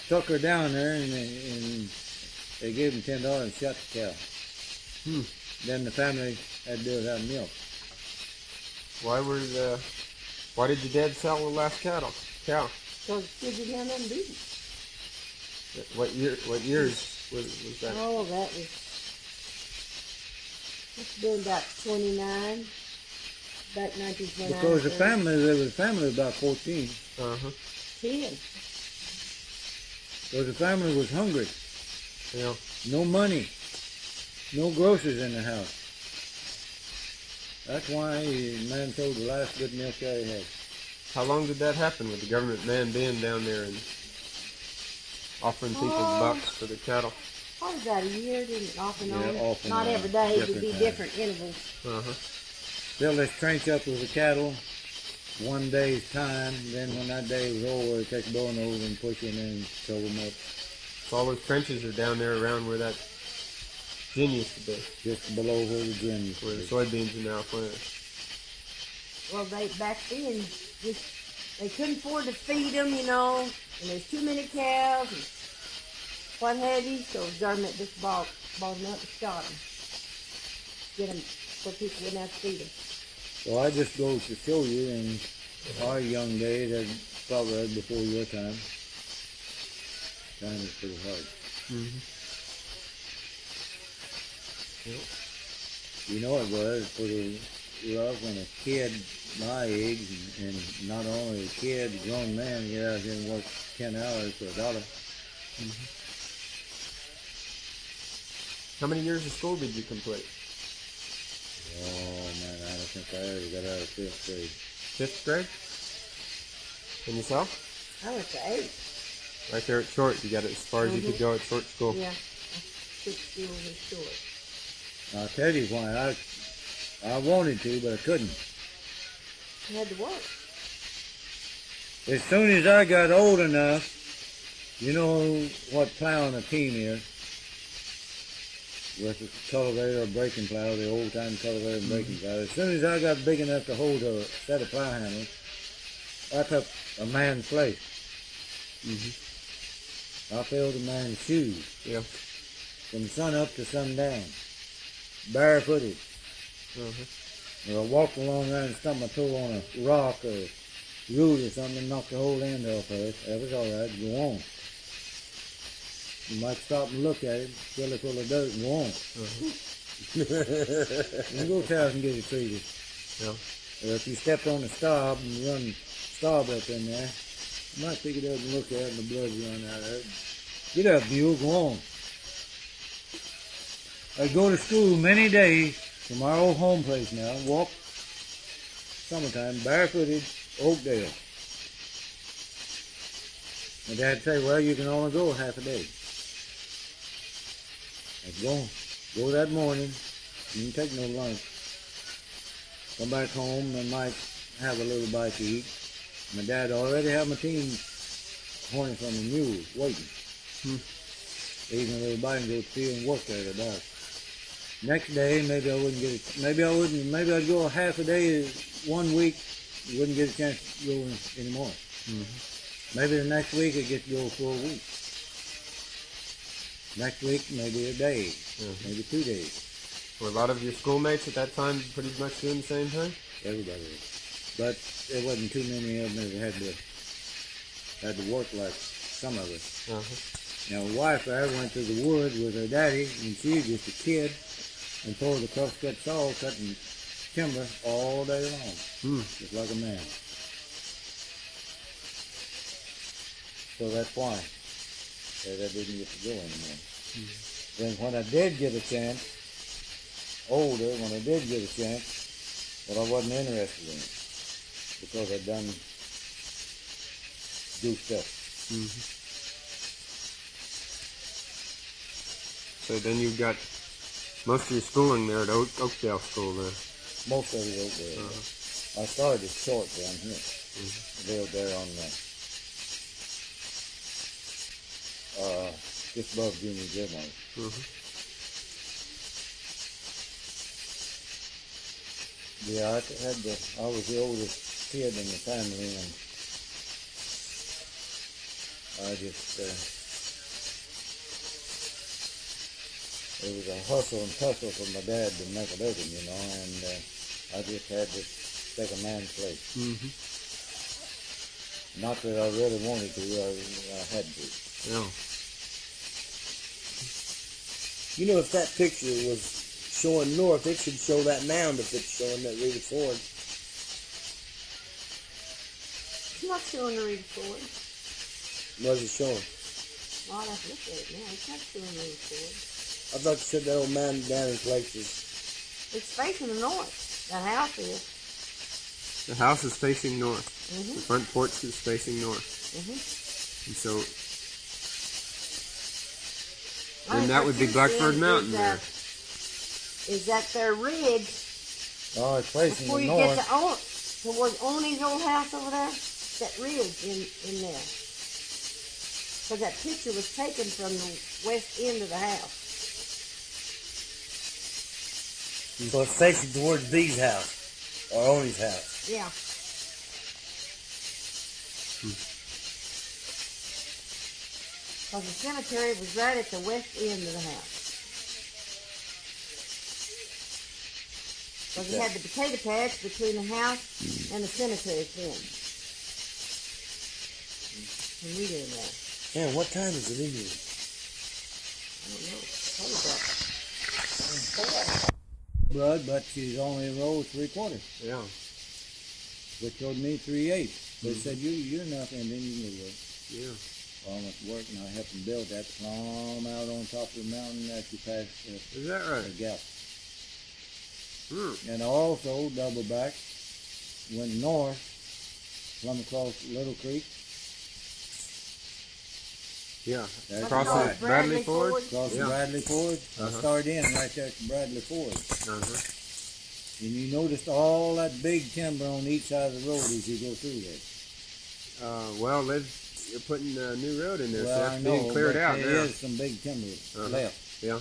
took her down there, and they gave him $10 and shot the cow. Hmm. Then the family had to do without milk. Why did your dad sell the last cow? Because kids didn't have nothing to do. What years was that? Oh, that was, it's been about 29, back 1929. Because there was a family of about 14. Uh-huh. 10. Because the family was hungry. Yeah. No money. No groceries in the house. That's why the man sold the last good milk cow he had. How long did that happen with the government man being down there and offering people bucks for the cattle? Probably about a year, didn't it? Off and on. Yeah, off and Not on. every day, it would Different be times. different intervals. Uh-huh. Fill this trench up with the cattle, 1 day's time. Then when that day was over, they take the bullnose and push them in and fill them up. So all those trenches are down there around where that gin used to be, Just below where the gin used to where the be. soybeans are now planted. Well, back then, they couldn't afford to feed them, and there's too many cows and what have you, so the government just bought them up and shot them. Get them so people wouldn't have to feed them. So I just goes to show you, in our young days, that probably before your time, time is pretty hard. Mm-hmm. Yep. You know it was pretty rough when a kid my age, and not only a kid, a grown man, get out here and work 10 hours for $1. Mm-hmm. How many years of school did you complete? Oh man, I don't think I ever got out of 5th grade. 5th grade? And yourself? I went to 8. Right there at Short, you got it as far as you could go at Short School. Yeah, I took school in Short. I'll tell you why. I wanted to, but I couldn't. You had to work. As soon as I got old enough, you know what plowing a team is, with a cultivator or breaking plow, the old-time cultivator and breaking plow. As soon as I got big enough to hold a set of plow handles, I took a man's place. Mm-hmm. I filled a man's shoes Yeah. from sun up to sundown, barefooted. Uh-huh. Or I walked along there and stumped my toe on a rock or root or something and knocked the whole end off of it. That was all right. Go on. You might stop and look at it, fill it full of dirt, and go on. Uh-huh. And go tell us and get it treated. Yeah. Or if you stepped on the stop and run stop up in there, you might pick it up and look at it and the blood run out of it. Get up, Buell, go on. I go to school many days from our old home place now, walk summertime, barefooted, Oakdale. My dad say, well, you can only go half a day. I'd go that morning, you can take no lunch. Come back home and might have a little bite to eat. My dad already had my team horny from the mule waiting. Even if everybody can go to the field and work there at dark. Next day, maybe I wouldn't get it. Maybe I'd go half a day 1 week, wouldn't get a chance to go anymore. Maybe the next week I'd get to go for a week. Next week, maybe a day, maybe 2 days. Were a lot of your schoolmates at that time pretty much doing the same thing? Everybody was. But there wasn't too many of them that had to work like some of us. Now, my wife, I went to the woods with her daddy, and she was just a kid, and pulled the crosscut saw, cutting timber all day long, just like a man. So that's why I didn't get to go anymore. Then when I did get a chance, when I did get a chance, well, I wasn't interested in it because I'd done do stuff. So then you got most of your schooling there at Oakdale School there. Most of it over there. I started short down here. Lived there on just above Junior Wiedman. Yeah, I was the oldest kid in the family, and I just, it was a hustle and tussle for my dad to make a living, you know, and I just had to take a man's place. Not that I really wanted to, I had to. Yeah. You know, if that picture was showing north, it should show that mound if it's showing that Rita Ford. It's not showing the Rita Ford. What is it showing? Well, I'll have to look at it now. It's not showing the Rita Ford. I thought you said that old mound down in places. It's facing the north. That house is. The house is facing north. The front porch is facing north. And so then that would be Blackbird Mountain there. Is that their ridge Oh, it's facing before the you north. get towards Oney's old house over there? That ridge in there. Because that picture was taken from the west end of the house. So it's facing towards B's house, or Oney's house. Yeah. Because the cemetery was right at the west end of the house. Because it had the potato patch between the house and the cemetery fence. And we did that. Man, what time is it in here? I don't know. Probably about Blood, but she's only rolled 3/4, Yeah. which told me 3/8. They said, you're nothing, and then you knew it. Yeah. Well, I went to work, and I helped them build that plumb out on top of the mountain that you passed Is that the right? gap. And I also double back, went north, plumb across Little Creek, Yeah. That's Across right. the Bradley Ford? across the Yeah. Bradley Ford. I started in right there at the Bradley Ford. And you noticed all that big timber on each side of the road as you go through there. Well, you're putting a new road in there, so Well, I that's know, being cleared but out there now. is some big timber left. Yeah.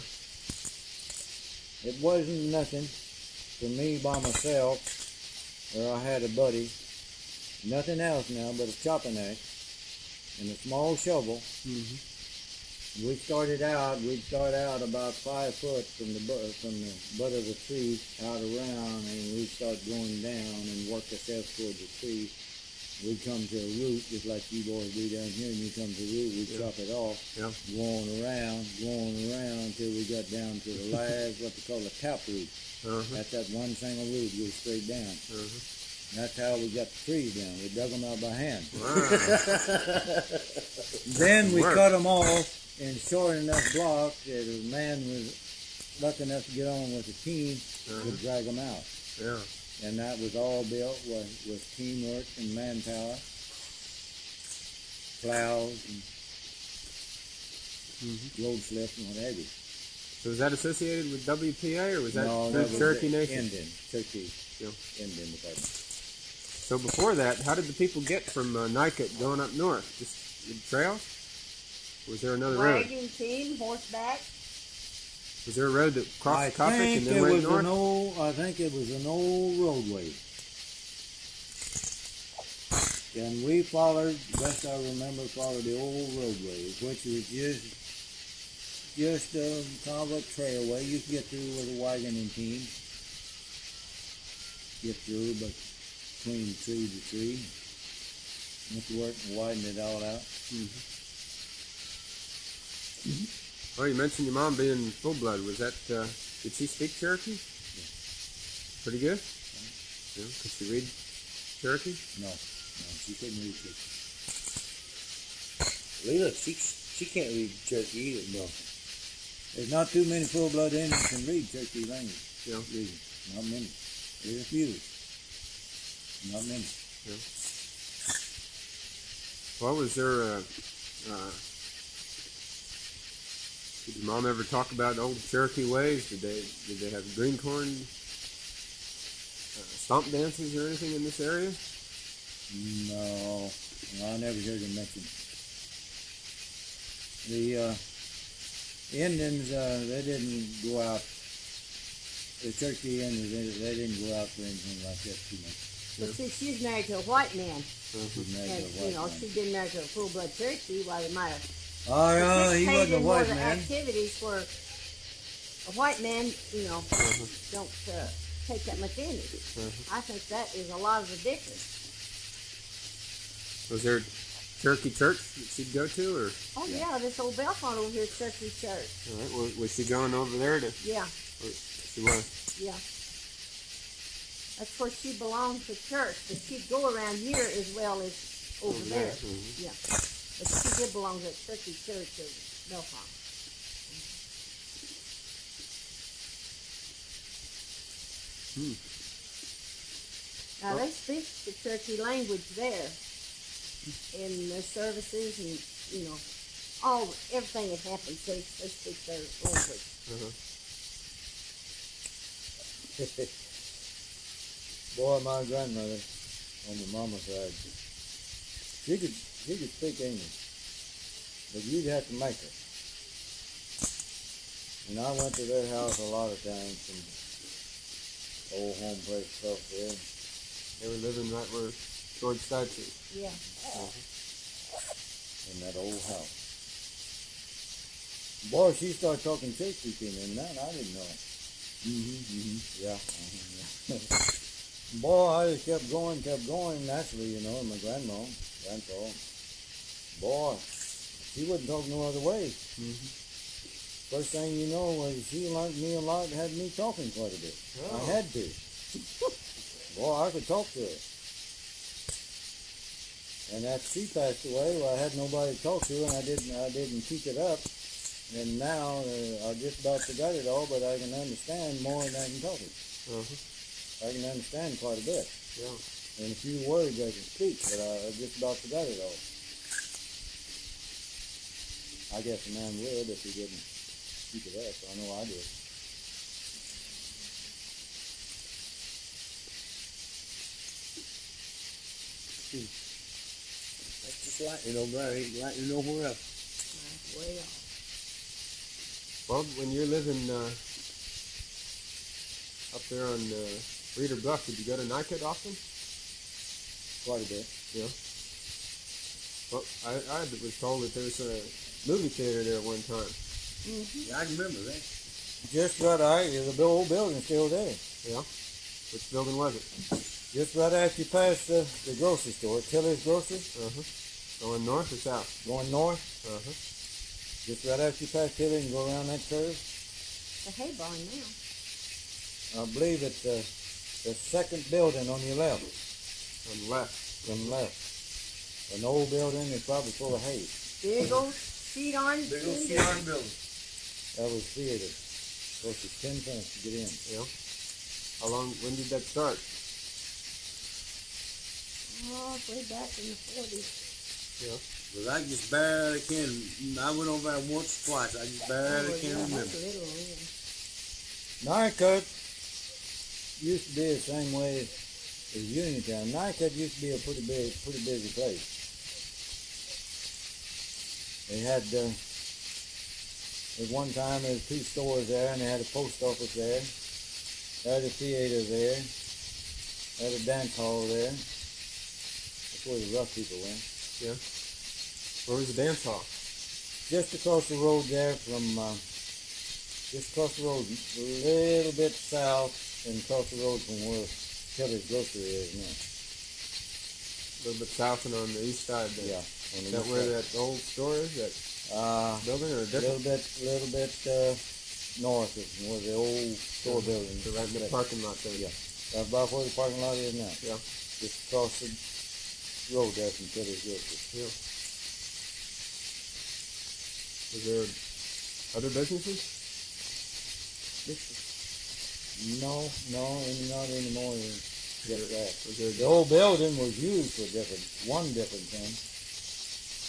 It wasn't nothing for me by myself, or I had a buddy, nothing else now but a chopping axe and a small shovel. We'd start out about 5 foot from the butt of the tree out around, and we'd start going down and work ourselves towards the tree. We'd come to a root, just like you boys do down here, and you come to a root, we'd chop it off, going around until we got down to the last, what they call a tap root. That's that one single root goes straight down. And that's how we got the trees down. We dug them out by hand. Then we cut them off in short enough blocks that a man was lucky enough to get on with a team to drag them out. Yeah. And that was all built with teamwork and manpower, plows and load slips and what have you. So was that associated with WPA, or was that No, through that was Cherokee the Nation? Indian, Cherokee Yeah. Indian Department. So before that, how did the people get from Nika going up north? Just the trails? Was there another road? Wagon team, horseback. Was there a road that crossed I the Coppic think and then it went was north? an old. I think it was an old roadway. And we followed, best I remember, followed the old roadway, which was just kind of a trailway. You could get through with a wagon and team. Get through, but between tree to tree. You have to work and widen it all out. Well, you mentioned your mom being full blood. Was that? Did she speak Cherokee? Yeah. Pretty good. Yeah. Could she read Cherokee? No, she couldn't read it. Leela, she can't read Cherokee either. No. There's not too many full-blood Indians can read Cherokee language. Yeah. Not many. There's a few. Not many. Yeah. Well, was there did your mom ever talk about old Cherokee ways? Did they have green corn stomp dances or anything in this area? No, I never heard them mentioned. The Indians, they didn't go out. The Cherokee Indians, they didn't go out for anything like that too much. But see, she's married to a white man. She's married And, to a white man. she didn't marry to a full-blood Cherokee. Why they might have Oh, yeah, he wasn't a participated in more white of the man. activities where a white man, don't take that much in it. I think that is a lot of the difference. Was there a Cherokee church that she'd go to, or? Oh yeah, this old Belfont over here, Cherokee Church. All right. Was she going over there to? Yeah, She was. yeah. That's where she belonged to church, but she'd go around here as well as over there. Yeah, but she did belong to Cherokee Church of Belfont. Now they speak the Cherokee language there in their services, and everything that happens, they speak their language. Boy, my grandmother on my mama's side, she could speak English, but you'd have to make her. And I went to their house a lot of times, and old home place stuff there. They were living right where George Statue. Yeah. In that old house. Boy, she started talking Cherokee to me, and that I didn't know. Yeah. Boy, I just kept going, naturally, my grandpa. Boy, she wouldn't talk no other way. First thing you know was she liked me a lot, had me talking quite a bit. I had to. Boy, I could talk to her. And after she passed away, well, I had nobody to talk to, and I didn't keep it up. And now I just about forgot it all, but I can understand more than I can talk it. I can understand quite a bit. Yeah. And a few words I can speak, but I just about forgot it all. I guess a man would if he didn't keep it up. I know I did. That's just lightning over there. Ain't lightning nowhere else. Way off. Well, when you're living up there on Reeder Bluff, did you go to Nycut often? Quite a bit. Yeah. Well, I was told that there was a movie theater there at one time. Yeah, I remember that. Just right out, the old building's still there. Yeah. Which building was it? Just right after you pass the grocery store, Tiller's Grocery, Going north or south? going north. Just right after you pass Tiller and go around that curve. The hay barn now. I believe it's the second building on your left. On the left. From the left. An old building is probably full of hay. Big old sheet iron. Big old sheet iron building. That was theater. Cost us 10 cents to get in. Yeah. When did that start? Oh, way back in the 40s. Yeah. But I just barely can. I went over there once or twice. I just barely can remember. That's a little, yeah. Nycut used to be the same way as Uniontown. Nycut used to be a pretty busy place. They had, at one time there was 2 stores there, and they had a post office there. They had a theater there. They had a dance hall there. That's where the rough people went. Yeah. Where was the dance hall? Just across the road there from, just across the road, a little bit south, and across the road from where Kelly's Grocery is now. A little bit south and on the east side there. Yeah. Is that where that old store is? That building or a different? Little bit north of where the old store building. So right in the parking lot there. Yeah. That's about where the parking lot is now. Yeah. Just across the road there from Kelly's Grocery. Yeah. Was there other businesses? No, not anymore. Just that. Was there The old building was used for one different thing.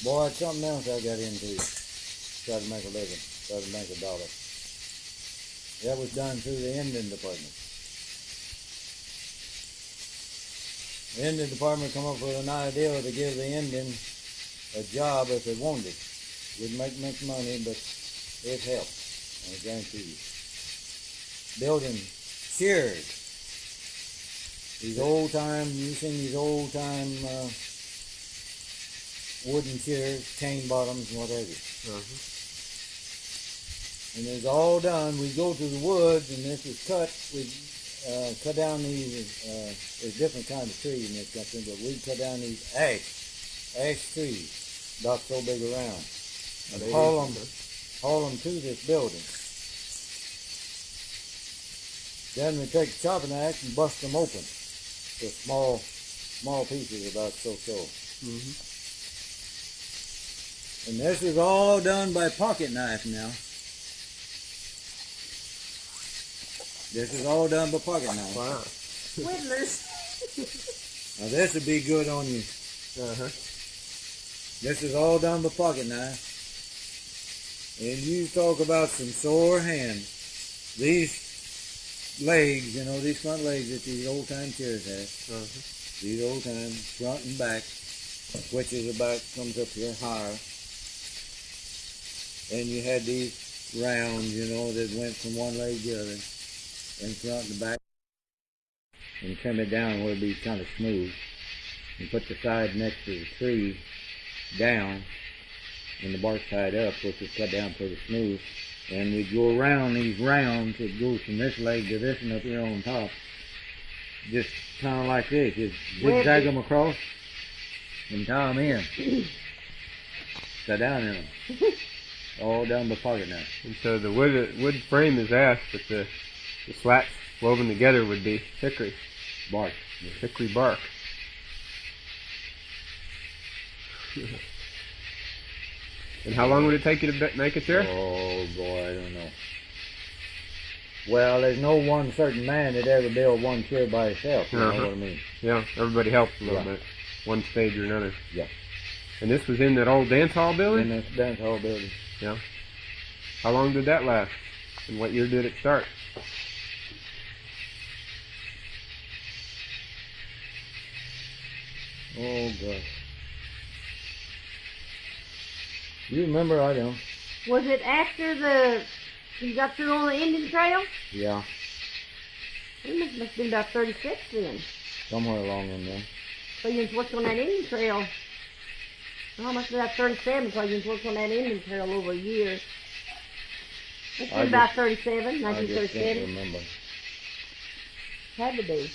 Boy, it's something else I got into. Try to make a living. Try to make $1. That was done through the Indian department. The Indian department come up with an idea to give the Indian a job if they wanted it. Wouldn't make much money, but it helped. I guarantee you. Building chairs. These old time, you've seen these old time wooden chairs, cane bottoms, and whatever. And it's all done. We go to the woods, and this is cut. We cut down these. There's different kinds of trees in this country, but we cut down these ash trees, about so big around, and haul them to this building. Then we take a chopping axe and bust them open to small pieces, about so. And this is all done by pocket knife now. This is all done by pocket knife. Wow. Whittlers. Now this would be good on you. This is all done by pocket knife. And you talk about some sore hands. These legs, these front legs that these old time chairs have. These old time front and back, which is about comes up here higher. And you had these rounds, that went from one leg to the other, in front and back, and trim it down where it'd be kind of smooth. And put the side next to the tree down, and the bark tied up, which is cut down pretty smooth. And we'd go around these rounds. It goes from this leg to this one up here on top. Just kind of like this. Just zigzag them across and tie them in. Sit down in them. All done by pocket knife. And so the wood frame is ash, but the slats woven together would be hickory bark. Hickory bark. And how long would it take you to make a chair? Oh boy, I don't know. Well, there's no one certain man that ever built one chair by himself. You know what I mean? Yeah, everybody helped a little bit, one stage or another. Yeah. And this was in that old dance hall building? In this dance hall building. Yeah. How long did that last? And what year did it start? Oh gosh. You remember? I don't. Was it after you got through on the Indian Trail? Yeah. It must have been about 36 then. Somewhere along in there. So you worked on that Indian Trail. Well, must have been about 37, so you worked on that Indian Trail over a year. It's been about 37, I just 1937. can't remember. Had to be.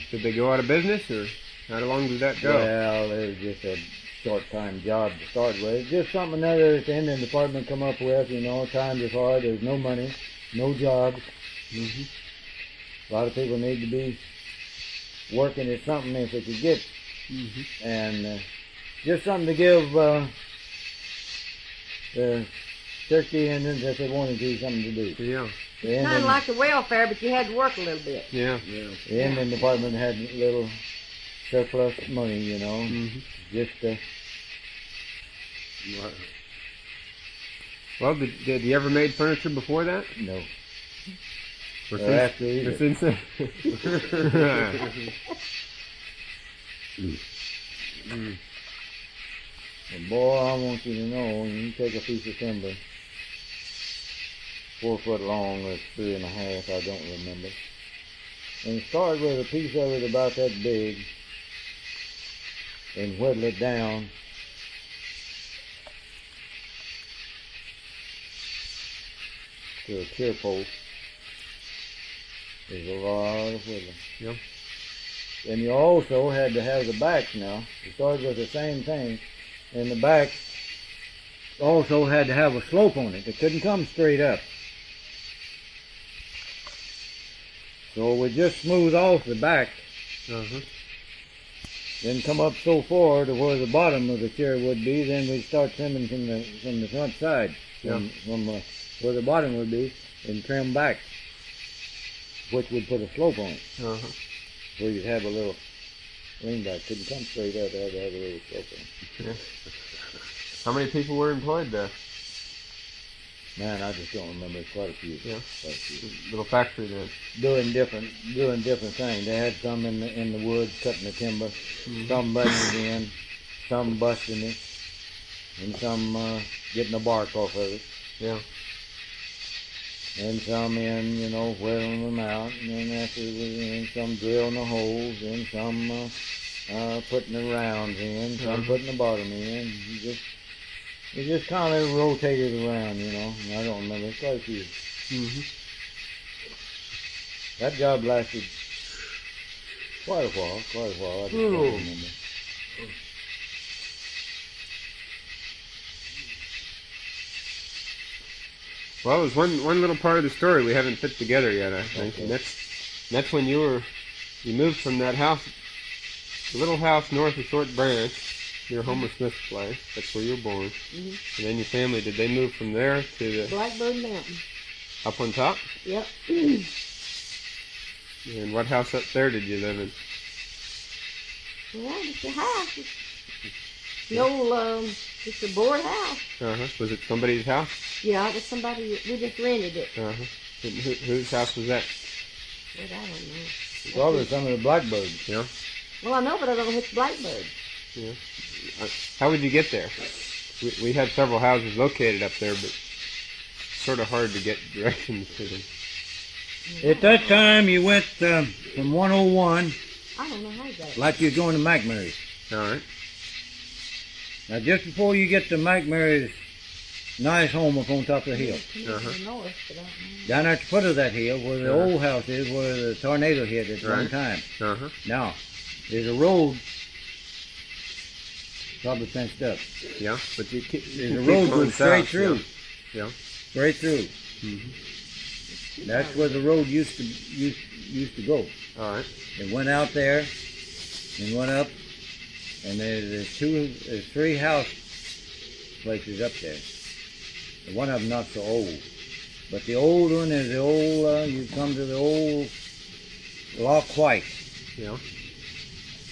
Did they go out of business, or how long did that go? Well, it was just a short-time job to start with. It's just something other that the Indian department come up with, times is hard, there's no money, no jobs. A lot of people need to be working at something if they could get. And just something to give the Turkey Indians if they wanted to, something to do. Yeah. Kind of like the welfare, but you had to work a little bit. Yeah. The Indian department had little surplus money, just Well, did you ever made furniture before that? no. Or after either. since then? And boy, I want you to know, when you take a piece of timber, 4 foot long or 3.5, I don't remember, and start with a piece of it about that big, and whittle it down to a chair post. There's a lot of whittling. Yep. And you also had to have the backs now. You started with the same thing, and the back also had to have a slope on it. It couldn't come straight up. So we just smooth off the back, then come up so far to where the bottom of the chair would be. Then we'd start trimming from the front side, from where the bottom would be, and trim back, which would put a slope on it. Where you'd have a little lean back. Couldn't come straight up. It had to have a little slope on it. How many people were employed there? Man, I just don't remember. Quite a few. Yeah. Quite a few. Little factory then. Doing different things. They had some in the woods cutting the timber, some butting it in, some busting it, and some getting the bark off of it. Yeah. And some in, whittling them out, and then after it was in, some drilling the holes, and some putting the rounds in, some putting the bottom in. It just kind of rotated around, and I don't remember. It's quite a few. That job lasted quite a while. I just don't remember. Well, it was one little part of the story we haven't put together yet, I think. Okay. And that's when you moved from that house, the little house north of Short Branch, your Homer Smith place. That's where you were born. And then your family, did they move from there to the Blackbird Mountain. up on top? Yep. And what house up there did you live in? Well, it's a house. No, it's a board house. Was it somebody's house? Yeah, it was somebody. We just rented it. Whose house was that? But I don't know. Probably some of the blackbirds. Yeah. Well, I know, but I don't know which blackbird. Yeah. How would you get there? We had several houses located up there, but sort of hard to get directions to them. At that time, you went from 101, I don't know how you got it. like you're going to McMurray's. All right. Now, just before you get to McMurray's nice home up on top of the hill, North, but I don't know. down at the foot of that hill, where the old house is, where the tornado hit at one time. Now, there's a road, probably fenced up. Yeah, but There's a road goes straight through. Yeah. Straight through. That's where the road used to go. All right. It went out there and went up, and there's 3 house places up there. And one of them not so old, but the old one is the old. You come to the old Lock White Yeah.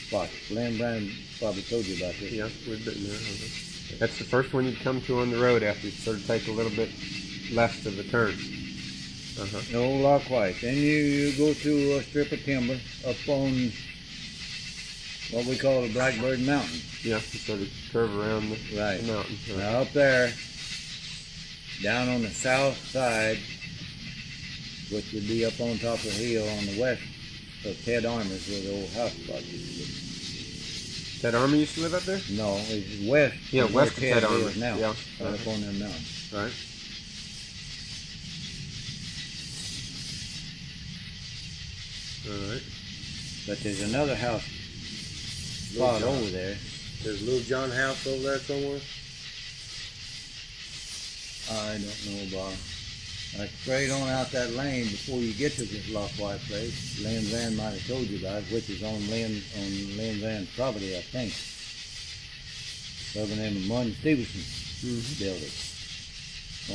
spot. Lynn Brown probably told you about this. Yeah, we've been there. That's the first one you'd come to on the road after you sort of take a little bit left of the turn. The old Lock White. Then you go to a strip of timber up on what we call the Blackbird Mountain. Yeah, you sort of curve around the mountain. Now up there, down on the south side, which would be up on top of the hill on the west of Ted Armour's, where the old house spot used to be. Ted Armour used to live up there? No, it's west. Yeah, of where west of Ted Armour. is now. Yeah. Right up on that mountain. Right. All right. But there's another house spot over there. There's Little John house over there somewhere. I don't know, Bob. Straight on out that lane before you get to this Lock White place, Lynn Van might have told you about it, which is on Lynn Van's property, I think. By the name of Munn Stevenson building.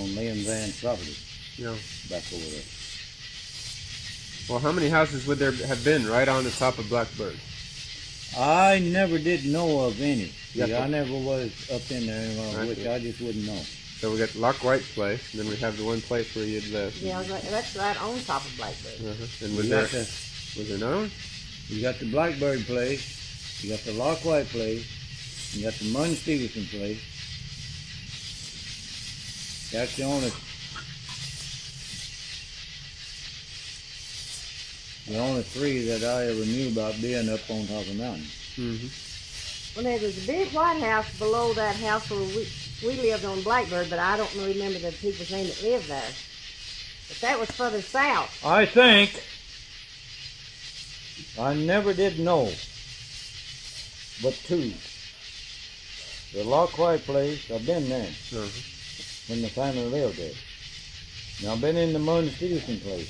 On Lynn Van's property. Yeah. Back over there. Well, how many houses would there have been right on the top of Blackbird? I never did know of any. Yeah, I never was up in there, Right. which I just wouldn't know. So we got Lock White's place, and then we have the one place where you'd live. Yeah, that's right on top of Blackbird. And was You there got another one? You got the Blackbird place, you got the Lock White place, You got the Munn Stevenson place. That's the only three that I ever knew about being up on top of the mountain. Well, there was a big white house below that house where we lived on Blackbird, but I don't remember the people's name that lived there. But that was further south. I think I never did know but two. The Lock White place, I've been there when the family lived there. Now I've been in the Munn Stevenson place.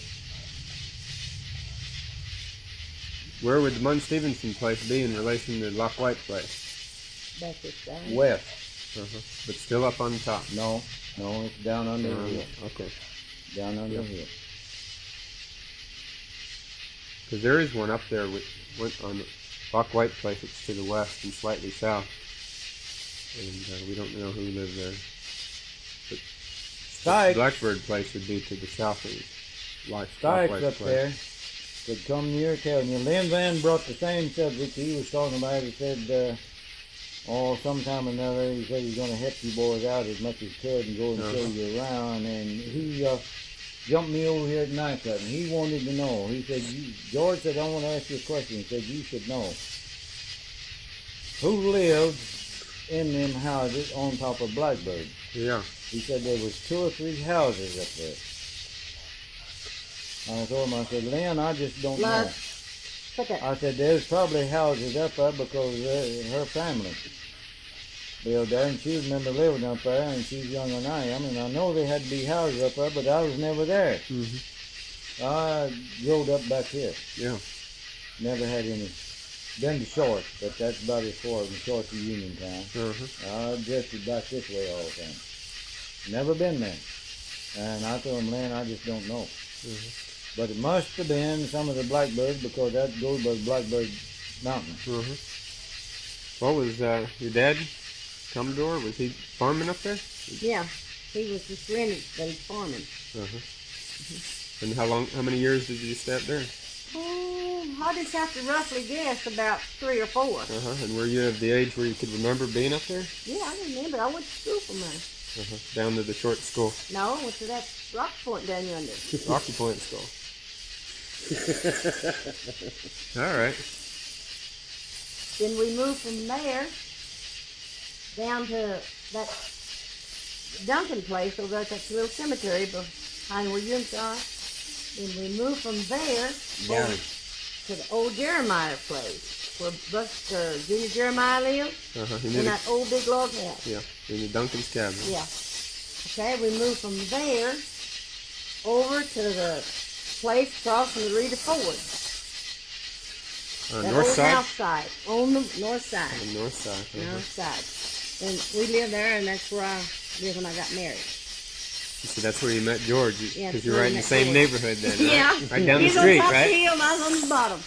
Where would the Munn Stevenson place be in relation to the Lock White place? That's this side. West. But still up on the top. No, it's down under the hill. Okay. Down under the hill. Because there is one up there with on the Lock White place. It's to the west and slightly south. And we don't know who lived there. But Stike. Blackbird place would be to the south of Lock Stike's White up place. there. Could come near telling you. Lynn Van brought the same subject he was talking about. He said, sometime or another, he said he's going to help you boys out as much as he could and go and show you around. And he jumped me over here at night cutting. He wanted to know. He said, George said, I want to ask you a question. He said, you should know. Who lived in them houses on top of Blackbird? Yeah. He said there was 2 or 3 houses up there. I told him, I said, Lynn, I just don't know. I said, there's probably houses up there because her family lived there, and she remember living up there, and she's younger than I am, and I know they had to be houses up there, but I was never there. I rode up back here. Yeah. Never had any. Been to Short, but that's about as far as Short to Uniontown. I drifted back this way all the time. Never been there. And I told him, Lynn, I just don't know. But it must have been some of the Blackbird because that goes by Blackbird Mountain. What was your dad, Commodore? Was he farming up there? Yeah, he was just rented, but he's farming. And how many years did you stay up there? I just have to roughly guess about 3 or 4. And were you of the age where you could remember being up there? Yeah, I remember. I went to school from there. Down to the short school. No, I went to that Rocky Point down yonder. Rocky Point school. All right. Then we moved from there down to that Duncan place over there at that little cemetery behind where you are. Then we moved from there over to the old Jeremiah place where Junior Jeremiah lived in that old big log house. Yeah, in the Duncan's cabin. Yeah. Okay, we moved from there over to the place across from the Rita Ford. That North old side? house side, on the north side. On the north side. North side. And we lived there, and that's where I lived when I got married. So that's where you met George, Yeah, because you're right in the same neighborhood then, right? Yeah. Right down the He's street, on top right? of the hill, and I was on the bottom.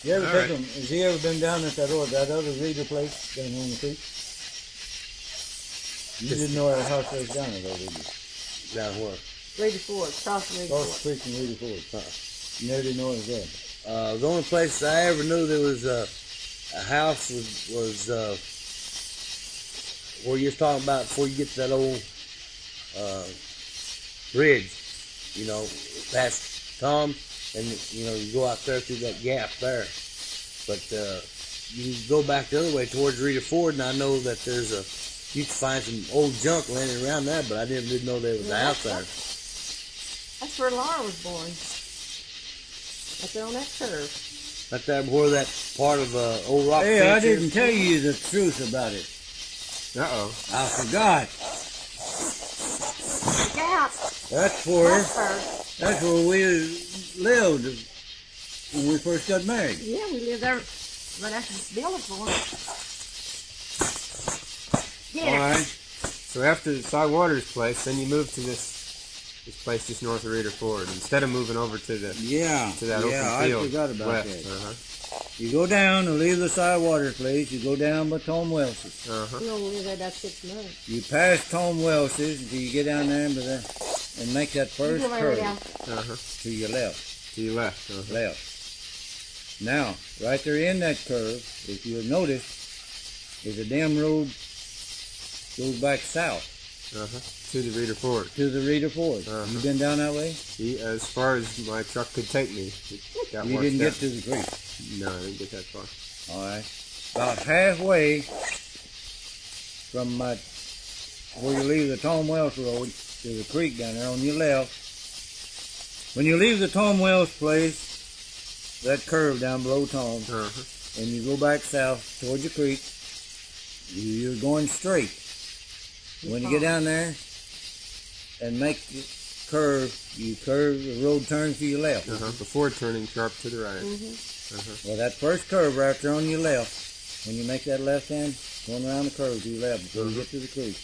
You ever All take right. him? Has he ever been down at that other Reader place down on the creek? You didn't know that house was down there, though, did you? Down where? Rita Ford, crossing Rita Across Ford. the creek from Reader Ford. You never did know it was there. The only place I ever knew there was a house was where you was talking about before you get to that old bridge, past Tom, and you go out there through that gap there. But you go back the other way towards Rita Ford, and I know that you can find some old junk laying around there, but I didn't know there was a house there. That's where Laura was born. Right there on that curve. Right there where that part of old rock Hey, fence I is. didn't tell you the truth about it. Uh-oh. I forgot. Look out. That's where we lived when we first got married. Yeah, we lived there right after the building for us. All Yeah. right. So after the Cy Waters place, then you moved to this place just north of Reader Ford, instead of moving over to that Yeah, open I field. forgot about west. that. You go down and leave the Cy Waters place. You go down by Tom Welch's. We only lived there about 6 months. You pass Tom Welch's until you get down there and make that first You go right curve down. to your left. To your left. Left. Now, right there in that curve, if you'll notice, is a damn road goes back south To the Reader Ford. to the Reader Ford. You been down that way? As far as my truck could take me. It got You washed didn't get out. to the creek. No, I didn't get that far. All right. About halfway from where you leave the Tom Wells Road, there's a creek down there on your left. When you leave the Tom Wells place, that curve down below Tom, and you go back south towards the creek, you're going straight. When you get down there and make the curve, you curve, the road turns to your left. Before turning sharp to the right. Well, that first curve right there on your left, when you make that left hand, going around the curve to your left before you get to the creek,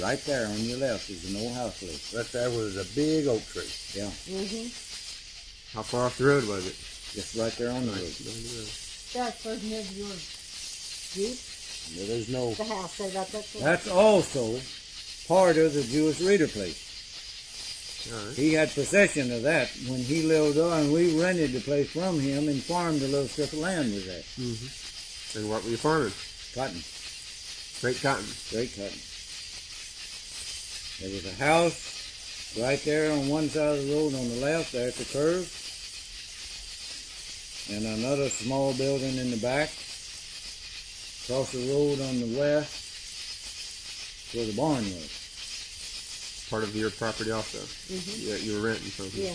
right there on your left is an old house place. Right there was a big oak tree. Yeah, How far off the road was it? just right there on the road. That's first near your Jeep. Yeah, there's no. The house there, that's it. That's also part of the Jewish Reader place. All right. He had possession of that when he lived on. We rented the place from him and farmed a little strip of land with that. And what were you farming? Cotton, Straight cotton. straight cotton. There was a house right there on one side of the road on the left, there at the curve, and another small building in the back. Across the road on the west, where the barn was. Part of your property also. You were renting from him. Yeah.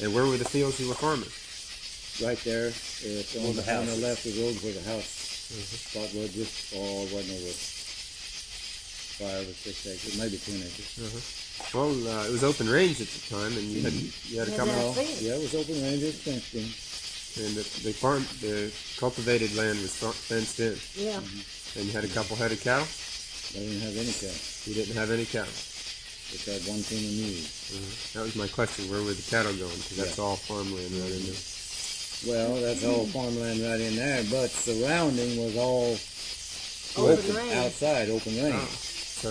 And where were the fields you were farming? Right there, it's on the left of the road where the house spot was, just, wasn't over 5 or 6 acres, maybe 10 acres. Well, it was open range at the time, and you had a couple. Yeah, it was open range, it was fenced in. And the cultivated land was fenced in. Yeah. And you had a couple head of cattle. I didn't have any cattle. You didn't have any cattle. Just had one team of mules. That was my question. Where were the cattle going? Because that's all farmland right in there. Well, that's all farmland right in there, but surrounding was all Open range. outside, open range. Oh. So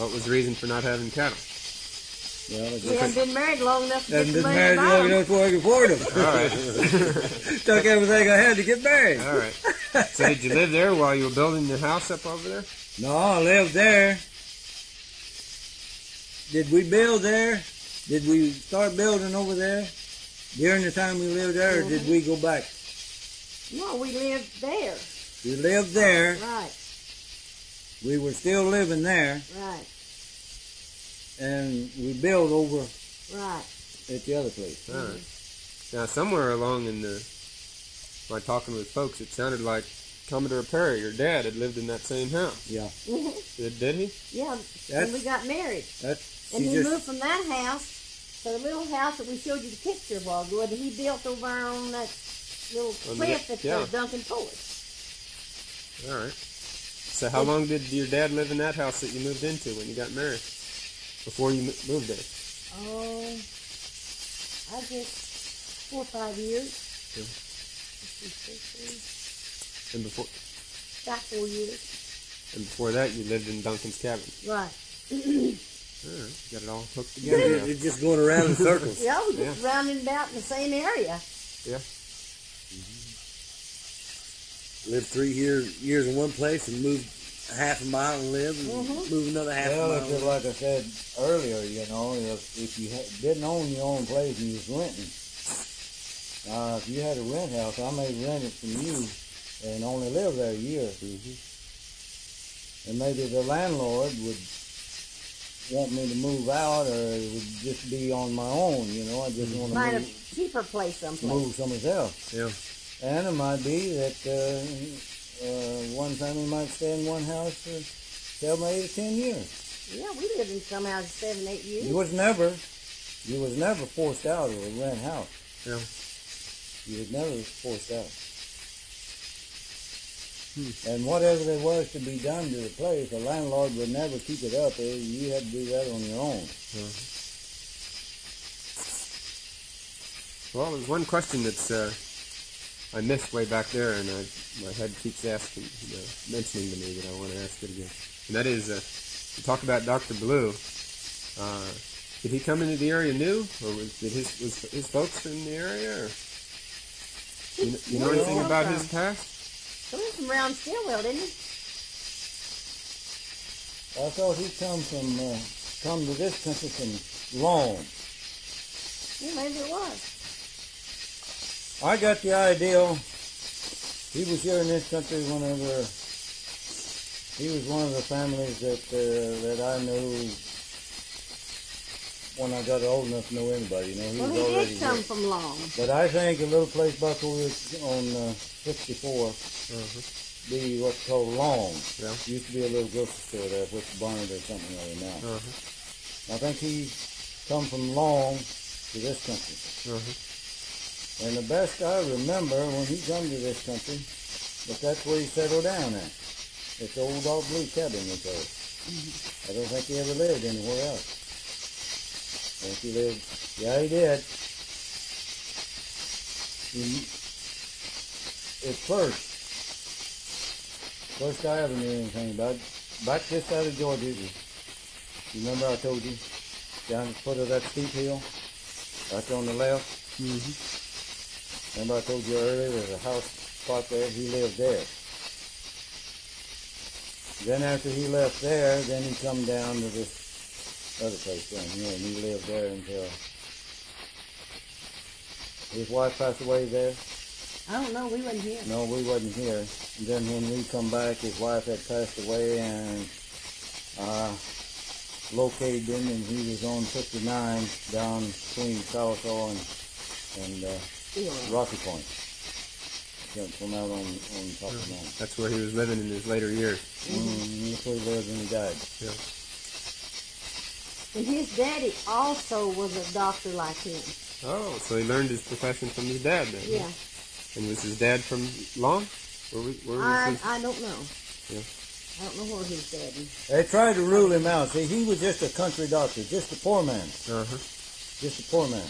what was the reason for not having cattle? Well, it We hadn't been married long enough to get hadn't the been money married to buy long them. enough before I could afford them. All right. Took everything I had to get married. All right. So did you live there while you were building your house up over there? No, I lived there. Did we build there? Did we start building over there during the time we lived there, or did we go back? No, we lived there. We lived there. Right, We were still living there, right, and we built over right. at the other place. All right. Now, somewhere along by talking with folks, it sounded like Commodore Perry, your dad, had lived in that same house. Yeah, Did he? Yeah, That's- when we got married. And he moved from that house to the little house that we showed you the picture of a while ago, that he built over on that little cliff that's Duncan Ford. All right. So how long did your dad live in that house that you moved into when you got married? Before you moved there? Oh, I guess 4 or 5 years. Yeah. And before About 4 years. and before that, you lived in Duncan's cabin. Right. All right. Got it all hooked together now. You're just going around in circles. Yeah, we just rounding about in the same area. Yeah. Lived 3 years in one place and moved a half a mile and lived, and moved another half a Well, mile. it's just like I said earlier, if you didn't own your own place and you was renting, if you had a rent house, I may rent it from you and only live there a year. And maybe the landlord would want me to move out, or it would just be on my own, I just want Find a to cheaper place someplace. move somewhere else. Yeah. And it might be that one family might stay in one house for 7, 8, or 10 years. Yeah, we lived in some houses 7, 8 years. You was never forced out of a rent house. Yeah. You was never forced out. And whatever there was to be done to the place, the landlord would never keep it up. You had to do that on your own. Well, there's one question that's I missed way back there, and my head keeps mentioning to me that I want to ask it again. And that is, you talk about Dr. Blue. Did he come into the area new, or was his folks in the area? Or you know anything about his past? He was from around Stillwell, didn't he? I thought he come to this country from Long. Yeah, maybe it was. I got the idea he was here in this country whenever he was one of the families that I knew when I got old enough to know anybody. You know, he Well, was he already did come here. from Long. But I think a little place back over on 64 be what's called Long. Yeah. Used to be a little grocery store there, which Barnard or something or other now. I think he come from Long to this country. And the best I remember when he come to this country, but that's where he settled down at. It's the old dog blue cabin, they call it. I don't think he ever lived anywhere else. I think he lived, yeah, he did. At first I ever knew anything about it, back this side of Georgia, you remember I told you, down at the foot of that steep hill, right there on the left. Remember I told you earlier there's a house spot there, he lived there. Then after he left there, then he come down to this other place down here, and he lived there until his wife passed away there. I don't know. We wasn't here. No, we wasn't here. And then when we come back, his wife had passed away, and located him, and he was on 59 down between Southall and Rocky Point. From out on top of the mountain. That's where he was living in his later years. That's where he lived when he died. Yeah. And his daddy also was a doctor like him. Oh, so he learned his profession from his dad then? Yeah. And was his dad from Long? Where was his? I don't know. Yeah. I don't know where his daddy. They tried to rule him out. See, he was just a country doctor, just a poor man. Just a poor man.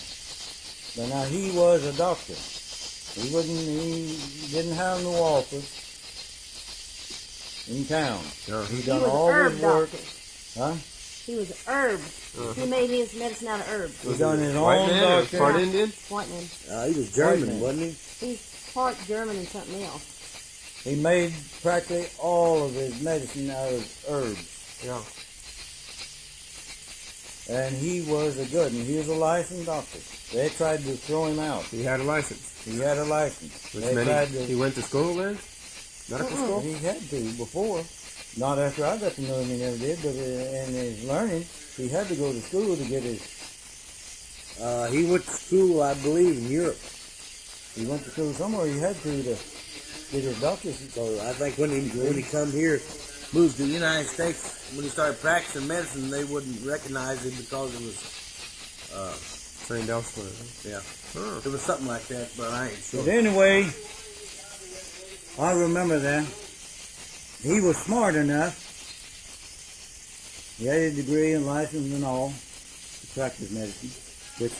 But now he was a doctor. He didn't have no office in town. He done was all herb his work. doctor. Huh? He was herb. He made his medicine out of herbs. He done his White own man or doctor. part Indian? White man. He was German, man. wasn't he? He's part German and something else. He made practically all of his medicine out of herbs. Yeah. And he was a good one. He was a licensed doctor. They tried to throw him out. He had a license. He had a license. Which They meant tried he to. went to school then? Medical school? He had to before. Not after I got to know him, he never did. But in his learning, he had to go to school to get his. He went to school, I believe, in Europe. He went to school somewhere. He had to get his doctor's. So I think when he come here, moved to the United States, when he started practicing medicine, they wouldn't recognize him because it was, Trained elsewhere. yeah, it was something like that, but I ain't sure. But anyway, I remember that. He was smart enough. He had a degree and license and all to practice medicine, which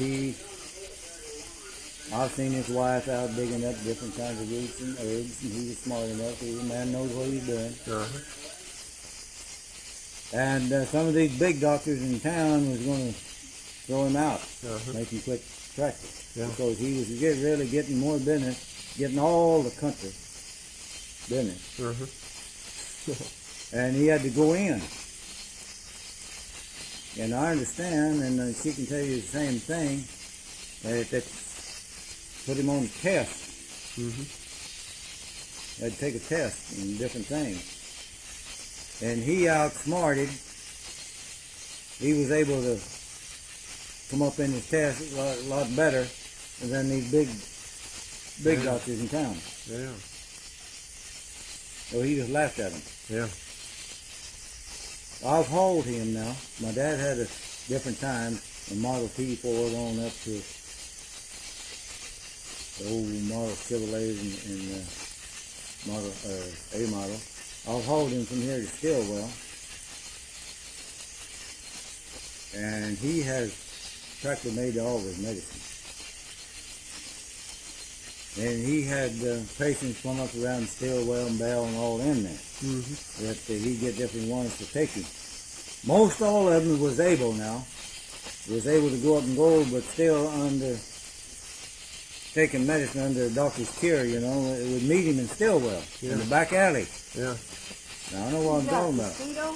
I've seen his wife out digging up different kinds of roots and herbs, and he was smart enough. The man knows what he's doing. And some of these big doctors in town was going to throw him out, make him quit practice, because he was really getting more business, getting all the country business. And he had to go in. And I understand, and she can tell you the same thing, that put him on a test. Had to take a test and different things. And he outsmarted. He was able to come up in his test a lot better than these big doctors in town. Yeah. So he just laughed at him. Yeah. I've hauled him now. My dad had a different time, a Model T Ford on up to the old Model Chevrolet and Model A model. I've hauled him from here to Stillwell, and he has practically made all of his medicine. And he had patients come up around Stillwell and Bell and all in there. That he'd get different ones to take him. Most all of them was able now. Was able to go up and go, but still taking medicine under a doctor's care, you know. It would meet him in Stillwell, in the back alley. Yeah. Now, I know what I'm talking about. Mosquito?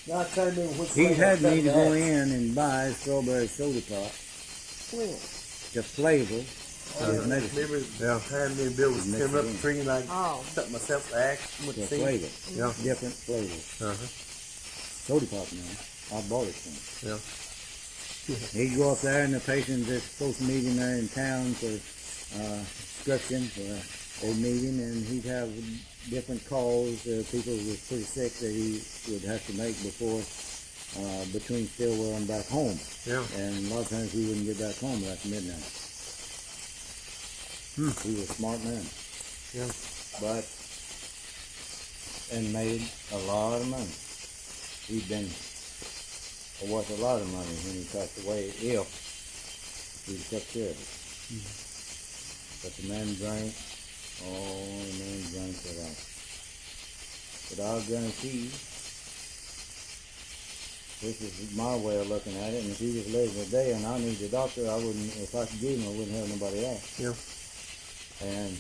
No, I can't remember which He's flavor had me to I go had. in and buy strawberry soda pop When? to flavor Oh, his medicine. remember Yeah. the time me and Bill was Mix coming it up in. the tree and I Oh. stuck myself to axe with To the seed? flavor. Yeah. Different flavors. Uh-huh. Soda pop now. I bought it from him. Yeah. He'd go up there and the patients that's supposed to meet him there in town for prescription, they'd meet him and he'd have different calls. People who were pretty sick that he would have to make before, between Stillwell and back home. Yeah. And a lot of times we wouldn't get back home after midnight. He was a smart man. Yeah. But, and made a lot of money. He'd been worth a lot of money when he passed away if he took care of it. But the man drank, the man drank it out. But I'll guarantee, this is my way of looking at it, and if he was living today and I need a doctor, I wouldn't, if I could get him, I wouldn't have nobody else. Yeah. And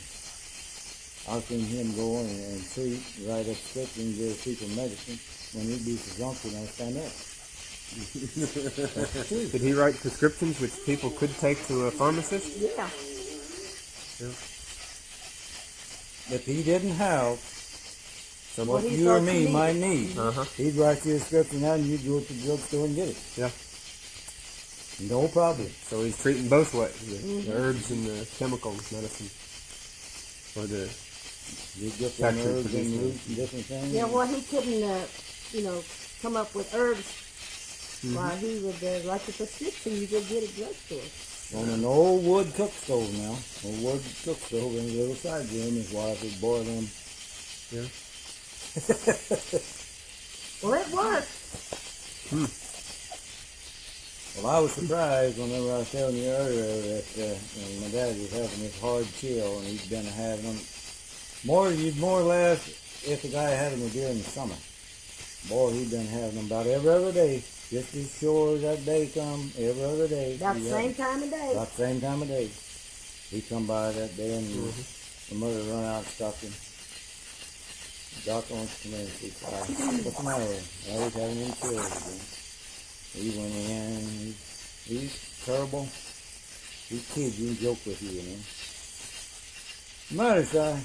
I've seen him go in and treat, write a script and give people medicine. When he'd be presumption, I'd stand up. Did he write prescriptions which people could take to a pharmacist? Yeah. If he didn't have Someone. What he you or thought me you might needed. need, Uh-huh. he'd write you a prescription out and you'd go to the drugstore and get it. Yeah. No problem. So he's treating both ways, the herbs and the chemical medicine. Or the You'd get the Factory herbs and produced roots and different things. Yeah, well, he couldn't, come up with herbs while he would, like the prescription you could get at drugstore. On an old wood cook stove now, old wood cook stove in a little side room, his wife would boil them. Yeah. Well, it worked. Well, I was surprised whenever I was telling you earlier that my dad was having this hard chill and he'd been having them you'd more or less, if the guy had them during the summer. Boy, he'd been having them about every other day. Just as sure as that day come, every other day. About the same time of day. About the same time of day. He'd come by that day and the mother would run out and stop him. The doctor wants to come in and see what's the matter? Oh, he's having them chills again. He went in, he's terrible. He kids you and joke with you, you know. Matter, Si? Oh, I'm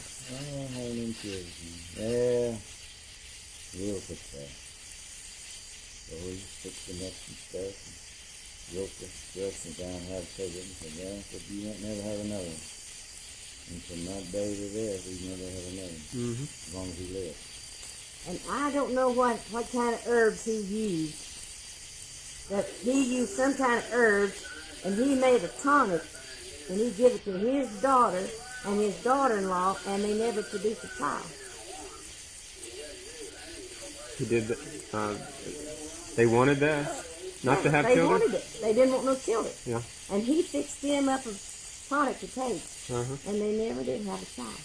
having them chills. Yeah, we'll fix that. So he fixed the nuts and stuff and wrote the directions down how to take it and said, well, but you won't never have another one. And from that day to this, he's never had another one, as long as he lived. And I don't know what kind of herbs he used. That he used some kind of herbs, and he made a tonic, and he gave it to his daughter and his daughter-in-law, and they never produced a child. He did. They wanted that, not to have they children. wanted it. They didn't want no children. Yeah. And he fixed them up a tonic to take, Uh-huh. and they never did have a child.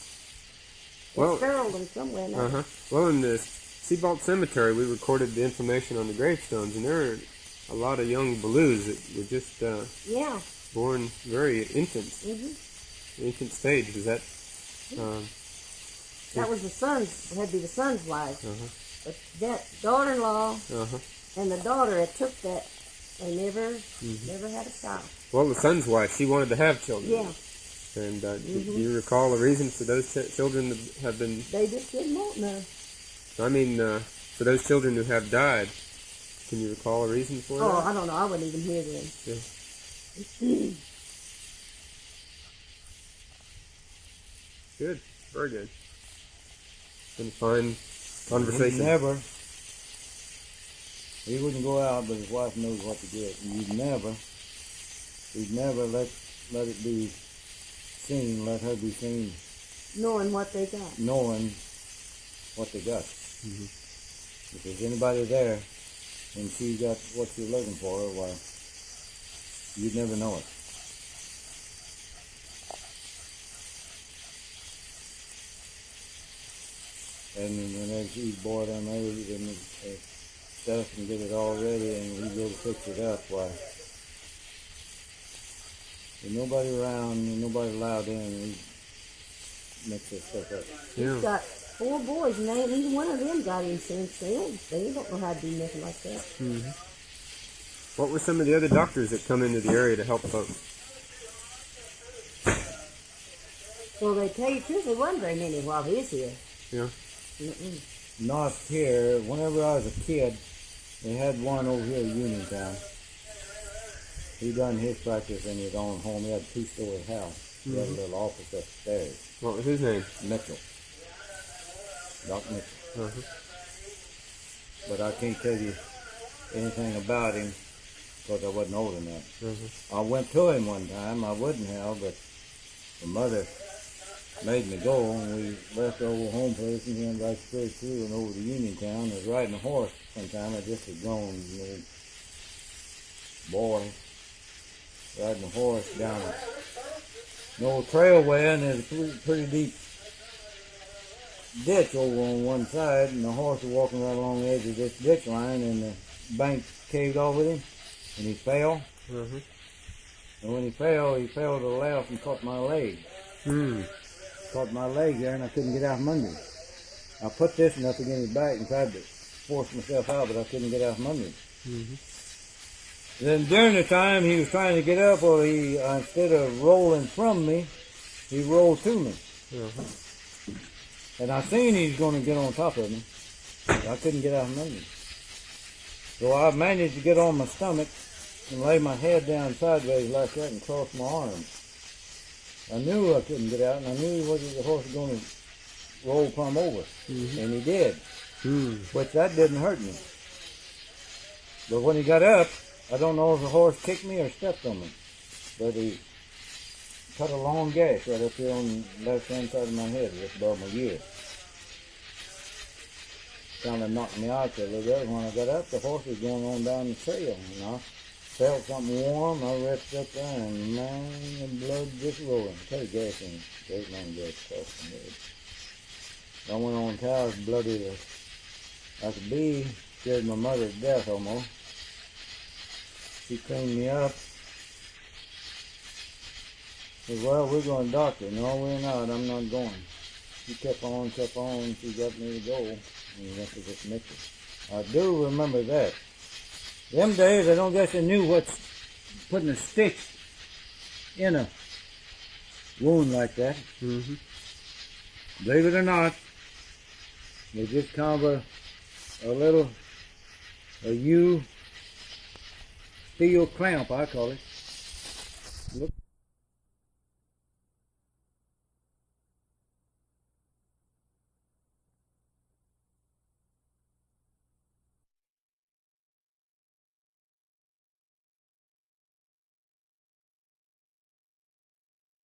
Well- It's sterile them somewhere now. Uh-huh. Well, in the Seabolt Cemetery, we recorded the information on the gravestones, and there are a lot of young Baloos that were just Yeah. born very infant stage. Was that? That was the son's, it had to be the son's wife. Uh-huh. But that daughter-in-law Uh-huh. and the daughter that took that, they never had a child. Well, the son's wife, she wanted to have children. Yeah. And do you recall the reason for those children to have been? They just didn't want none. I mean, for those children who have died, can you recall a reason for Oh, that? I don't know. I wouldn't even hear them. Yeah. Good. Very good. Been a fine conversation. He wouldn't go out, but his wife knows what to get. And he'd never let it be seen, let her be seen, Knowing what they got. knowing what they got. If there's anybody there and she got what you're looking for, why, you'd never know it. And whenever she'd boil them eggs and stuff and get it all ready and we'd go to fix it up, why, there's nobody around, and nobody allowed in, and he'd mix that stuff up. Yeah. Got 4 boys, and ain't neither one of them got any sense. They don't know how to do nothing like that. Mm-hmm. What were some of the other doctors that come into the area to help folks? Well, they tell you the truth, there wasn't very many while he was here. Yeah. Mm-mm. Not here. Whenever I was a kid, they had one over here in Uniontown. He done his practice in his own home. He had a 2-story house. He had a little office upstairs. What was his name? Mitchell. Doc Mitchell. Uh-huh. But I can't tell you anything about him because I wasn't old enough. Uh-huh. I went to him one time. I wouldn't have, but the mother made me go, and we left the old home place and went right straight through and over to Uniontown. I was riding a horse sometime. I just was grown, boy, riding a horse down an old trailway, and there's a pretty deep ditch over on one side, and the horse was walking right along the edge of this ditch line, and the bank caved off with him, and he fell. Uh-huh. And when he fell to the left and caught my leg. Caught my leg there, and I couldn't get out from under him. I put this one up against his back and tried to force myself out, but I couldn't get out from under him. Mm-hmm. Then during the time he was trying to get up, well, he instead of rolling from me, he rolled to me. Uh-huh. And I seen he was going to get on top of me. But I couldn't get out from under him. So I managed to get on my stomach and lay my head down sideways like that and cross my arms. I knew I couldn't get out, and I knew the horse was going to roll plumb over. Mm-hmm. And he did. Mm. But that didn't hurt me. But when he got up, I don't know if the horse kicked me or stepped on me. But he cut a long gash right up here on the left-hand side of my head, just above my ear. Kind of knocked me out there a little bit. When I got up, the horse was going on down the trail, and I felt something warm. I reached up there, and man, the blood just rolling. Take gas in it. Great man gas across my head. I went on cows bloody like a bee. Scared my mother to death almost. She cleaned me up. Said, well, we're going to doctor. No, we're not. I'm not going. She kept on. She got me to go. And we went to this Mitchell. I do remember that. Them days, I don't guess they knew what's putting a stitch in a wound like that. Mm-hmm. Believe it or not, they just kind of a U steel clamp, I call it.